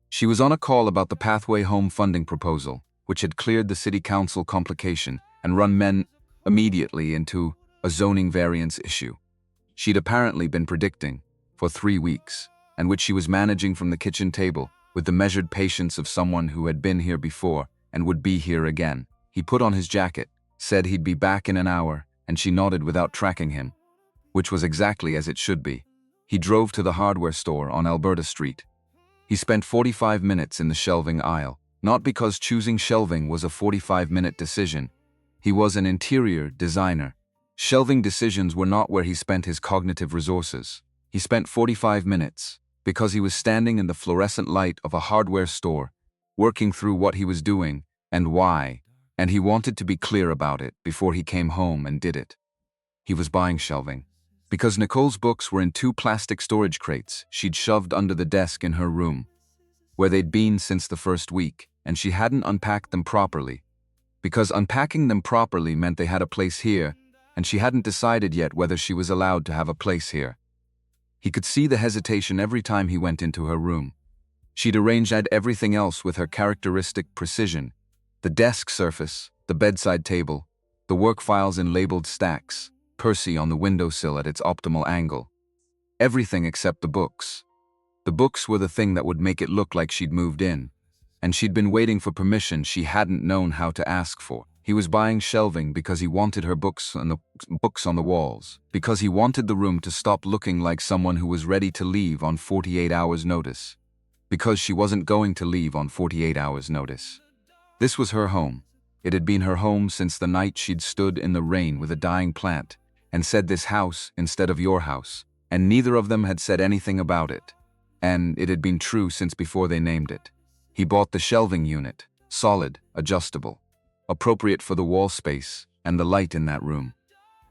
She was on a call about the Pathway Home funding proposal, which had cleared the city council complication and run men immediately into a zoning variance issue. She'd apparently been predicting for 3 weeks, and which she was managing from the kitchen table with the measured patience of someone who had been here before and would be here again. He put on his jacket, said he'd be back in an hour, and she nodded without tracking him, which was exactly as it should be. He drove to the hardware store on Alberta Street. He spent 45 minutes in the shelving aisle, not because choosing shelving was a 45-minute decision. He was an interior designer. Shelving decisions were not where he spent his cognitive resources. He spent 45 minutes because he was standing in the fluorescent light of a hardware store, working through what he was doing and why, and he wanted to be clear about it before he came home and did it. He was buying shelving because Nicole's books were in 2 plastic storage crates she'd shoved under the desk in her room, where they'd been since the first week, and she hadn't unpacked them properly, because unpacking them properly meant they had a place here, and she hadn't decided yet whether she was allowed to have a place here. He could see the hesitation every time he went into her room. She'd arranged everything else with her characteristic precision: the desk surface, the bedside table, the work files in labeled stacks, Percy on the windowsill at its optimal angle. Everything except the books. The books were the thing that would make it look like she'd moved in, and she'd been waiting for permission she hadn't known how to ask for. He was buying shelving because he wanted her books on the walls, because he wanted the room to stop looking like someone who was ready to leave on 48 hours notice, because she wasn't going to leave on 48 hours notice. This was her home. It had been her home since the night she'd stood in the rain with a dying plant and said, "This house instead of your house," and neither of them had said anything about it, and it had been true since before they named it. He bought the shelving unit, solid, adjustable, appropriate for the wall space and the light in that room.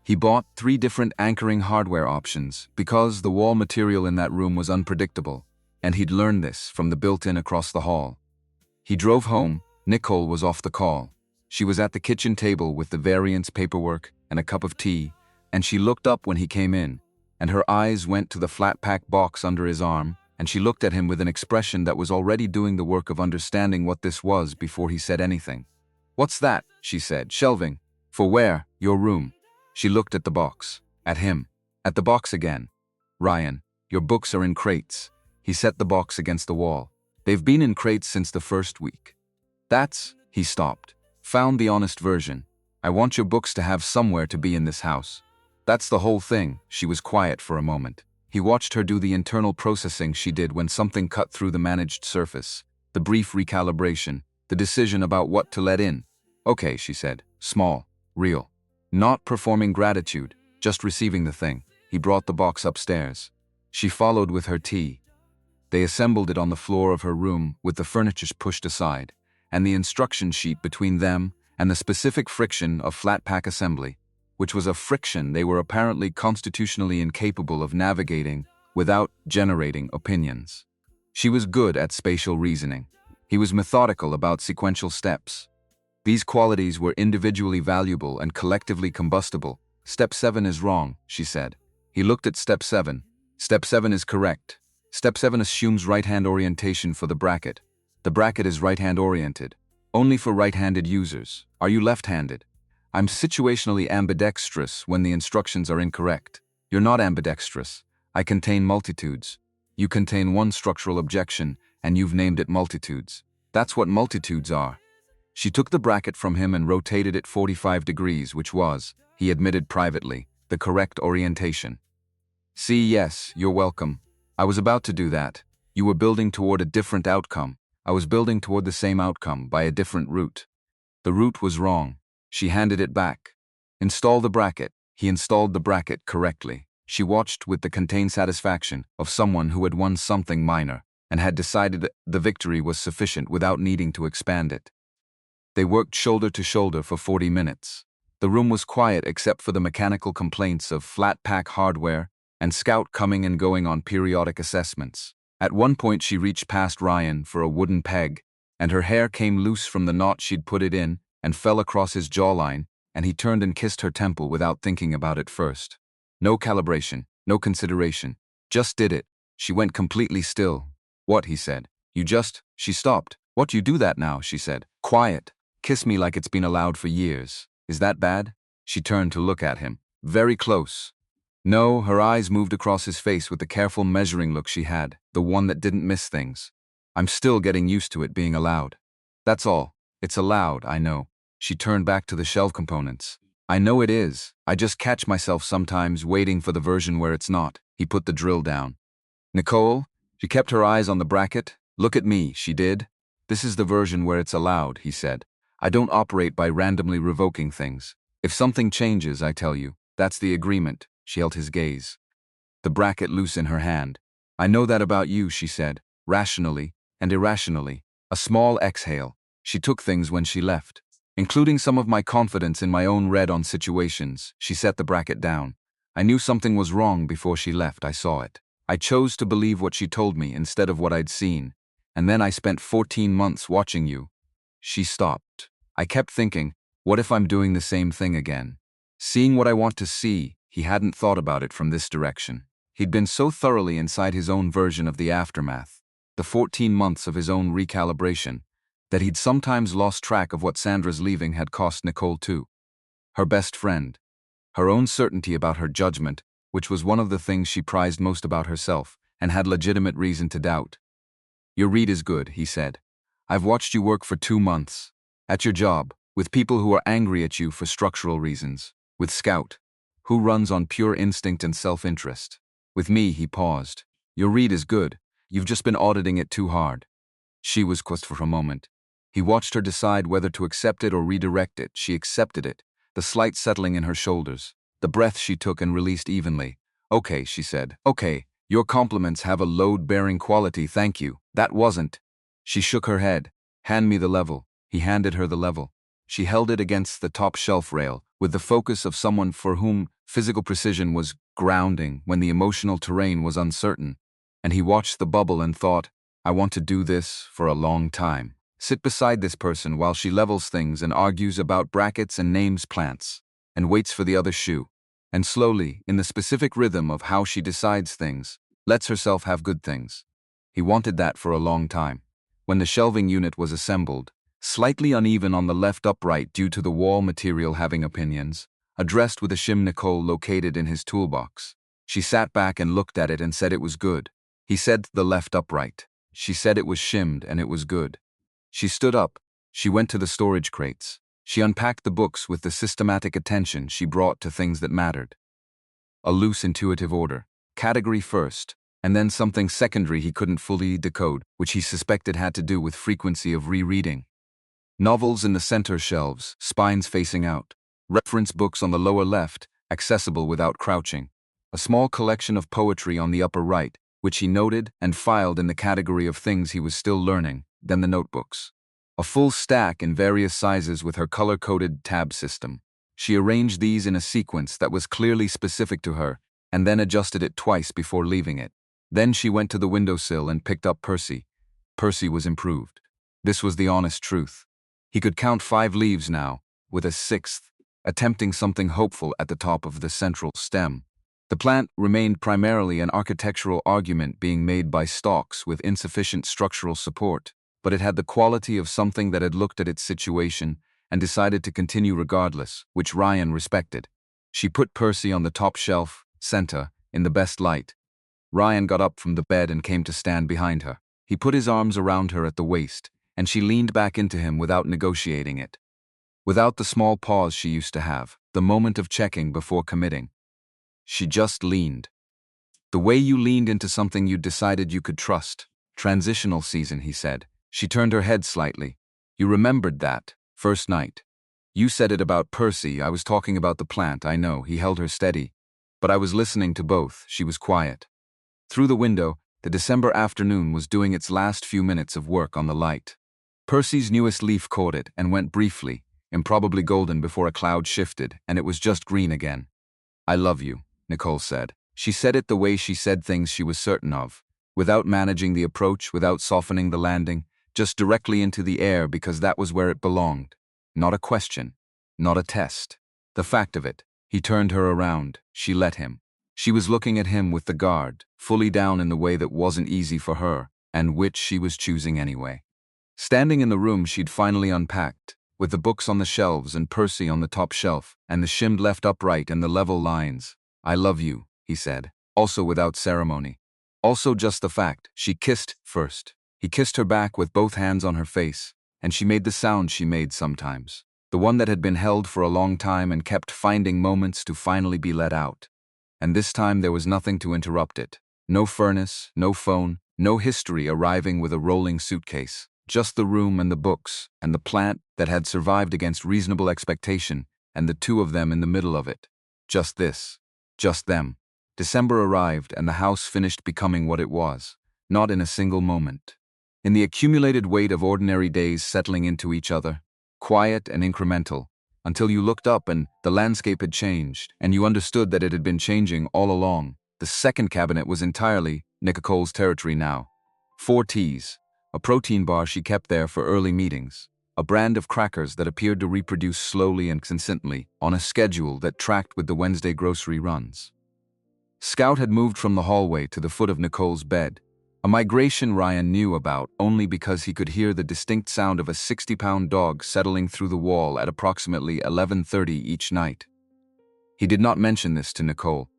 He bought 3 different anchoring hardware options because the wall material in that room was unpredictable, and he'd learned this from the built-in across the hall. He drove home. Nicole was off the call. She was at the kitchen table with the variance paperwork and a cup of tea, and she looked up when he came in, and her eyes went to the flat-pack box under his arm, and she looked at him with an expression that was already doing the work of understanding what this was before he said anything. "What's that?" she said. "Shelving. For where?" "Your room." She looked at the box. At him. At the box again. "Ryan, your books are in crates." He set the box against the wall. "They've been in crates since the first week." "That's..." He stopped. "Found the honest version. I want your books to have somewhere to be in this house. That's the whole thing." She was quiet for a moment. He watched her do the internal processing she did when something cut through the managed surface, the brief recalibration, the decision about what to let in. "Okay," she said. "Small. Real. Not performing gratitude, just receiving the thing." He brought the box upstairs. She followed with her tea. They assembled it on the floor of her room with the furniture pushed aside, and the instruction sheet between them and the specific friction of flat-pack assembly, which was a friction they were apparently constitutionally incapable of navigating without generating opinions. She was good at spatial reasoning. He was methodical about sequential steps. These qualities were individually valuable and collectively combustible. "Step 7 is wrong," she said. He looked at step 7. "Step 7 is correct. Step 7 assumes right-hand orientation for the bracket. The bracket is right-hand oriented. Only for right-handed users. Are you left-handed?" "I'm situationally ambidextrous when the instructions are incorrect." "You're not ambidextrous. I contain multitudes. You contain one structural objection, and you've named it multitudes. That's what multitudes are." She took the bracket from him and rotated it 45 degrees, which was, he admitted privately, the correct orientation. "See, yes, you're welcome. I was about to do that. You were building toward a different outcome. I was building toward the same outcome by a different route." The route was wrong. She handed it back. Install the bracket. He installed the bracket correctly. She watched with the contained satisfaction of someone who had won something minor and had decided that the victory was sufficient without needing to expand it. They worked shoulder to shoulder for 40 minutes. The room was quiet except for the mechanical complaints of flat-pack hardware and Scout coming and going on periodic assessments. At one point she reached past Ryan for a wooden peg, and her hair came loose from the knot she'd put it in and fell across his jawline, and he turned and kissed her temple without thinking about it first. No calibration, no consideration. Just did it. She went completely still. What, he said. You just... She stopped. What, you do that now, she said. Quiet. Kiss me like it's been allowed for years. Is that bad? She turned to look at him. Very close. No, her eyes moved across his face with the careful measuring look she had, the one that didn't miss things. I'm still getting used to it being allowed. That's all. It's allowed, I know. She turned back to the shelf components. I know it is. I just catch myself sometimes waiting for the version where it's not. He put the drill down. Nicole? She kept her eyes on the bracket. Look at me, she did. This is the version where it's allowed, he said. I don't operate by randomly revoking things. If something changes, I tell you. That's the agreement. She held his gaze. The bracket loose in her hand. I know that about you, she said, rationally and irrationally. A small exhale. She took things when she left, including some of my confidence in my own read on situations. She set the bracket down. I knew something was wrong before she left. I saw it. I chose to believe what she told me instead of what I'd seen. And then I spent 14 months watching you. She stopped. I kept thinking, what if I'm doing the same thing again? Seeing what I want to see, he hadn't thought about it from this direction. He'd been so thoroughly inside his own version of the aftermath, the 14 months of his own recalibration, that he'd sometimes lost track of what Sandra's leaving had cost Nicole too. Her best friend. Her own certainty about her judgment, which was one of the things she prized most about herself, and had legitimate reason to doubt. Your read is good, he said. I've watched you work for 2 months. At your job, with people who are angry at you for structural reasons. With Scout, who runs on pure instinct and self-interest. With me, he paused. Your read is good. You've just been auditing it too hard. She was quiet for a moment. He watched her decide whether to accept it or redirect it. She accepted it, the slight settling in her shoulders, the breath she took and released evenly. Okay, she said. Okay, your compliments have a load-bearing quality, thank you. That wasn't. She shook her head. Hand me the level. He handed her the level. She held it against the top shelf rail, with the focus of someone for whom physical precision was grounding when the emotional terrain was uncertain. And he watched the bubble and thought, I want to do this for a long time. Sit beside this person while she levels things and argues about brackets and names plants, and waits for the other shoe. And slowly, in the specific rhythm of how she decides things, lets herself have good things. He wanted that for a long time. When the shelving unit was assembled, slightly uneven on the left upright due to the wall material having opinions, addressed with a shim Nicole located in his toolbox. She sat back and looked at it and said it was good. He said the left upright. She said it was shimmed and it was good. She stood up. She went to the storage crates. She unpacked the books with the systematic attention she brought to things that mattered. A loose intuitive order. Category first, and then something secondary he couldn't fully decode, which he suspected had to do with frequency of rereading. Novels in the center shelves, spines facing out. Reference books on the lower left, accessible without crouching. A small collection of poetry on the upper right, which he noted and filed in the category of things he was still learning, then the notebooks. A full stack in various sizes with her color-coded tab system. She arranged these in a sequence that was clearly specific to her, and then adjusted it twice before leaving it. Then she went to the windowsill and picked up Percy. Percy was improved. This was the honest truth. He could count 5 leaves now, with a 6th, attempting something hopeful at the top of the central stem. The plant remained primarily an architectural argument being made by stalks with insufficient structural support, but it had the quality of something that had looked at its situation and decided to continue regardless, which Ryan respected. She put Percy on the top shelf, center, in the best light. Ryan got up from the bed and came to stand behind her. He put his arms around her at the waist, and she leaned back into him without negotiating it. Without the small pause she used to have, the moment of checking before committing. She just leaned. The way you leaned into something you'd decided you could trust. Transitional season, he said. She turned her head slightly. You remembered that. First night. You said it about Percy, I was talking about the plant, I know, he held her steady. But I was listening to both, she was quiet. Through the window, the December afternoon was doing its last few minutes of work on the light. Percy's newest leaf caught it and went briefly, improbably golden before a cloud shifted, and it was just green again. I love you, Nicole said. She said it the way she said things she was certain of, without managing the approach, without softening the landing, just directly into the air because that was where it belonged. Not a question, not a test. The fact of it, he turned her around, she let him. She was looking at him with the guard, fully down in the way that wasn't easy for her, and which she was choosing anyway. Standing in the room she'd finally unpacked, with the books on the shelves and Percy on the top shelf, and the shimmed left upright and the level lines. I love you, he said, also without ceremony. Also just the fact, she kissed first. He kissed her back with both hands on her face, and she made the sound she made sometimes, the one that had been held for a long time and kept finding moments to finally be let out. And this time there was nothing to interrupt it. No furnace, no phone, no history arriving with a rolling suitcase. Just the room and the books, and the plant that had survived against reasonable expectation, and the two of them in the middle of it. Just this. Just them. December arrived and the house finished becoming what it was, not in a single moment. In the accumulated weight of ordinary days settling into each other, quiet and incremental, until you looked up and the landscape had changed, and you understood that it had been changing all along. The second cabinet was entirely Nicole's territory now. 4 teas. A protein bar she kept there for early meetings, a brand of crackers that appeared to reproduce slowly and consistently on a schedule that tracked with the Wednesday grocery runs. Scout had moved from the hallway to the foot of Nicole's bed, a migration Ryan knew about only because he could hear the distinct sound of a 60-pound dog settling through the wall at approximately 11:30 each night. He did not mention this to Nicole.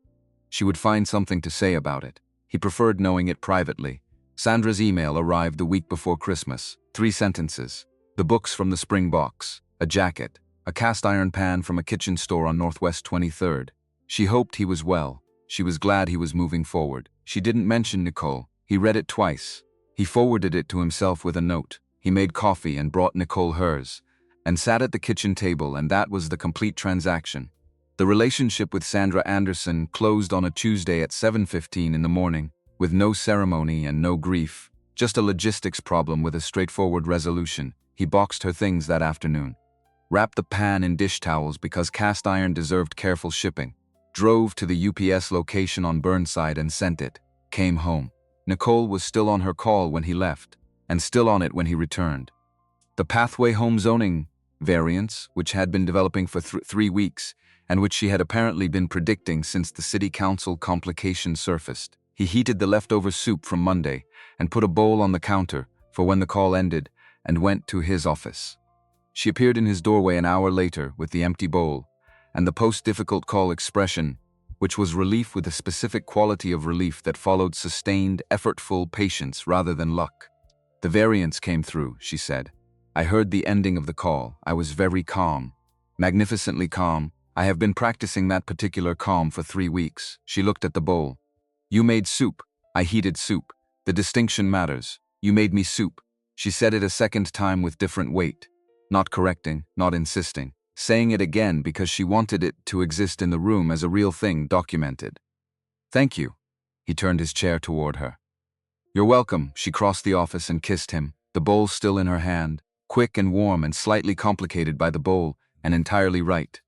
She would find something to say about it. He preferred knowing it privately. Sandra's email arrived the week before Christmas. 3 sentences. The books from the spring box. A jacket. A cast-iron pan from a kitchen store on Northwest 23rd. She hoped he was well. She was glad he was moving forward. She didn't mention Nicole. He read it twice. He forwarded it to himself with a note. He made coffee and brought Nicole hers, and sat at the kitchen table, and that was the complete transaction. The relationship with Sandra Anderson closed on a Tuesday at 7:15 in the morning. With no ceremony and no grief, just a logistics problem with a straightforward resolution. He boxed her things that afternoon. Wrapped the pan in dish towels because cast iron deserved careful shipping. Drove to the UPS location on Burnside and sent it. Came home. Nicole was still on her call when he left, and still on it when he returned. The pathway home zoning variance, which had been developing for 3 weeks, and which she had apparently been predicting since the city council complication surfaced. He heated the leftover soup from Monday and put a bowl on the counter for when the call ended and went to his office. She appeared in his doorway an hour later with the empty bowl and the post-difficult call expression, which was relief with a specific quality of relief that followed sustained, effortful patience rather than luck. The variance came through, she said. I heard the ending of the call. I was very calm. Magnificently calm. I have been practicing that particular calm for 3 weeks. She looked at the bowl. You made soup. I heated soup. The distinction matters. You made me soup. She said it a second time with different weight. Not correcting, not insisting. Saying it again because she wanted it to exist in the room as a real thing documented. Thank you. He turned his chair toward her. You're welcome. She crossed the office and kissed him, the bowl still in her hand, quick and warm and slightly complicated by the bowl, and entirely right.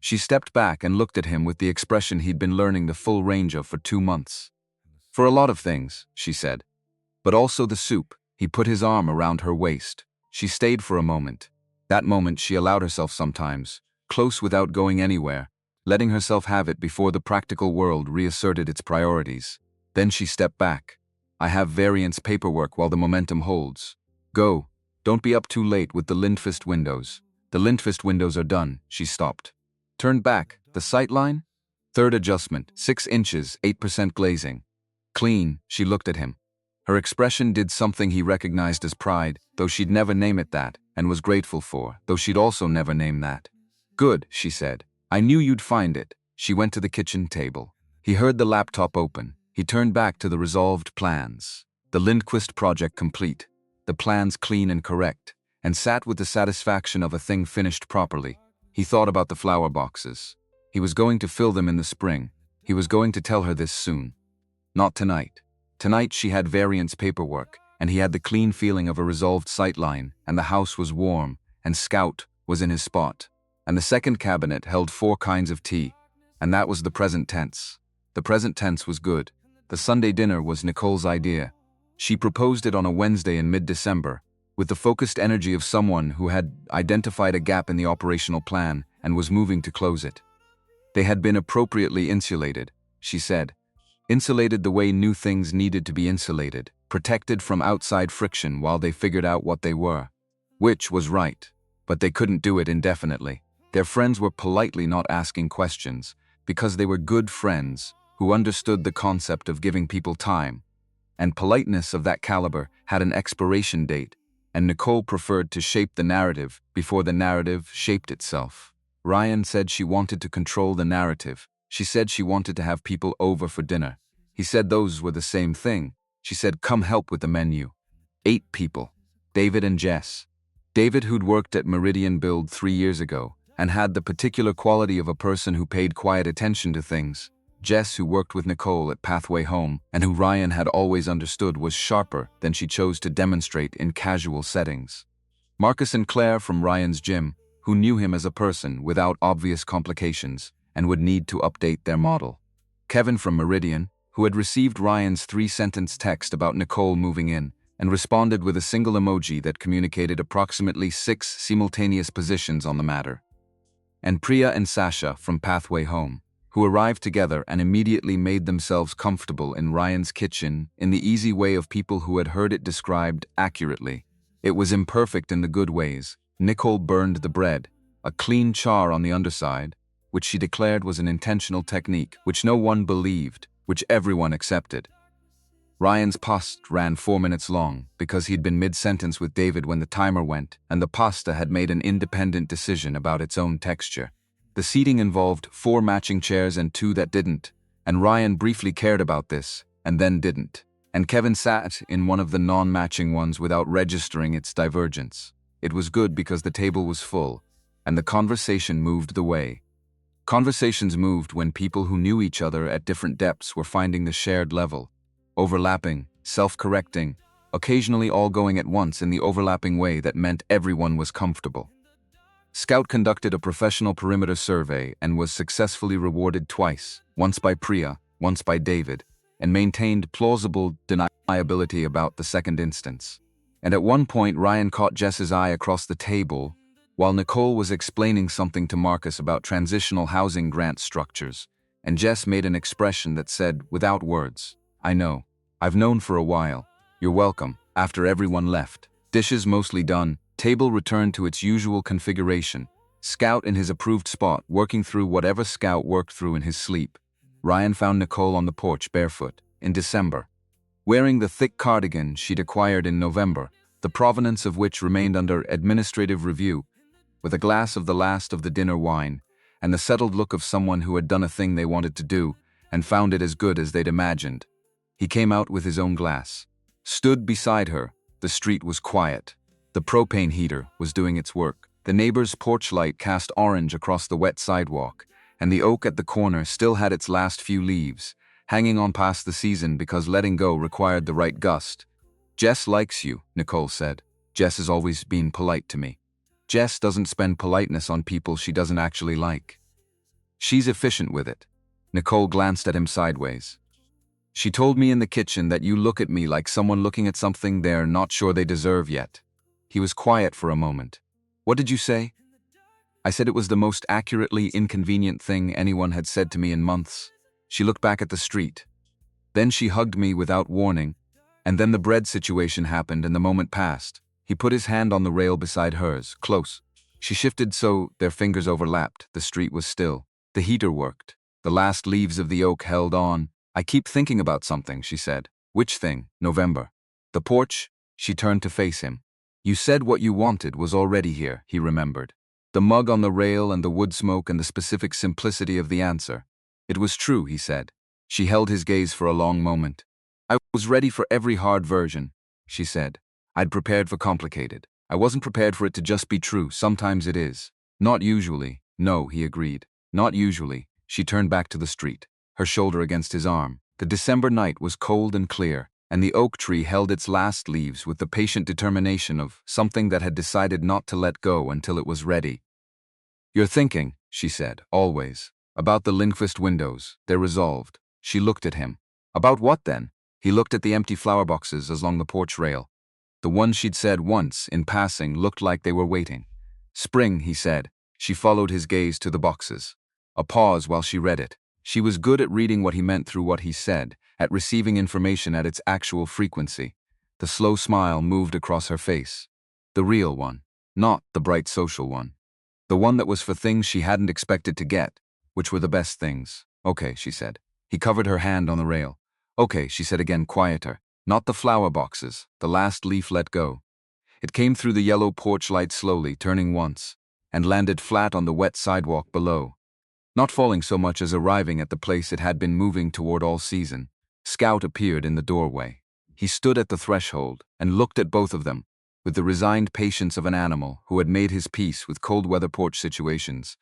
She stepped back and looked at him with the expression he'd been learning the full range of for 2 months. For a lot of things, she said. But also the soup. He put his arm around her waist. She stayed for a moment. That moment she allowed herself sometimes, close without going anywhere, letting herself have it before the practical world reasserted its priorities. Then she stepped back. I have variance paperwork while the momentum holds. Go. Don't be up too late with the Lindfist windows. The Lindfist windows are done. She stopped. Turned back. The sight line? 3rd adjustment, 6 inches, 8% glazing. Clean. She looked at him. Her expression did something he recognized as pride, though she'd never name it that, and was grateful for, though she'd also never name that. Good, she said. I knew you'd find it. She went to the kitchen table. He heard the laptop open. He turned back to the resolved plans. The Lindquist project complete. The plans clean and correct. and sat with the satisfaction of a thing finished properly. He thought about the flower boxes. He was going to fill them in the spring. He was going to tell her this soon. Not tonight. Tonight she had variance paperwork, and he had the clean feeling of a resolved sightline, and the house was warm, and Scout was in his spot. And the second cabinet held 4 kinds of tea, and that was the present tense. The present tense was good. The Sunday dinner was Nicole's idea. She proposed it on a Wednesday in mid-December, with the focused energy of someone who had identified a gap in the operational plan and was moving to close it. They had been appropriately insulated, she said. Insulated the way new things needed to be insulated, protected from outside friction while they figured out what they were. Which was right, but they couldn't do it indefinitely. Their friends were politely not asking questions, because they were good friends who understood the concept of giving people time. And politeness of that caliber had an expiration date, and Nicole preferred to shape the narrative before the narrative shaped itself. Ryan said she wanted to control the narrative. She said she wanted to have people over for dinner. He said those were the same thing. She said, come help with the menu. 8 people. David and Jess. David, who'd worked at Meridian Build 3 years ago, and had the particular quality of a person who paid quiet attention to things. Jess, who worked with Nicole at Pathway Home, and who Ryan had always understood was sharper than she chose to demonstrate in casual settings. Marcus and Claire from Ryan's gym, who knew him as a person without obvious complications and would need to update their model. Kevin from Meridian, who had received Ryan's 3-sentence text about Nicole moving in and responded with a single emoji that communicated approximately 6 simultaneous positions on the matter. And Priya and Sasha from Pathway Home, who arrived together and immediately made themselves comfortable in Ryan's kitchen in the easy way of people who had heard it described accurately. It was imperfect in the good ways. Nicole burned the bread, a clean char on the underside, which she declared was an intentional technique, which no one believed, which everyone accepted. Ryan's post ran 4 minutes long, because he'd been mid-sentence with David when the timer went, and the pasta had made an independent decision about its own texture. The seating involved 4 matching chairs and 2 that didn't, and Ryan briefly cared about this, and then didn't. And Kevin sat in one of the non-matching ones without registering its divergence. It was good because the table was full, and the conversation moved the way. Conversations moved when people who knew each other at different depths were finding the shared level, overlapping, self-correcting, occasionally all going at once in the overlapping way that meant everyone was comfortable. Scout conducted a professional perimeter survey and was successfully rewarded twice, once by Priya, once by David, and maintained plausible deniability about the second instance. And at one point Ryan caught Jess's eye across the table while Nicole was explaining something to Marcus about transitional housing grant structures, and Jess made an expression that said, without words, I know. I've known for a while. You're welcome. After everyone left. Dishes mostly done. Table returned to its usual configuration. Scout in his approved spot, working through whatever Scout worked through in his sleep. Ryan found Nicole on the porch barefoot, in December, wearing the thick cardigan she'd acquired in November, the provenance of which remained under administrative review, with a glass of the last of the dinner wine, and the settled look of someone who had done a thing they wanted to do, and found it as good as they'd imagined. He came out with his own glass. Stood beside her. The street was quiet. The propane heater was doing its work. The neighbor's porch light cast orange across the wet sidewalk, and the oak at the corner still had its last few leaves, hanging on past the season because letting go required the right gust. Jess likes you, Nicole said. Jess has always been polite to me. Jess doesn't spend politeness on people she doesn't actually like. She's efficient with it. Nicole glanced at him sideways. She told me in the kitchen that you look at me like someone looking at something they're not sure they deserve yet. He was quiet for a moment. What did you say? I said it was the most accurately inconvenient thing anyone had said to me in months. She looked back at the street. Then she hugged me without warning, and then the bread situation happened and the moment passed. He put his hand on the rail beside hers, close. She shifted so their fingers overlapped. The street was still. The heater worked. The last leaves of the oak held on. I keep thinking about something, she said. Which thing? November. The porch? She turned to face him. You said what you wanted was already here, he remembered. The mug on the rail and the wood smoke and the specific simplicity of the answer. It was true, he said. She held his gaze for a long moment. I was ready for every hard version, she said. I'd prepared for complicated. I wasn't prepared for it to just be true. Sometimes it is. Not usually. No, he agreed. Not usually. She turned back to the street, her shoulder against his arm. The December night was cold and clear, and the oak tree held its last leaves with the patient determination of something that had decided not to let go until it was ready. You're thinking, she said, always, about the Lindqvist windows. They're resolved. She looked at him. About what then? He looked at the empty flower boxes along the porch rail. The ones she'd said once, in passing, looked like they were waiting. Spring, he said. She followed his gaze to the boxes. A pause while she read it. She was good at reading what he meant through what he said, at receiving information at its actual frequency. The slow smile moved across her face. The real one, not the bright social one. The one that was for things she hadn't expected to get, which were the best things. Okay, she said. He covered her hand on the rail. Okay, she said again, quieter. Not the flower boxes, the last leaf let go. It came through the yellow porch light slowly, turning once, and landed flat on the wet sidewalk below. Not falling so much as arriving at the place it had been moving toward all season. Scout appeared in the doorway. He stood at the threshold and looked at both of them, with the resigned patience of an animal who had made his peace with cold-weather porch situations,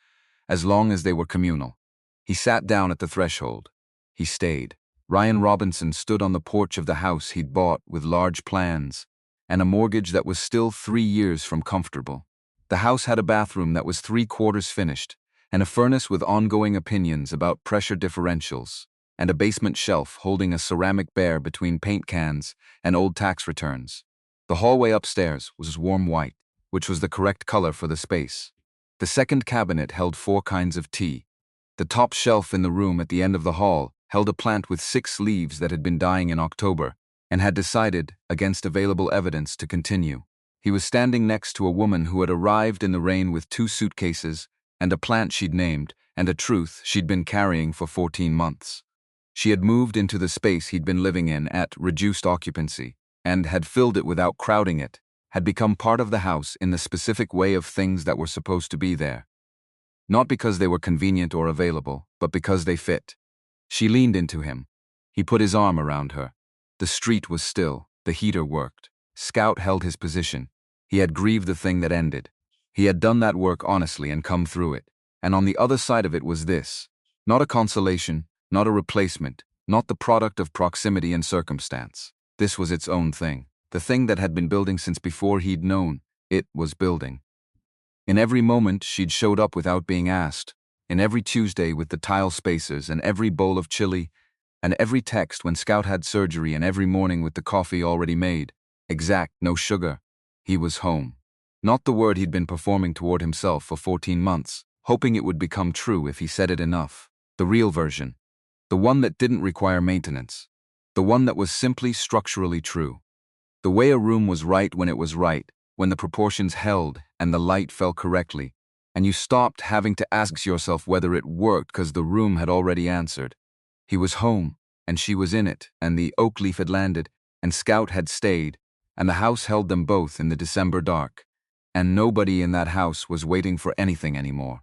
as long as they were communal. He sat down at the threshold. He stayed. Ryan Robinson stood on the porch of the house he'd bought with large plans, and a mortgage that was still 3 years from comfortable. The house had a bathroom that was 3/4 finished, and a furnace with ongoing opinions about pressure differentials, and a basement shelf holding a ceramic bear between paint cans and old tax returns. The hallway upstairs was warm white, which was the correct color for the space. The second cabinet held 4 kinds of tea. The top shelf in the room at the end of the hall held a plant with 6 leaves that had been dying in October and had decided, against available evidence, to continue. He was standing next to a woman who had arrived in the rain with 2 suitcases and a plant she'd named and a truth she'd been carrying for 14 months. She had moved into the space he'd been living in at reduced occupancy and had filled it without crowding it, had become part of the house in the specific way of things that were supposed to be there. Not because they were convenient or available, but because they fit. She leaned into him. He put his arm around her. The street was still. The heater worked. Scout held his position. He had grieved the thing that ended. He had done that work honestly and come through it. And on the other side of it was this. Not a consolation, not a replacement, not the product of proximity and circumstance. This was its own thing. The thing that had been building since before he'd known it was building. In every moment she'd showed up without being asked. In every Tuesday with the tile spacers and every bowl of chili, and every text when Scout had surgery and every morning with the coffee already made. Exact, no sugar. He was home. Not the word he'd been performing toward himself for 14 months, hoping it would become true if he said it enough. The real version. The one that didn't require maintenance. The one that was simply structurally true. The way a room was right when it was right, when the proportions held and the light fell correctly, and you stopped having to ask yourself whether it worked because the room had already answered. He was home, and she was in it, and the oak leaf had landed, and Scout had stayed, and the house held them both in the December dark, and nobody in that house was waiting for anything anymore.